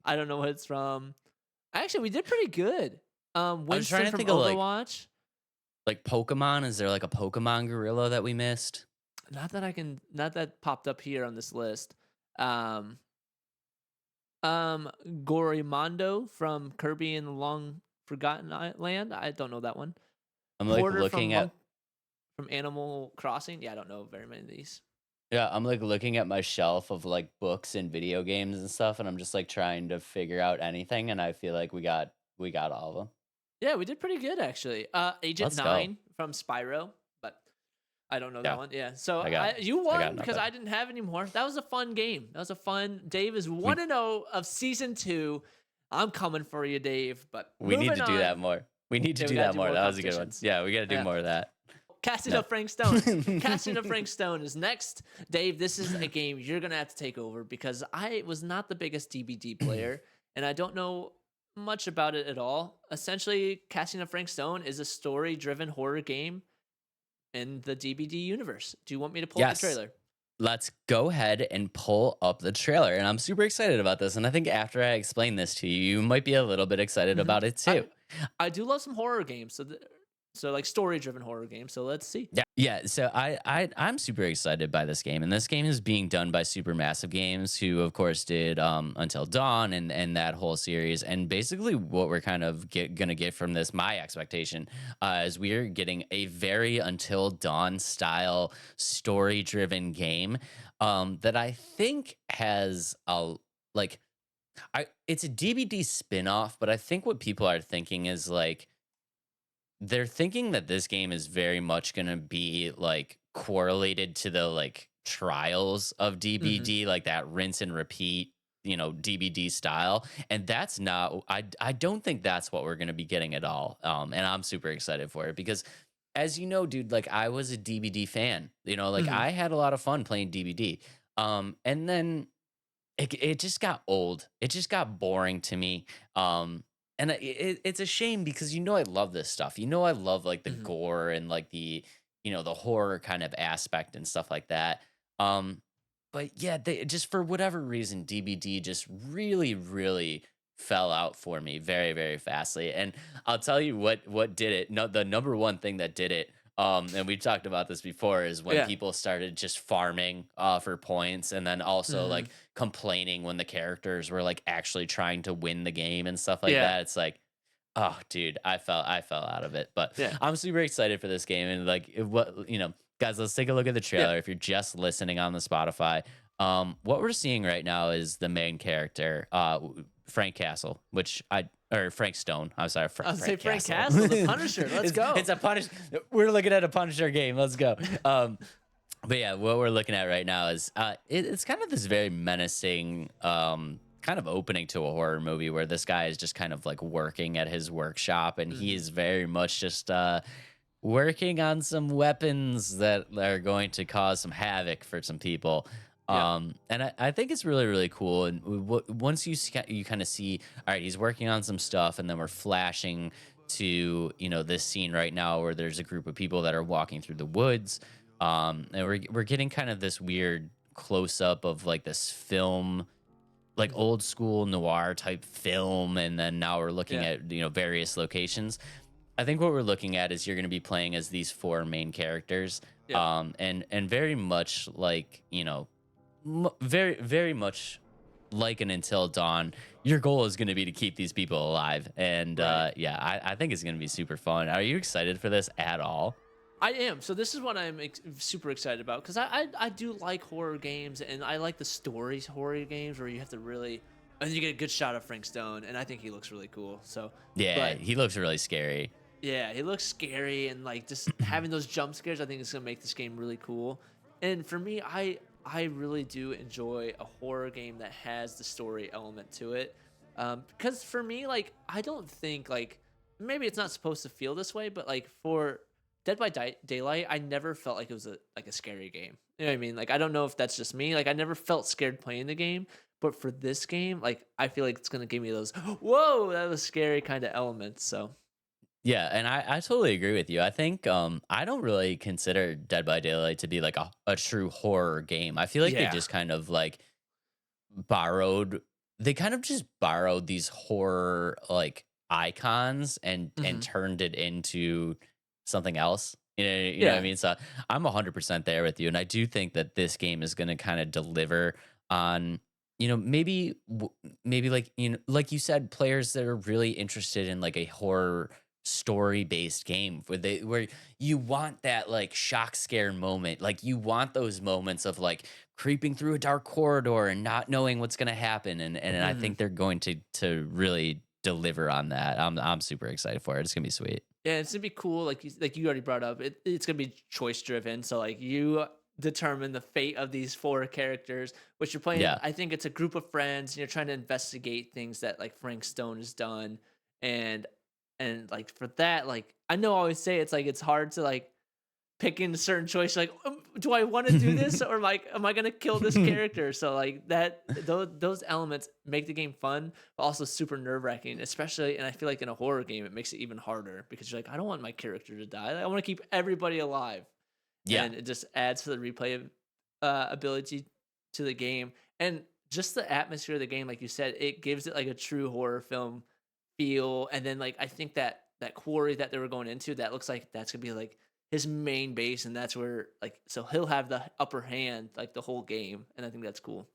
I don't know what it's from. Actually, we did pretty good. I was Winston trying to from think of Overwatch. like Pokemon. Is there like a Pokemon gorilla that we missed? Not that popped up here on this list. Um, Gorimondo from Kirby and the Long Forgotten Land. I don't know that one. I'm like Porter looking at from Animal Crossing. Yeah, I don't know very many of these. yeah, I'm like looking at my shelf of like books and video games and stuff, and I'm just like trying to figure out anything, and I feel like we got all of them. Yeah, we did pretty good actually. Agent Let's go. 9 from Spyro, but I don't know Yeah, that one. Yeah, so I got you I got won because nothing. I didn't have any more. That was a fun game. That was a fun. Dave is 1-0 of season 2. I'm coming for you, Dave. But We need moving to do that on. more. We need to Yeah, we do gotta that do more. more That was a good one. competitions. Yeah, we got to do Yeah. more of that. Casting No. of Frank Stone. Casting of Frank Stone is next. Dave, this is a game you're gonna have to take over because I was not the biggest DBD player, and I don't know much about it at all. Essentially, Casting of Frank Stone is a story-driven horror game in the DBD universe. Do you want me to pull up the Yes. trailer? Let's go ahead and pull up the trailer. And I'm super excited about this. And I think after I explain this to you, you might be a little bit excited Mhm. about it too. I do love some horror games, so like story-driven horror games. So let's see. Yeah. So I'm super excited by this game, and this game is being done by Supermassive Games, who of course did Until Dawn and that whole series. And basically, what we're kind of gonna get from this, my expectation, is we're getting a very Until Dawn style story-driven game that I think has a like it's a DVD spin-off, but I think what people are thinking is like they're thinking that this game is very much going to be like correlated to the like trials of Mhm. DBD, like that rinse and repeat, DBD style. And that's not, I don't think that's what we're going to be getting at all. And I'm super excited for it because, as you know, dude, like I was a DBD fan, like Mhm. I had a lot of fun playing DBD. And then it just got old. It just got boring to me. And it's a shame because I love this stuff. I love like the Mhm. gore and like the horror kind of aspect and stuff like that. Um, but yeah, they just for whatever reason, DBD just really, really fell out for me very, very fastly. And I'll tell you what did it. No, the number one thing that did it. And we talked about this before is when Yeah. people started just farming for points and then also like Mhm. complaining when the characters were like actually trying to win the game and stuff like Yeah. that. It's like, oh, dude, I fell out of it. But Yeah. I'm super excited for this game and like guys, let's take a look at the trailer. Yeah. If you're just listening on the Spotify, what we're seeing right now is the main character, Frank Castle, or Frank Stone. I'm sorry, I was gonna say Frank Castle. Castle, the Punisher. Let's go. It's a punish. We're looking at a Punisher game. Let's go. But yeah, what we're looking at right now is it's kind of this very menacing kind of opening to a horror movie where this guy is just kind of like working at his workshop and he Mhm. is very much just working on some weapons that are going to cause some havoc for some people. Yeah. And I think it's really, really cool. And once you kind of see, all right, he's working on some stuff, and then we're flashing to this scene right now where there's a group of people that are walking through the woods, and we're getting kind of this weird close up of like this film, like Mhm. old school noir type film, and then now we're looking Yeah. at various locations. I think what we're looking at is you're going to be playing as these four main characters, Yeah. and very much like very very much like an Until Dawn, your goal is going to be to keep these people alive. And Right. yeah, I think it's going to be super fun. Are you excited for this at all? I am. So this is what I'm super excited about because I do like horror games and I like the stories horror games where you have to really and you get a good shot of Frank Stone and I think he looks really cool. So, Yeah, but he looks really scary. yeah, he looks scary and like just having those jump scares. I think is gonna make this game really cool. And for me, I really do enjoy a horror game that has the story element to it. Because for me, like I don't think like maybe it's not supposed to feel this way, but like for Dead by Daylight, I never felt like it was a scary game. You know what I mean? Like I don't know if that's just me. Like I never felt scared playing the game. But for this game, like I feel like it's gonna give me those whoa, that was scary kind of elements. So Yeah, and I totally agree with you. I think I don't really consider Dead by Daylight to be like a true horror game. I feel like they yeah. just kind of like borrowed they kind of just borrowed these horror like icons and Hmm. turned it into something else. You know what I Yeah. mean? So I'm 100% there with you, and I do think that this game is going to kind of deliver on maybe like like you said, players that are really interested in like a horror story based game where you want that like shock scare moment, like you want those moments of like creeping through a dark corridor and not knowing what's going to happen, and I Hmm. think they're going to really deliver on that. I'm super excited for it. It's gonna be sweet. Yeah, it's gonna be cool. Like you already brought up, it's gonna be choice driven. So like you determine the fate of these four characters, which you're playing. Yeah. I think it's a group of friends, and you're trying to investigate things that like Frank Stone has done, and like for that, like I know I always say it's like it's hard to like picking a certain choice like do I want to do this or like am I going to kill this character, so like that those elements make the game fun but also super nerve-wracking, especially, and I feel like in a horror game it makes it even harder because you're like I don't want my character to die, I want to keep everybody alive, Yeah. and it just adds to the replay ability to the game, and just the atmosphere of the game like you said, it gives it like a true horror film feel, and then like I think that quarry that they were going into, that looks like that's gonna be like his main base, and that's where like so he'll have the upper hand like the whole game, and I think that's cool.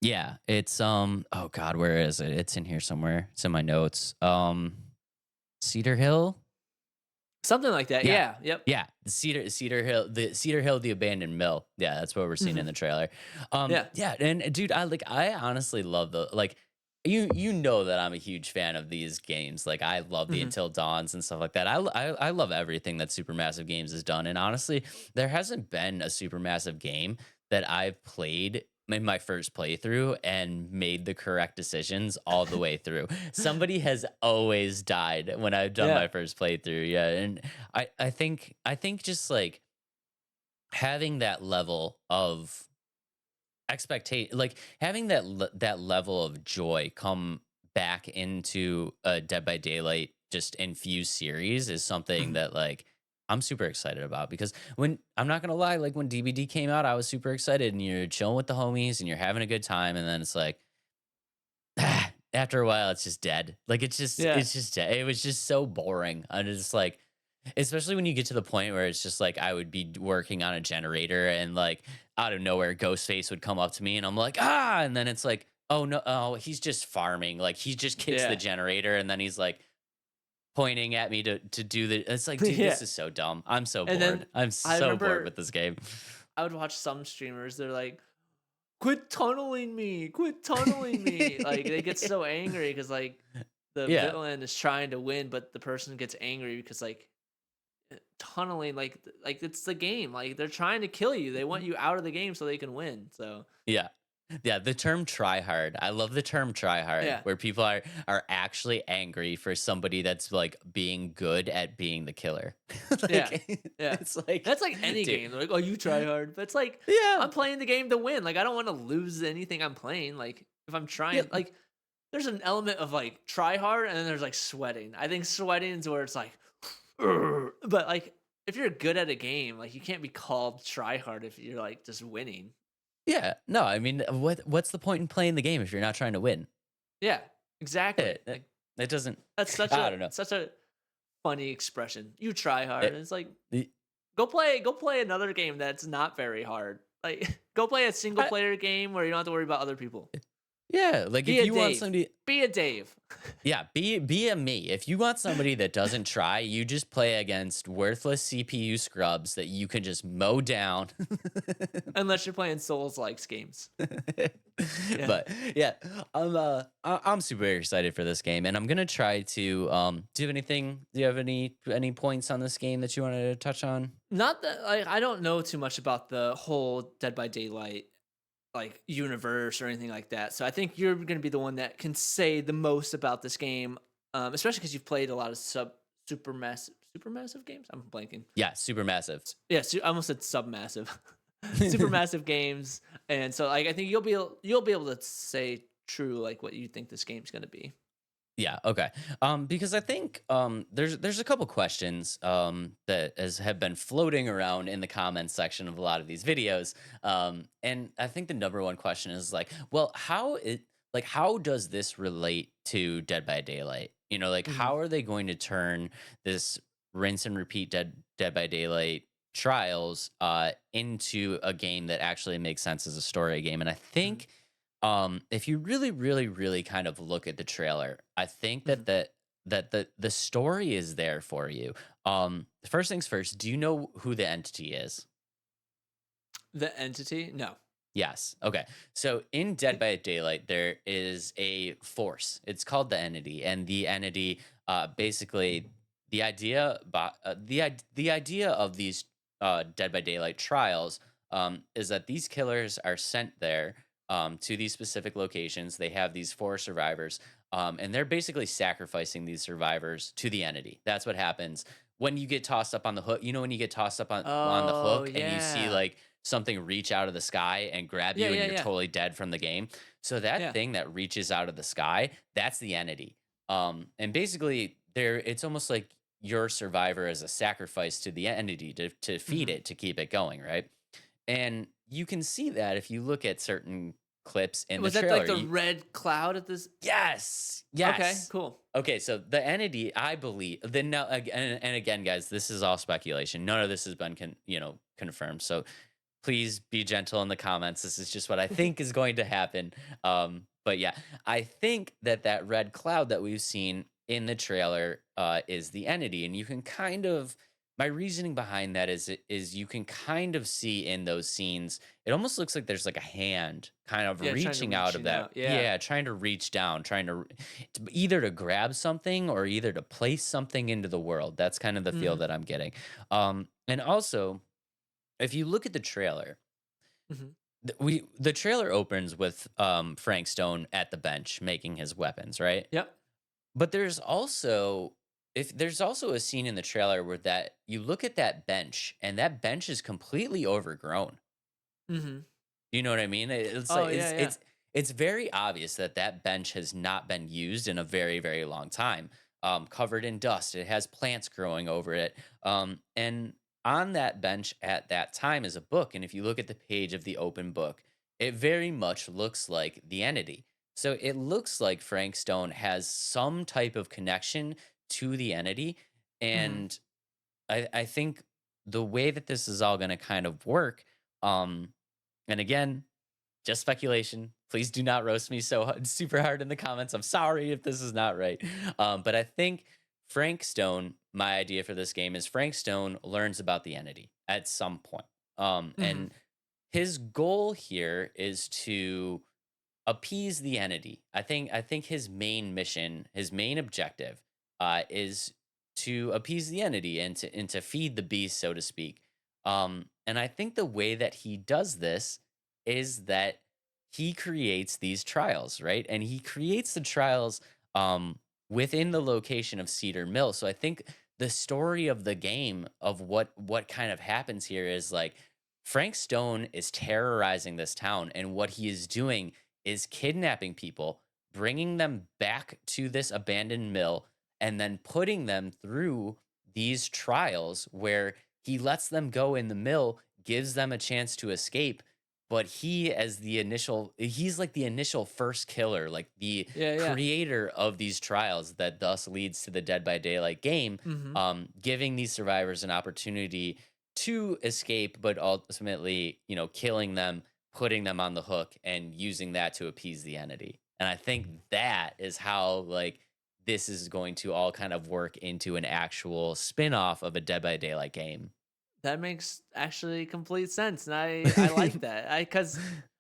Yeah, it's oh god, where is it? It's in here somewhere. It's in my notes. Cedar Hill? Something like that. Yeah. Yeah. Yep. Yeah, the Cedar Hill, the abandoned mill. Yeah, that's what we're seeing in Hmm. the trailer. Yeah. Yeah, and dude, I honestly love the like you know that I'm a huge fan of these games. Like I love the Hmm. Until Dawns and stuff like that. I love everything that Supermassive Games has done. And honestly, there hasn't been a Supermassive game that I've played in my first playthrough and made the correct decisions all the way through. Somebody has always died when I've done Yeah. my first playthrough. Yeah, and I think just like having that level of expectation, like having that level of joy come back into a Dead by Daylight just infused series is something Mhm. that like I'm super excited about, because when I'm not gonna lie, like when DBD came out, I was super excited, and you're chilling with the homies and you're having a good time, and then it's like after a while it's just dead. Like Yeah. it's just dead. It was just so boring. I'm just like, especially when you get to the point where it's just like I would be working on a generator and like out of nowhere Ghostface would come up to me and I'm like, ah, and then it's like, oh no, oh, he's just farming. Like he just kicks the Yeah. generator and then he's like pointing at me to do the, it's like, dude, Yeah. this is so dumb. I'm so And then bored. I'm I so bored remember with this game. I would watch some streamers. They're like, "Quit tunneling me! Quit tunneling me!" Like they get so angry because like the Yeah. villain is trying to win, but the person gets angry because like tunneling, like it's the game. Like they're trying to kill you. They want you out of the game so they can win. So Yeah. Yeah, the term try hard. I love the term try hard, yeah, where people are actually angry for somebody that's like being good at being the killer. yeah, Like yeah. it's like, That's like any dude. game. They're like, "Oh, you try hard," but it's like Yeah. I'm playing the game to win. Like I don't want to lose anything I'm playing. Like if I'm Yeah. trying, like there's an element of like try hard, and then there's like sweating. I think sweating is where it's like, "Urgh." But like if you're good at a game, like you can't be called try hard if you're like just winning. Yeah. No, I mean, what's the point in playing the game if you're not trying to win? Yeah, exactly. It it, Like it doesn't that's I don't know. such a funny expression. You try hard. And It, it's like the- go play another game that's not very hard. Like go play a single I, player game where you don't have to worry about other people. Yeah, like Be if a you want Dave. somebody, Be a Dave. yeah, be a me. If you want somebody that doesn't try, you just play against worthless CPU scrubs that you can just mow down. Unless you're playing Souls likes games. Yeah. But yeah, I'm super excited for this game, and I'm gonna try to do you have anything? Do you have any points on this game that you wanted to touch on? Not that I don't know too much about the whole Dead by Daylight like universe or anything like that. So I think you're going to be the one that can say the most about this game, especially because you've played a lot of supermassive games. I'm blanking. Yeah, super massive. Yeah, I almost said submassive, supermassive games, and so like I think you'll be able to say true like what you think this game's going to be. Yeah, okay. Because I think there's a couple questions that have been floating around in the comments section of a lot of these videos. And I think the number one question is like, well, how does this relate to Dead by Daylight? You know, like Hmm. how are they going to turn this rinse and repeat Dead by Daylight trials into a game that actually makes sense as a story game? And I Hmm. think if you really, really, really kind of look at the trailer, I think Hmm. that the story is there for you. First things first, do you know who the entity is? The entity? No. Yes. Okay. So in Dead by Daylight, there is a force. It's called the entity, and the entity, basically, the idea of these Dead by Daylight trials is that these killers are sent there to these specific locations. They have these four survivors, and they're basically sacrificing these survivors to the entity. That's what happens when you get tossed up on the hook. You know, when you get tossed up on the Oh hook, and you see yeah. like something reach out of the sky and grab Yeah, you and yeah, you're yeah, totally dead from the game. So that yeah. thing that reaches out of the sky, that's the entity. And basically there it's almost like your survivor as a sacrifice to the entity to feed Hmm. it to keep it going, right? And you can see that if you look at certain clips in the Was that like trailer. the red cloud at this? Yes. Okay, Yes. cool. Okay, so the entity, I believe, then now again, and again, guys, this is all speculation. None of this has been, confirmed. So please be gentle in the comments. This is just what I think is going to happen. But yeah, I think that red cloud that we've seen in the trailer is the entity, and you can kind of. My reasoning behind that is you can kind of see in those scenes. It almost looks like there's like a hand kind of Yeah, trying to reaching out of reaching that. out. Yeah. Yeah, trying to reach down, either to grab something or either to place something into the world. That's kind of the feel Hmm. that I'm getting. And also, if you look at the trailer, Hmm. the trailer opens with Frank Stone at the bench making his weapons, right? Yep. But there's also a scene in the trailer where that you look at that bench and that bench is completely overgrown. Hmm. You know what I mean? It's Oh like yeah, yeah. it's very obvious that that bench has not been used in a very, very long time. Covered in dust, it has plants growing over it. And on that bench at that time is a book. And if you look at the page of the open book, it very much looks like the entity. So it looks like Frank Stone has some type of connection to the entity. Hmm. And I think the way that this is all going to kind of work, um, and again, just speculation. Please do not roast me super hard in the comments. I'm sorry if this is not right. But I think Frank Stone, my idea for this game is Frank Stone learns about the entity at some point. Hmm. And his goal here is to appease the entity. I think his main mission, his main objective, is to appease the entity and to feed the beast, so to speak. And I think the way that he does this is that he creates these trials, right? And he creates the trials within the location of Cedar Mill. So I think the story of the game of what kind of happens here is like Frank Stone is terrorizing this town, and what he is doing is kidnapping people, bringing them back to this abandoned mill, and then putting them through these trials where he lets them go in the mill, gives them a chance to escape. But he's like the initial first killer, like the Yeah, yeah. creator of these trials that thus leads to the Dead by Daylight game, Hmm. giving these survivors an opportunity to escape, but ultimately, killing them, putting them on the hook and using that to appease the entity. And I think that is how like this is going to all kind of work into an actual spin-off of a Dead by Daylight game. That makes actually complete sense, and I like that. Because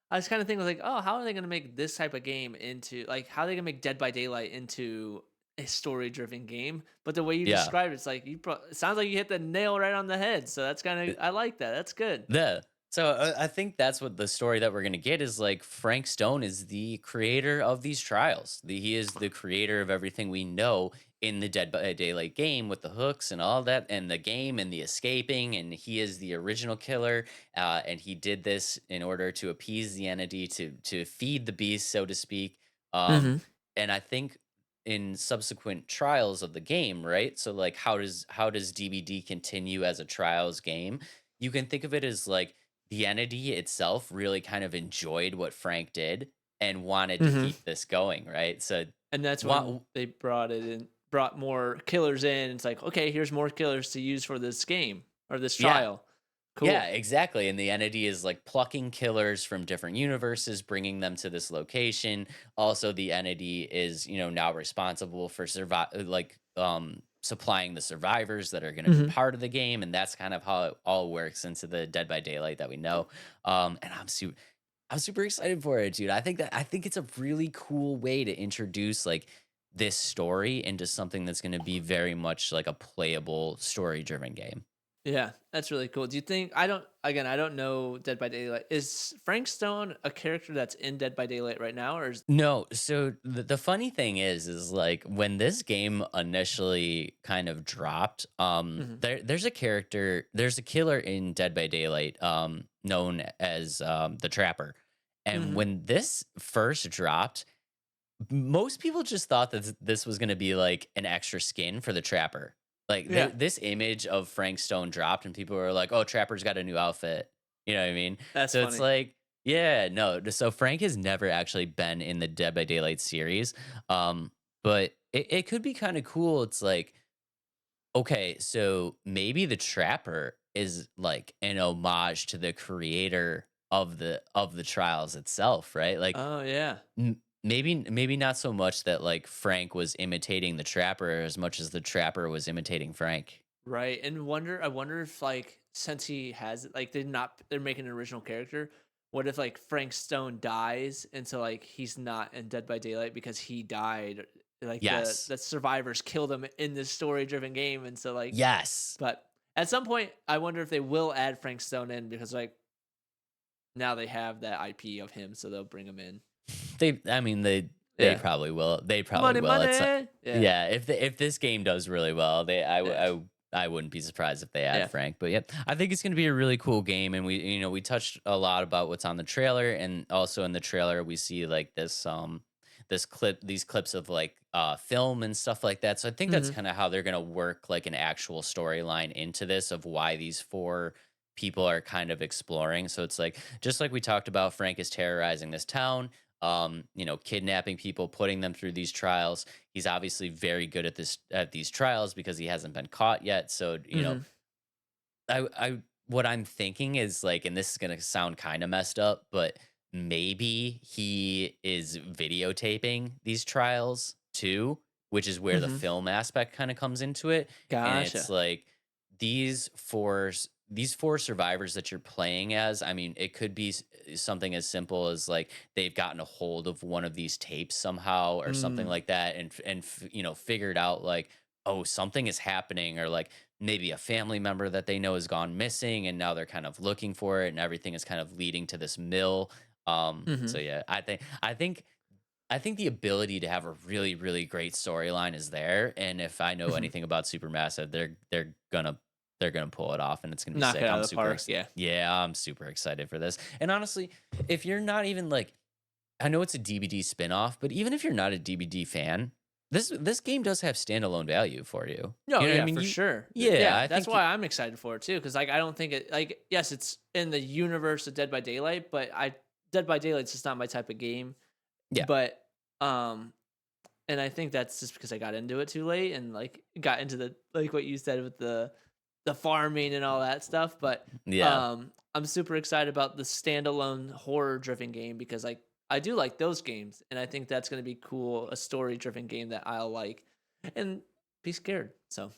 I was kind of thinking like, oh, how are they gonna make this type of game into like how are they gonna make Dead by Daylight into a story driven game? But the way you Yeah. described it's like it sounds like you hit the nail right on the head. So that's kind of I like that. That's good. Yeah. So I think that's what the story that we're gonna get is like. Frank Stone is the creator of these trials. He is the creator of everything we know in the Dead by Daylight game with the hooks and all that, and the game and the escaping. And he is the original killer, and he did this in order to appease the entity, to feed the beast, so to speak. Um, Mm-hmm. and I think in subsequent trials of the game, right? So like, how does DBD continue as a trials game? You can think of it as like the entity itself really kind of enjoyed what Frank did and wanted to Mm-hmm. keep this going, right? So, And that's when what? they brought more killers in. It's like, okay, here's more killers to use for this game or this Yeah, trial. yeah, Cool. exactly. And the entity is like plucking killers from different universes, bringing them to this location. Also, the entity is, now responsible for supplying the survivors that are going to be Mm-hmm. part of the game, and that's kind of how it all works into the Dead by Daylight that we know. And I'm super excited for it, dude. I think it's a really cool way to introduce like this story into something that's going to be very much like a playable story driven game. Yeah, that's really cool. Do you think I don't know Dead by Daylight. Is Frank Stone a character that's in Dead by Daylight right now or is No, so the funny thing is like when this game initially kind of dropped, Mhm. there's a killer in Dead by Daylight, known as the Trapper. And Mhm. when this first dropped, most people just thought that this was gonna be like an extra skin for the Trapper. Like Yeah, this image of Frank Stone dropped, and people were like, "Oh, Trapper's got a new outfit." You know what I mean? that's So it's funny. like, yeah, no. So Frank has never actually been in the Dead by Daylight series, but it could be kind of cool. It's like, okay, so maybe the Trapper is like an homage to the creator of the trials itself, right? Like Oh yeah. maybe not so much that like Frank was imitating the Trapper as much as the Trapper was imitating Frank. Right. And I wonder if like since he has like they're making an original character, what if like Frank Stone dies and so like he's not in Dead by Daylight because he died like Yes. the survivors killed him in this story driven game and so like Yes. but at some point I wonder if they will add Frank Stone in because like now they have that IP of him so they'll bring him in. They Yeah. probably will. They probably Money, will. money. Yeah. Yeah, if this game does really well, Yeah. I wouldn't be surprised if they add Yeah. Frank. But yeah, I think it's going to be a really cool game, and we touched a lot about what's on the trailer, and also in the trailer we see like these clips of like film and stuff like that. So I think that's Mhm. kind of how they're going to work like an actual storyline into this of why these four people are kind of exploring. So it's like just like we talked about, Frank is terrorizing this town, kidnapping people, putting them through these trials. He's obviously very good at these trials because he hasn't been caught yet. So, Mhm. I what I'm thinking is like, and this is gonna sound kind of messed up, but maybe he is videotaping these trials too, which is where the Mhm. film aspect kind of comes into it. And it's Gotcha. like these four survivors that you're playing as. I mean, it could be something as simple as like they've gotten a hold of one of these tapes somehow or something Mm. like that, and figured out like, oh, something is happening, or like maybe a family member that they know has gone missing and now they're kind of looking for it, and everything is kind of leading to this mill. So Mhm. yeah, I think the ability to have a really really great storyline is there, and if I know Mhm. anything about Supermassive, they're gonna pull it off, and it's gonna be Knock it sick. out I'm of the super park. excited. Yeah. Yeah, I'm super excited for this. And honestly, if you're not even like, I know it's a DBD spinoff, but even if you're not a DBD fan, this game does have standalone value for you. No, You know what I yeah, mean? for sure. Yeah, Yeah, I that's think why I'm excited for it too. Because like I don't think it like yes, it's in the universe of Dead by Daylight, but I Dead by Daylight's just not my type of game. yeah. But um, and I think that's just because I got into it too late and like got into the like what you said with the the farming and all that stuff. But Yeah. I'm super excited about the standalone horror driven game because like I do like those games, and I think that's going to be cool. A story driven game that I'll like and be scared. So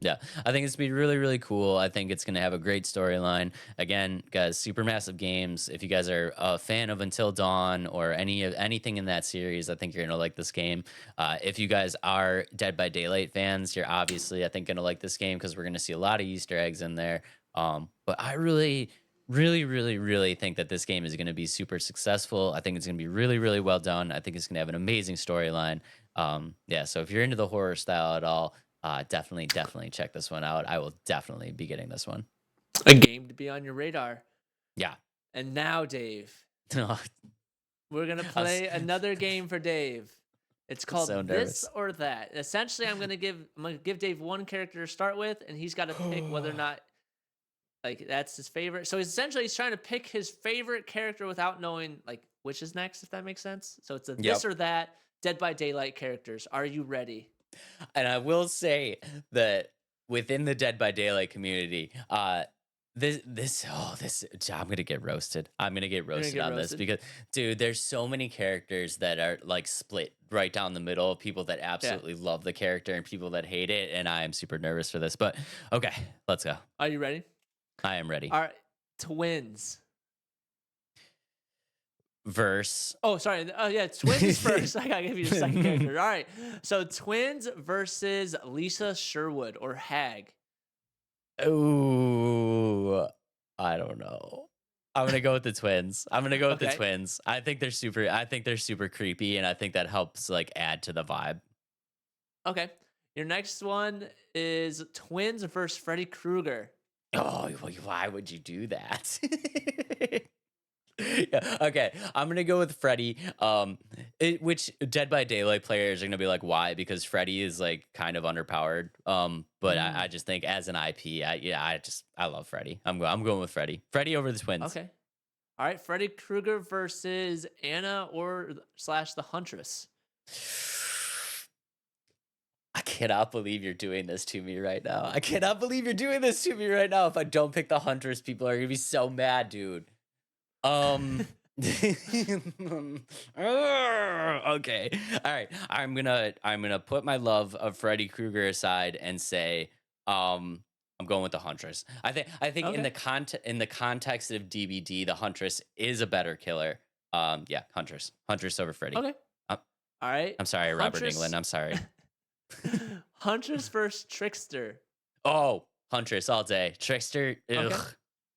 Yeah, I think it's gonna be really, really cool. I think it's gonna have a great storyline. Again, guys, super massive games. If you guys are a fan of Until Dawn or anything in that series, I think you're gonna like this game. If you guys are Dead by Daylight fans, you're obviously, I think, gonna like this game because we're gonna see a lot of Easter eggs in there. But I really, really, really, really think that this game is gonna be super successful. I think it's gonna be really, really well done. I think it's gonna have an amazing storyline. Yeah, so if you're into the horror style at all, definitely check this one out. I will definitely be getting this one. a game to be on your radar. Yeah. And now, Dave, I'm we're gonna play another game for Dave. It's called so This nervous. or That. Essentially, I'm gonna give Dave one character to start with, and he's got to pick whether or not like that's his favorite. So essentially, he's trying to pick his favorite character without knowing like which is next, if that makes sense. So it's a Yep. This or That Dead by Daylight characters. Are you ready? And I will say that within the Dead by Daylight community, I'm gonna get roasted. I'm gonna get You're gonna roasted get on this roasted. because, dude, there's so many characters that are like split right down the middle. People that Yeah. absolutely love the character and people that hate it, and I am super nervous for this. But okay, let's go. Are you ready? I am ready. All right. Twins. Verse. Oh, sorry. Oh, yeah. Twins is first. I gotta give you the second character. All right. So Twins versus Lisa Sherwood or Hag. Ooh, I don't know. I'm gonna go with the twins. I'm gonna go with the Okay. twins. I think they're super. I think they're super creepy, and I think that helps like add to the vibe. Okay. Your next one is Twins versus Freddy Krueger. Oh, why would you do that? Yeah, okay, I'm gonna go with Freddy. Which Dead by Daylight players are gonna be like, why? Because Freddy is like kind of underpowered. But I just think as an IP, I love Freddy. I'm going with Freddy. Freddy over the twins. Okay. All right. Freddy Krueger versus Anna or slash the Huntress. I cannot believe you're doing this to me right now. I cannot believe you're doing this to me right now. If I don't pick the Huntress, people are gonna be so mad, dude. Okay. All right. I'm gonna put my love of Freddy Krueger aside and say, I'm going with the Huntress. I think in Okay. in the context of DBD, the Huntress is a better killer. Yeah, Huntress over Freddy. Okay. I'm, All right. I'm sorry, Robert Huntress. England. I'm sorry. Huntress versus Trickster. Oh, Huntress all day. Trickster. Ugh. Okay.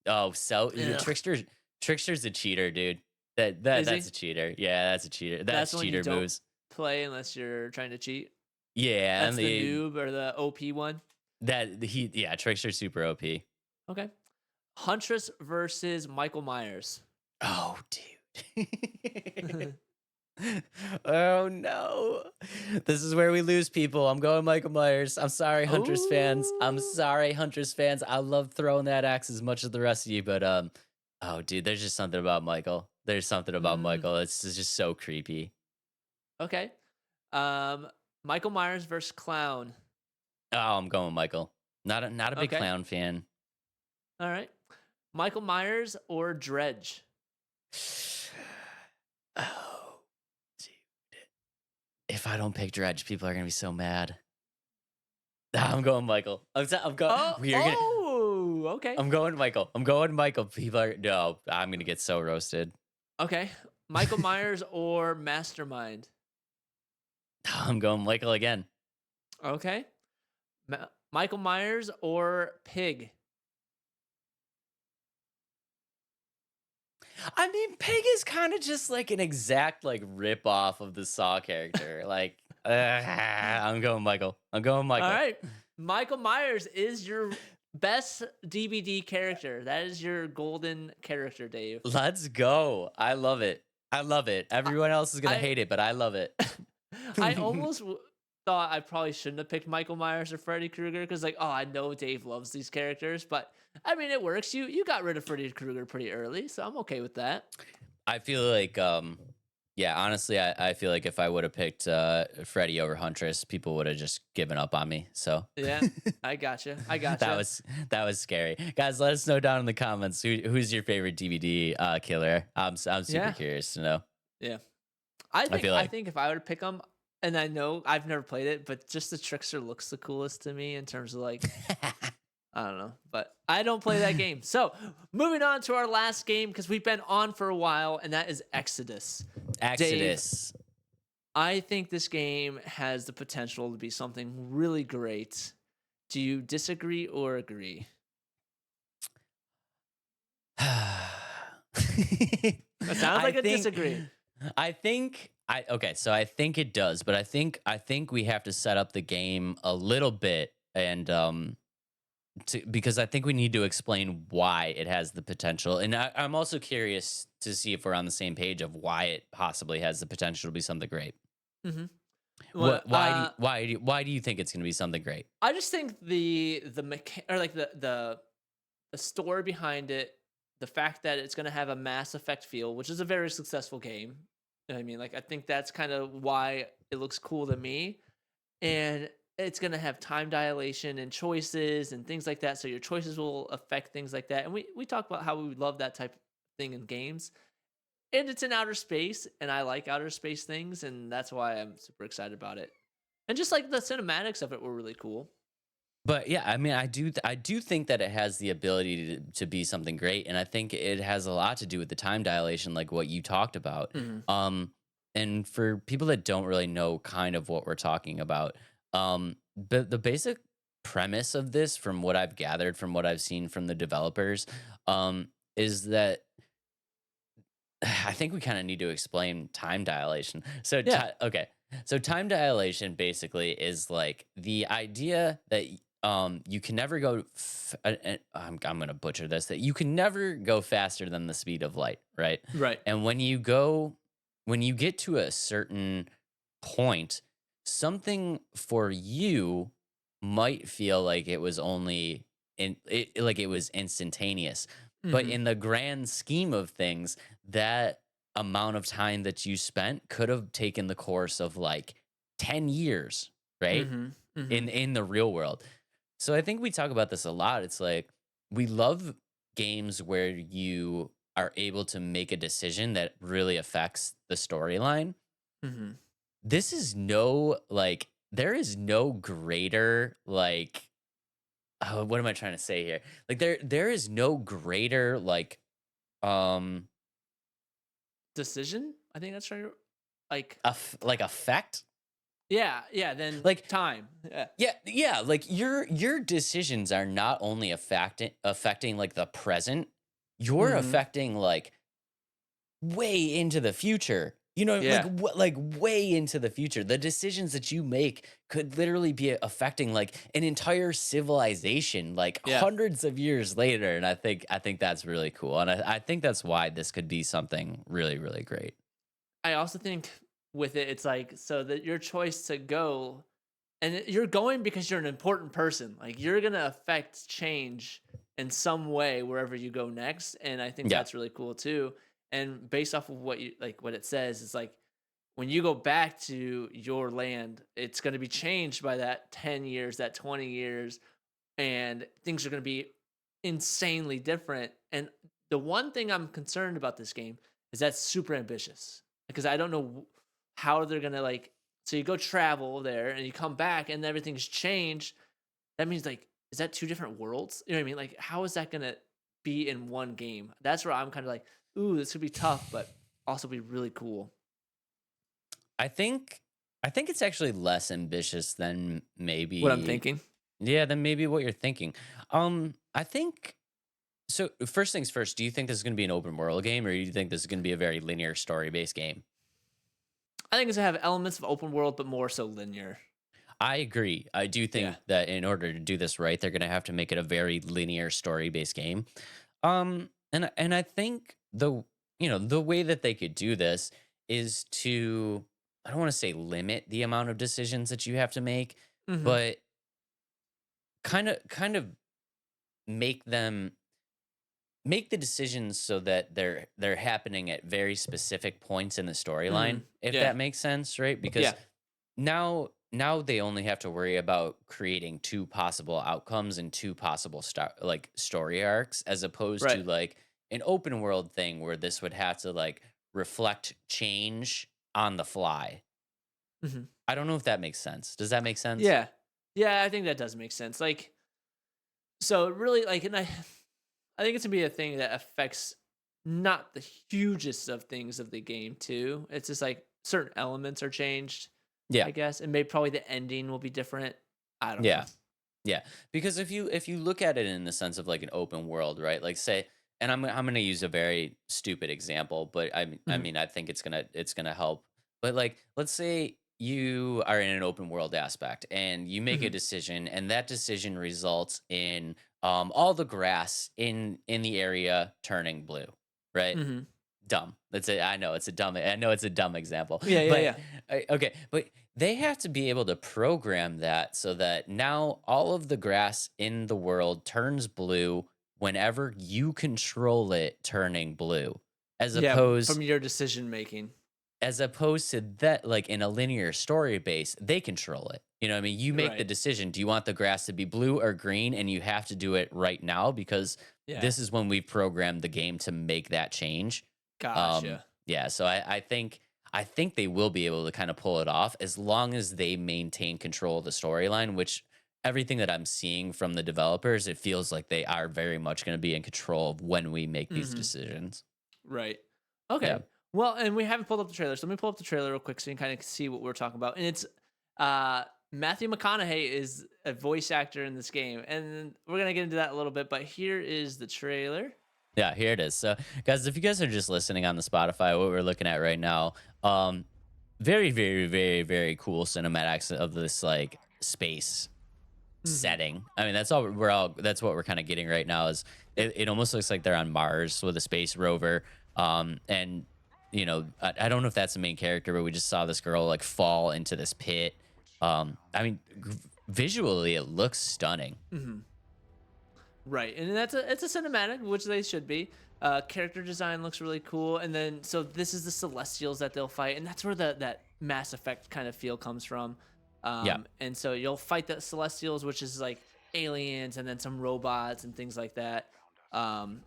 Oh, so Ugh. Trickster's a cheater, dude. Is That's he? a cheater. Yeah, that's a cheater. That's That's when you cheater don't moves. play unless you're trying to cheat. Yeah, That's and the noob or the OP one. Trickster's super OP. Okay. Huntress versus Michael Myers. Oh, dude. Oh no. This is where we lose people. I'm going Michael Myers. I'm sorry, Huntress fans. I'm Ooh. sorry, Huntress fans. I love throwing that axe as much as the rest of you, but oh dude, there's just something about Michael. There's something about Mm, Michael. It's just so creepy. okay. Michael Myers versus Clown. Oh, I'm going Michael. Not a big Okay. clown fan. All right. Michael Myers or Dredge. Oh, dude. If I don't pick Dredge, people are gonna be so mad. I'm going Michael. I'm going. Okay. I'm going Michael. I'm going Michael. People are no. I'm gonna get so roasted. Okay. Michael Myers or Mastermind. I'm going Michael again. Okay. Michael Myers or Pig. I mean, Pig is kind of just like an exact like rip off of the Saw character. Like, I'm going Michael. I'm going Michael. All right. Michael Myers is your best DBD character. That is your golden character, Dave. Let's go. I love it. I love it. Everyone else is gonna I- hate it, but I love it. I almost thought I probably shouldn't have picked Michael Myers or Freddy Krueger because, like, I know Dave loves these characters, but I mean, it works. You got rid of Freddy Krueger pretty early, so I'm okay with that. I feel like Yeah, honestly, I feel like if I would have picked Freddy over Huntress, people would have just given up on me. So Yeah, I gotcha. I that gotcha. was that was scary. Guys, let us know down in the comments who's your favorite DVD killer. I'm super Yeah, curious to know. yeah. I feel I like think if I were to pick them, and I know I've never played it, but just the Trickster looks the coolest to me in terms of like I don't know, but I don't play that game. So moving on to our last game because we've been on for a while, and that is Exodus. Dave, Exodus. I think this game has the potential to be something really great. Do you disagree or agree? It sounds I like a think disagree. I okay, so I think it does, but I think we have to set up the game a little bit and because I think we need to explain why it has the potential. And I'm also curious to see if we're on the same page of why it possibly has the potential to be something great. Hmm. Well, What why do you think it's going to be something great? I just think the or like the story behind it, the fact that it's going to have a Mass Effect feel, which is a very successful game. You know what I mean, like I think that's kind of why it looks cool to me, and it's going to have time dilation and choices and things like that. So your choices will affect things like that, and we talk about how we love that type of thing in games. And it's in outer space, and I like outer space things, and that's why I'm super excited about it. And just like the cinematics of it were really cool. But yeah, I mean, I do think that it has the ability to be something great, and I think it has a lot to do with the time dilation, like what you talked about. Mhm. Um, and for people that don't really know kind of what we're talking about, the basic premise of this, from what I've gathered, from what I've seen from the developers, is that I think we kind of need to explain time dilation. So, Yeah. okay. So, time dilation basically is like the idea that you can never go. I'm gonna butcher this. That you can never go faster than the speed of light, right? Right. And when you get to a certain point, something for you might feel like it was only like it was instantaneous, but Mhm. in the grand scheme of things, that amount of time that you spent could have taken the course of like 10 years, right? Mhm. In Mhm. in the real world. So I think we talk about this a lot. It's like we love games where you are able to make a decision that really affects the storyline. Mhm. This is no like there is no greater like what am I trying to say here? Like there is no greater um Decision? I think that's right. Like, like effect. yeah, yeah, then Like time. Yeah. yeah, like your decisions are not only affecting like the present, you're Mhm. affecting like way into the future. You know, like Yeah. what, like way into the future. The decisions that you make could literally be affecting like an entire civilization, like Yeah. hundreds of years later. And I think that's really cool, and I think that's why this could be something really really great. I also think with it, it's like so that your choice to go, and you're going because you're an important person. Like you're gonna affect change in some way wherever you go next, and I think Yeah, that's really cool too. And based off of what you like, what it says is like when you go back to your land, it's going to be changed by that 10 years, that 20 years, and things are going to be insanely different. And the one thing I'm concerned about this game is that's super ambitious because I don't know how they're going to like. So you go travel there and you come back and everything's changed. That means like, is that two different worlds? You know what I mean? Like, how is that going to be in one game? That's where I'm kind of like, ooh, this could be tough, but also be really cool. I think I think it's actually less ambitious than What I'm maybe thinking. yeah than maybe what you're thinking. I think so. First things first. Do you think this is going to be an open world game, or do you think this is going to be a very linear story based game? I think it's gonna have elements of open world, but more so linear. I agree. I do Yeah. think that in order to do this right, they're going to have to make it a very linear story based game. And I think the way that they could do this is to I don't want to say limit the amount of decisions that you have to make, Hmm. but kind of make them make the decisions so that they're happening at very specific points in the storyline, Mhm. if Yeah. that makes sense, right? Because Yeah. now they only have to worry about creating two possible outcomes and two possible story arcs, as opposed Right. to like an open world thing where this would have to like reflect change on the fly. Mhm. I don't know if that makes sense. Does that make sense? Yeah. Yeah, I think that does make sense. Like, so really, like, and I think it's gonna be a thing that affects not the hugest of things of the game too. It's just like certain elements are changed, Yeah. I guess, and maybe probably the ending will be different. I don't know. Yeah. Yeah, because if you look at it in the sense of like an open world, right? Like say, and I'm gonna use a very stupid example, but I Mhm. mean I think it's gonna help. But like, let's say you are in an open world aspect and you make a Mhm. decision, and that decision results in all the grass in the area turning blue, right? Mhm. Dumb. That's it. I know it's a dumb example, Yeah. Yeah. but Yeah. okay. But they have to be able to program that so that now all of the grass in the world turns blue whenever you control it turning blue, as Yeah. opposed From your decision making. as opposed to that, like in a linear story base, they control it. You know what I mean? You make the Right. decision. Do you want the grass to be blue or green? And you have to do it right now because Yeah. this is when we programmed the game to make that change. Gotcha. Yeah, so I think they will be able to kind of pull it off as long as they maintain control of the storyline, which everything that I'm seeing from the developers, it feels like they are very much going to be in control of when we make these Mhm. decisions. Right. Yeah. Okay. Well, and we haven't pulled up the trailer, so let me pull up the trailer real quick so you can kind of see what we're talking about. And it's Matthew McConaughey is a voice actor in this game, and we're gonna get into that a little bit. But here is the trailer. Yeah, here it is. So, guys, if you guys are just listening on the Spotify, what we're looking at right now, very, very, very, very cool cinematics of this like space Hmm. setting. I mean, that's what we're kind of getting right now. Is Yep. it almost looks like they're on Mars with a space rover. And I don't know if that's the main character, but we just saw this girl like fall into this pit. I mean, visually, it looks stunning. Hmm. Right, and it's a cinematic, which they should be. Character design looks really cool, and then so this is the Celestials that they'll fight, and that's where that Mass Effect kind of feel comes from. Yeah. And so you'll fight the Celestials, which is like aliens, and then some robots and things like that. Um,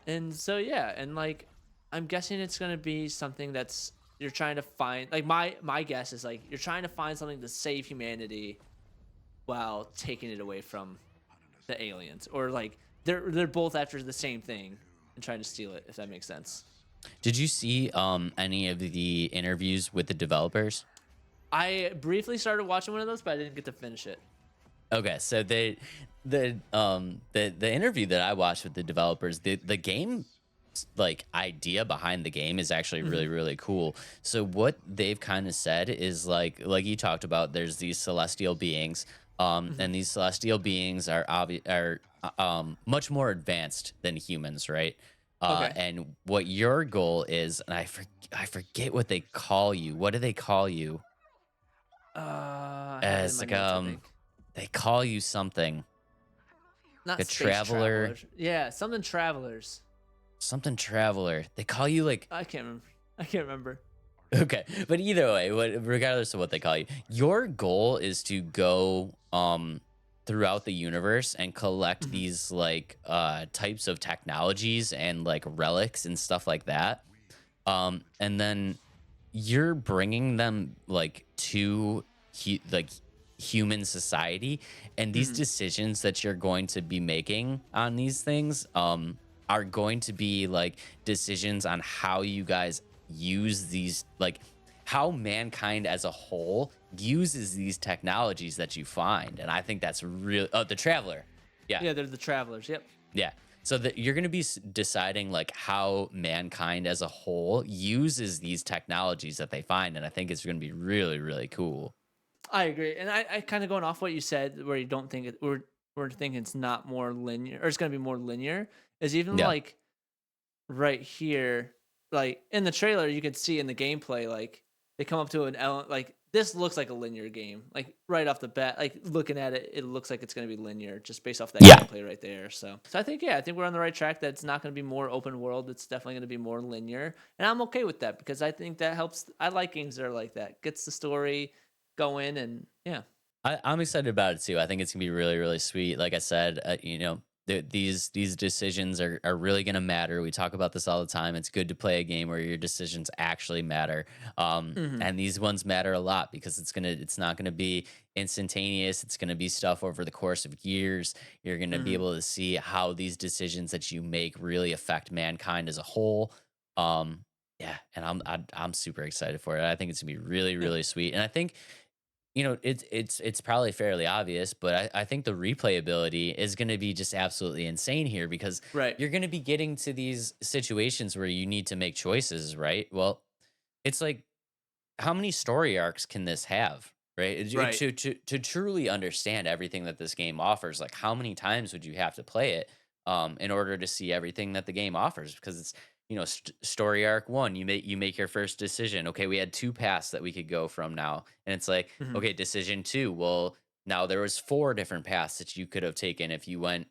and so yeah, and like I'm guessing it's gonna be something that's you're trying to find. Like my guess is like you're trying to find something to save humanity while taking it away from the aliens, or like they're both after the same thing and trying to steal it, if that makes sense. Did you see any of the interviews with the developers? I briefly started watching one of those, but I didn't get to finish it. Okay, so the interview that I watched with the developers, the game like idea behind the game is actually really Hmm. really cool. So what they've kind of said is like you talked about, there's these celestial beings, Hmm. and these celestial beings are much more advanced than humans, right? Okay. And what your goal is, and I forget what they call you. What do they call you? I have it in As my like notes, I think. they call you something, Not a space traveler, travelers. Yeah, something travelers. something traveler. They call you like I can't remember. I can't remember. okay, but either way, regardless of what they call you, your goal is to go throughout the universe and collect Hmm. these like types of technologies and like relics and stuff like that. And then you're bringing them like to like human society, and these Hmm. decisions that you're going to be making on these things are going to be like decisions on how you guys use these, like how mankind as a whole uses these technologies that you find. And I think that's really, oh, the traveler, yeah. Yeah, they're the travelers. Yep. Yeah. So that you're going to be deciding like how mankind as a whole uses these technologies that they find, and I think it's going to be really really cool. I agree, and I kind of going off what you said, where you don't think we're thinking it's not more linear, or it's gonna be more linear. Is even Yeah. like right here, like in the trailer, you can see in the gameplay, like they come up to an like this looks like a linear game. Like right off the bat, like looking at it, it looks like it's going to be linear just based off that Yeah. gameplay right there. So I think I think we're on the right track. That it's not going to be more open world. It's definitely going to be more linear, and I'm okay with that because I think that helps. I like games that are like that. Gets the story going, and yeah. I'm excited about it too. I think it's gonna be really, really sweet. Like I said, these decisions are really gonna matter. We talk about this all the time. It's good to play a game where your decisions actually matter, Hmm. and these ones matter a lot because it's not gonna be instantaneous. It's gonna be stuff over the course of years. You're gonna be Hmm. able to see how these decisions that you make really affect mankind as a whole. Yeah, and I'm super excited for it. I think it's gonna be really, Yeah. really sweet, and I think it's probably fairly obvious, but I think the replayability is going to be just absolutely insane here because Right. you're going to be getting to these situations where you need to make choices, right? Well, it's like how many story arcs can this have, right? Right. To truly understand everything that this game offers, like how many times would you have to play it in order to see everything that the game offers? Because it's story arc one, you make your first decision. Okay, we had two paths that we could go from now, and it's like Hmm. okay, decision two. Well, now there was four different paths that you could have taken if you went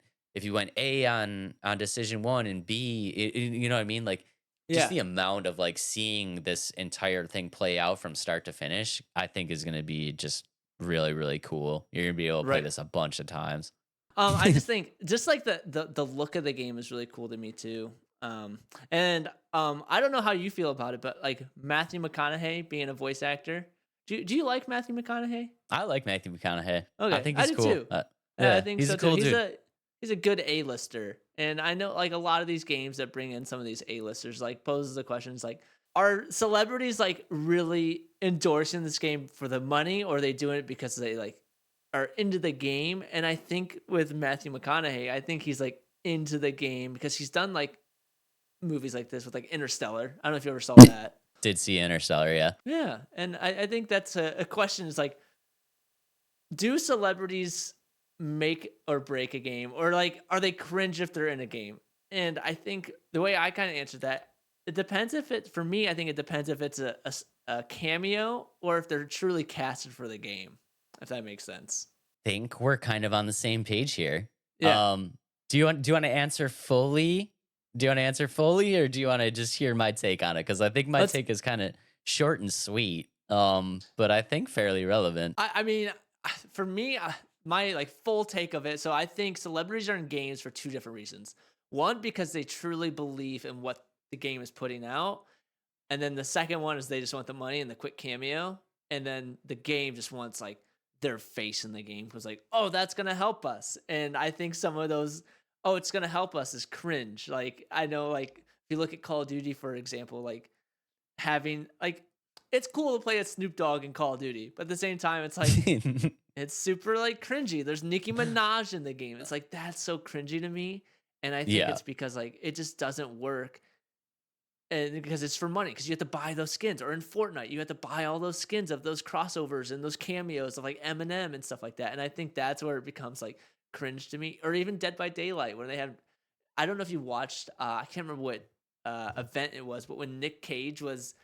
A on decision one and B, you know what I mean? Like just Yeah. the amount of like seeing this entire thing play out from start to finish, I think is going to be just really, really cool. You're going to be able to play Right. this a bunch of times. I just think just like the look of the game is really cool to me too. Um, and I don't know how you feel about it, but like Matthew McConaughey being a voice actor, do you like Matthew McConaughey? I like Matthew McConaughey. I Okay, think I he's do cool. too. I Yeah, think he's so a too. cool dude. He's a good A-lister, and I know like a lot of these games that bring in some of these A-listers like poses the questions like, are celebrities like really endorsing this game for the money, or are they doing it because they like are into the game? And I think with Matthew McConaughey, I think he's like into the game because he's done like movies like this with like Interstellar. I don't know if you ever saw that. Did see Interstellar, yeah. Yeah, and I think that's a question. Is like, do celebrities make or break a game, or like are they cringe if they're in a game? And I think the way I kind of answer that, it depends if it for me. I think it depends if it's a cameo or if they're truly casted for the game. If that makes sense. Think we're kind of on the same page here. Yeah. Do you want to answer fully? Do you want to answer fully, or do you want to just hear my take on it? Because I think my Let's. take is kind of short and sweet, but I think fairly relevant. I mean, for me, my like full take of it. So I think celebrities are in games for two different reasons. One, because they truly believe in what the game is putting out, and then the second one is they just want the money and the quick cameo, and then the game just wants like their face in the game because like, oh, that's gonna help us. And I think some of those, oh, it's gonna help us is cringe. Like I know, like if you look at Call of Duty for example, like having like it's cool to play as Snoop Dogg in Call of Duty, but at the same time, it's like it's super like cringy. There's Nicki Minaj in the game. It's like that's so cringy to me, and I think Yeah. it's because like it just doesn't work, and because it's for money. Because you have to buy those skins, or in Fortnite, you have to buy all those skins of those crossovers and those cameos of like Eminem and stuff like that. And I think that's where it becomes like cringe to me, or even Dead by Daylight, where they have. I don't know if you watched. I can't remember what event it was, but when Nick Cage was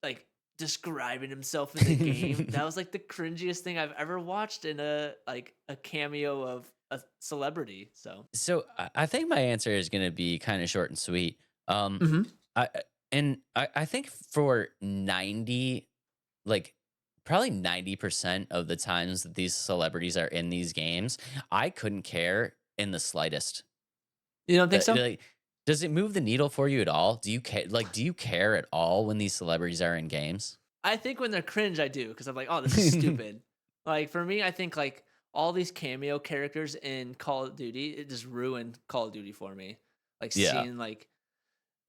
like describing himself in the game. That was like the cringiest thing I've ever watched in a like a cameo of a celebrity. So So I think my answer is going to be kind of short and sweet. Um, hmm. I think for 90, like probably 90% of the times that these celebrities are in these games, I couldn't care in the slightest. You don't think so? Like, does it move the needle for you at all? Do you care? Like, do you care at all when these celebrities are in games? I think when they're cringe, I do because I'm like, oh, this is stupid. Like for me, I think like all these cameo characters in Call of Duty, it just ruined Call of Duty for me. Like Yeah. seeing like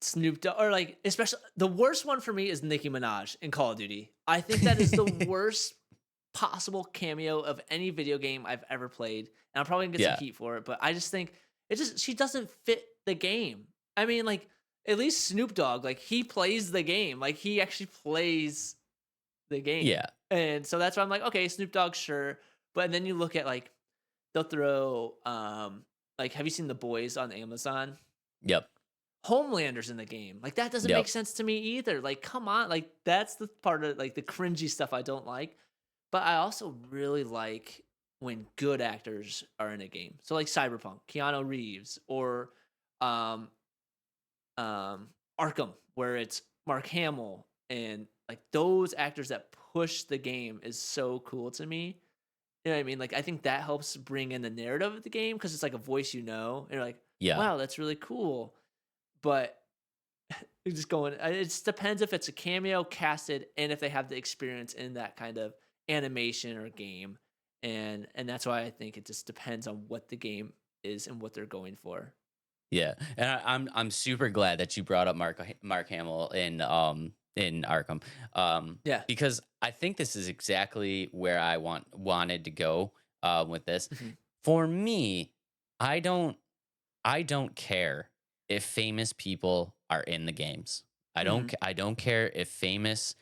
Snoop Dogg, or like especially the worst one for me is Nicki Minaj in Call of Duty. I think that is the worst possible cameo of any video game I've ever played, and I'm probably gonna get Yeah. some heat for it. But I just think it just she doesn't fit the game. I mean, like at least Snoop Dogg, like he plays the game, like he actually plays the game, Yeah. and so that's why I'm like, okay, Snoop Dogg, sure. But then you look at like they'll throw like have you seen The Boys on Amazon? Yep. Homelander's in the game. Like that doesn't make Yep. sense to me either. Like, come on. Like that's the part of like the cringy stuff I don't like. But I also really like when good actors are in a game. So like Cyberpunk, Keanu Reeves, or um Arkham, where it's Mark Hamill, and like those actors that push the game is so cool to me. You know what I mean? Like I think that helps bring in the narrative of the game because it's like a voice and you're like, Yeah. wow, that's really cool. But you're just going. It just depends if it's a cameo, casted, and if they have the experience in that kind of animation or game, and that's why I think it just depends on what the game is and what they're going for. Yeah, and I'm super glad that you brought up Mark Hamill in Arkham, Yeah. because I think this is exactly where I wanted to go with this. Hmm. For me, I don't I don't care if famous people are in the games. Hmm. I don't care if famous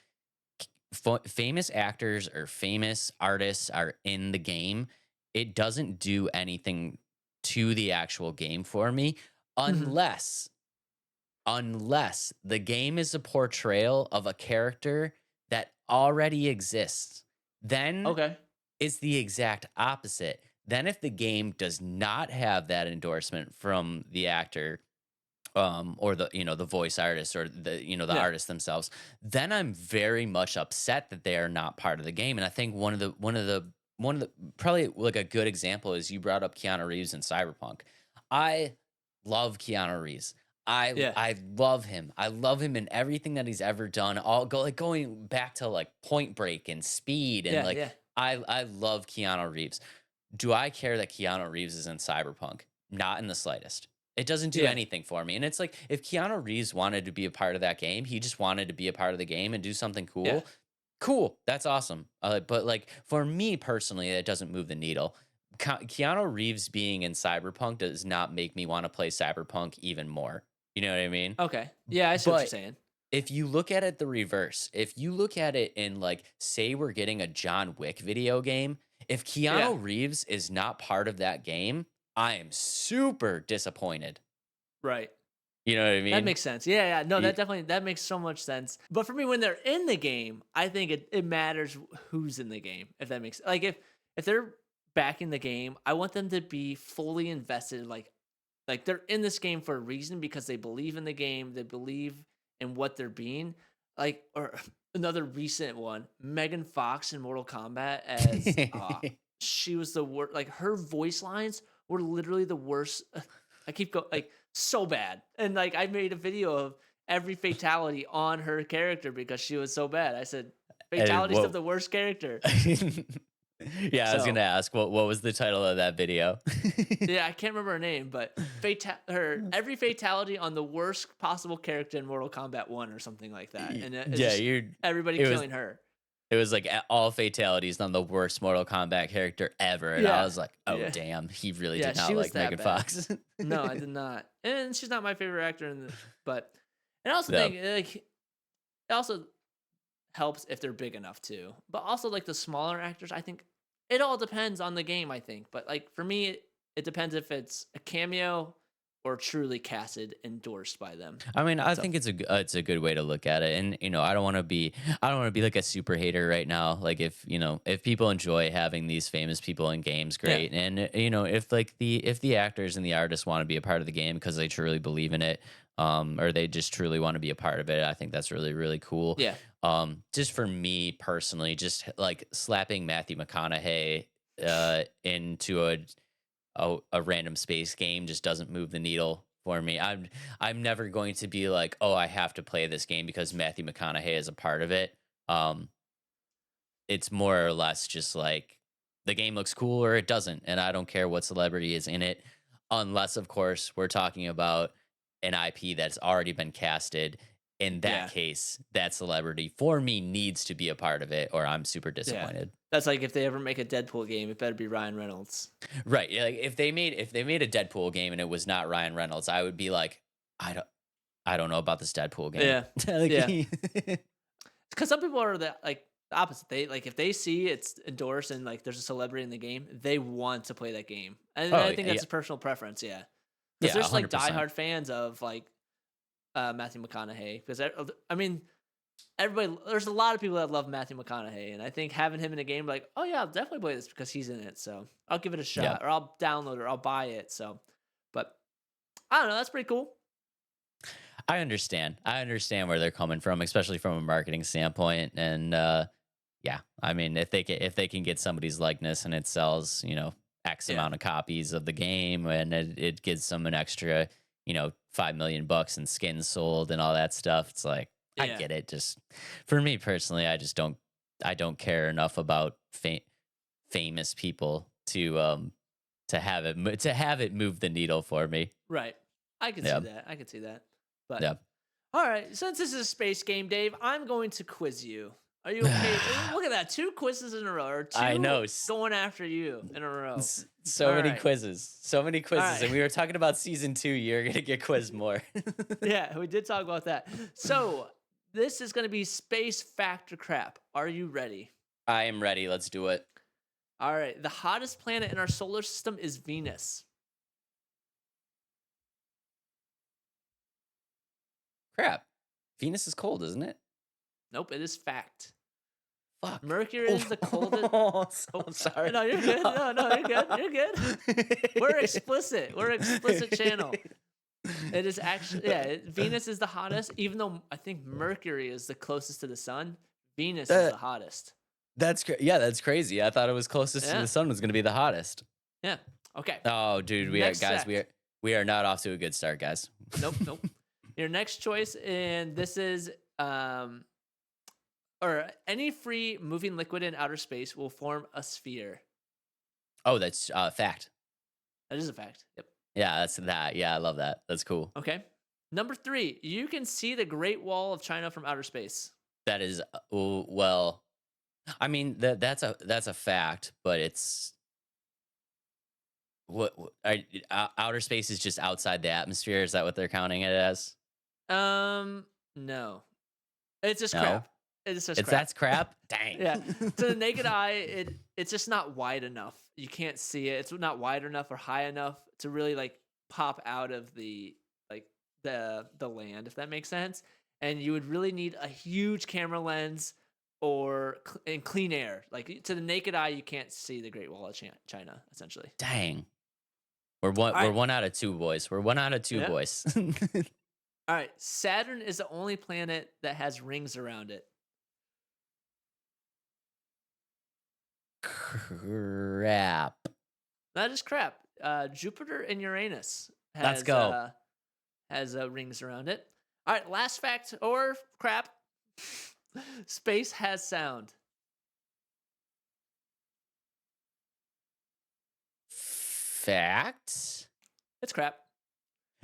actors or famous artists are in the game. It doesn't do anything to the actual game for me Hmm. unless the game is a portrayal of a character that already exists. Then Okay. it's the exact opposite. Then if the game does not have that endorsement from the actor, or the the voice artist, or the Yeah. artist themselves, then I'm very much upset that they are not part of the game. And I think one of the probably like a good example is you brought up Keanu Reeves in Cyberpunk. I love Keanu Reeves. Yeah. I love him. I love him in everything that he's ever done. All go like going back to like Point Break and Speed, and Yeah. like Yeah. I love Keanu Reeves. Do I care that Keanu Reeves is in Cyberpunk? Not in the slightest. It doesn't do Yeah. anything for me. And it's like if Keanu Reeves wanted to be a part of that game, he just wanted to be a part of the game and do something Yeah. cool. Cool, that's awesome. But like for me personally, it doesn't move the needle. Keanu Reeves being in Cyberpunk does not make me want to play Cyberpunk even more. You know what I mean? Okay. Yeah, I see what you're But saying. if you look at it the reverse, if you look at it in like, say we're getting a John Wick video game, if Yeah. Keanu Reeves is not part of that game, I am super disappointed. Right. You know what I That mean? makes sense. Yeah, yeah. No, Y- that makes so much sense. But for me, when they're in the game, I think it matters who's in the game. If that makes like if they're backing the game, I want them to be fully invested. Like they're in this game for a reason because they believe in the game. They believe in what they're being. Like or another recent one, Megan Fox in Mortal Kombat as she was the worst. Like her voice lines were literally the worst. I keep going like so bad, and like I made a video of every fatality on her character because she was so bad. I said and fatalities of what? the worst character. Yeah, I was gonna So ask what was the title of that video? yeah, I can't remember her name, but her every fatality on the worst possible character in Mortal Kombat 1 or something like that, and it's Yeah, just everybody it was killing her. it was like all fatalities on the worst Mortal Kombat character ever, and I Yeah, was like, oh yeah, damn, he really yeah. did She not was like that Megan bad. Fox. No, I did not, and she's not my favorite actor in the. But and I also Yeah. think like it also helps if they're big enough too. But also like the smaller actors, I think it all depends on the game, I think. But like for me, it depends if it's a cameo or truly casted, endorsed by them. I mean, I So think it's a good way to look at it, and I don't want to be like a super hater right now. Like if if people enjoy having these famous people in games, yeah, great, and if the actors and the artists want to be a part of the game because they truly believe in it, or they just truly want to be a part of it, I think that's really really cool. yeah, Just for me personally, just like slapping Matthew McConaughey into a random space game just doesn't move the needle for me. I'm never going to be like, oh, I have to play this game because Matthew McConaughey is a part of it. Um, it's more or less just like the game looks cool or it doesn't, and I don't care what celebrity is in it, unless of course we're talking about an IP that's already been casted. In that yeah, case, that celebrity for me needs to be a part of it, or I'm super yeah. disappointed. That's like if they ever make a Deadpool game, it better be Ryan Reynolds. Right. Yeah, like if they made a Deadpool game and it was not Ryan Reynolds, I would be like, I don't I don't know about this Deadpool game. Yeah, Like, yeah. Because some people are the opposite. They like if they see it's endorsed and like there's a celebrity in the game, they want to play that game, and oh I think yeah, that's a personal preference. Yeah, because yeah, there's like 100%. diehard fans of like Matthew McConaughey because I mean, everybody. There's a lot of people that love Matthew McConaughey, and I think having him in a game, like, oh yeah, I'll definitely play this because he's in it. So I'll give it a shot, Yep. or I'll download it, or I'll buy it. So, but I don't know. That's pretty cool. I understand. I understand where they're coming from, especially from a marketing standpoint. And yeah, I mean, if they can get somebody's likeness and it sells, X Yeah. amount of copies of the game, and it gives them an extra, $5 million in skins sold and all that stuff. It's like I Yeah. get it. Just for me personally, I don't care enough about famous people to have it move the needle for me. Right. I can see Yeah. that. I can see that. But Yeah. all right, since this is a space game, Dave, I'm going to quiz you. Are you okay? Look at that. 2 quizzes in a row. Or 2 I know. going after you in a row. So All many right. quizzes. So many quizzes. right. And we were talking about season 2. You're going to get quizzed more. Yeah, we did talk about that. So this is going to be space factor crap. Are you ready? I am ready. Let's do it. All right. The hottest planet in our solar system is Venus. Crap. Venus is cold, isn't it? Nope, it is fact. Fuck. Mercury is the coldest. Oh, I'm sorry. No, you're good. No, you're good. You're good. We're explicit. We're explicit channel. It is actually, Venus is the hottest, even though I think Mercury is the closest to the sun. Venus is the hottest. That's crazy. I thought it was closest to the sun was going to be the hottest. Yeah. Okay. Oh, dude, we are not off to a good start, guys. Nope. Your next choice, and this is or any free moving liquid in outer space will form a sphere. Oh, that's fact. That is a fact. Yep. Yeah, that's that. Yeah, I love that. That's cool. Okay. Number 3, you can see the Great Wall of China from outer space. That is well. I mean that's a fact, but it's outer space is just outside the atmosphere. Is that what they're counting it as? No. It's just No? crap. It's just crap. That's crap. Dang. Yeah. To the naked eye, it's just not wide enough. You can't see it. It's not wide enough or high enough to really like pop out of the land, if that makes sense. And you would really need a huge camera lens or in clean air. Like to the naked eye, you can't see the Great Wall of China, essentially. Dang. We're one out of 2, boys. We're 1 out of 2, Yeah. boys. All right. Saturn is the only planet that has rings around it. Crap. That is crap. Jupiter and Uranus has, Let's go. Has rings around it. All right, last fact or crap. Space has sound. Fact? It's crap.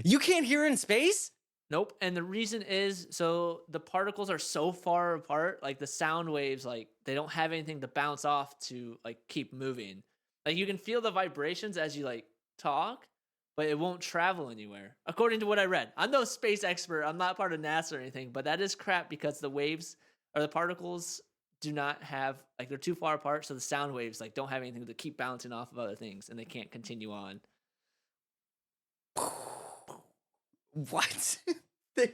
You can't hear in space? Nope. And the reason is so the particles are so far apart, like the sound waves, like they don't have anything to bounce off to like keep moving. Like you can feel the vibrations as you like talk, but it won't travel anywhere. According to what I read. I'm no space expert. I'm not part of NASA or anything, but that is crap because the waves or the particles do not have like they're too far apart, so the sound waves like don't have anything to keep bouncing off of other things and they can't continue on. What?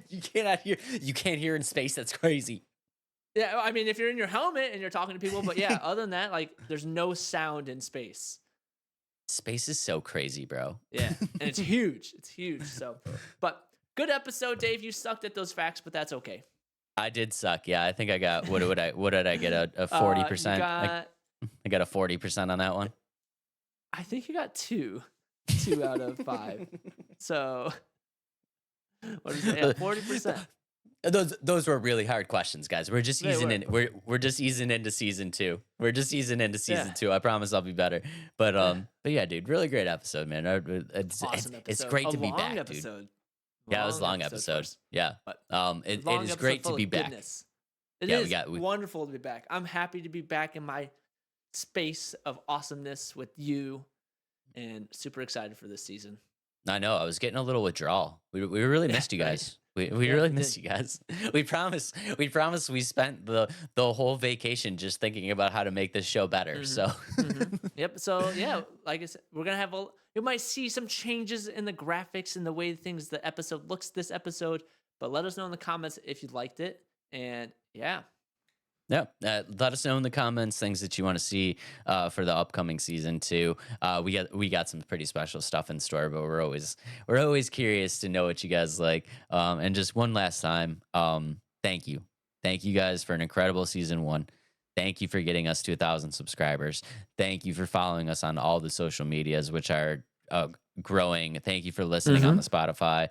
You can't hear in space. That's crazy. Yeah, I mean, if you're in your helmet and you're talking to people, but yeah, other than that, like, there's no sound in space. Space is so crazy, bro. Yeah, and it's huge. It's huge. So, but good episode, Dave. You sucked at those facts, but that's okay. I did suck. Yeah, I think I got what did I get a 40%? I got a 40% on that one. I think you got 2 out of 5. So, what is it? Yeah, 40%. Those were really hard questions, guys. We're just easing in. We're just easing into season 2. We're just easing into season 2. I promise I'll be better. But yeah, dude, really great episode, man. It's Awesome episode. it's great to be back, episode. dude. Yeah, it was a long episode. Yeah, But it is great to be back. Goodness. It is wonderful to be back. I'm happy to be back in my space of awesomeness with you, and super excited for this season. I know. I was getting a little withdrawal. We really missed you guys. We really missed you guys. We promise we spent the whole vacation just thinking about how to make this show better. Mm-hmm. So Yep. So yeah, like I said, we're gonna have you might see some changes in the graphics and the way the episode looks this episode, But let us know in the comments if you liked it. And yeah, Yeah, let us know in the comments things that you want to see for the upcoming season too. We got some pretty special stuff in store, but we're always curious to know what you guys like. And just one last time, thank you guys for an incredible season 1. Thank you for getting us to 1,000 subscribers. Thank you for following us on all the social medias, which are growing. Thank you for listening on the Spotify.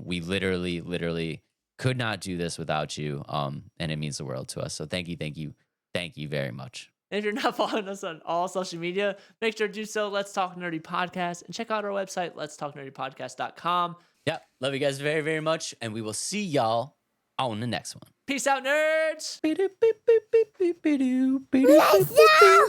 We literally could not do this without you. And it means the world to us. So thank you very much. if you're not following us on all social media, make sure to do so. Let's Talk Nerdy Podcast, and check out our website, letstalknerdypodcast.com. Yeah, love you guys very, very much. And we will see y'all on the next one. Peace out, nerds. Let's go!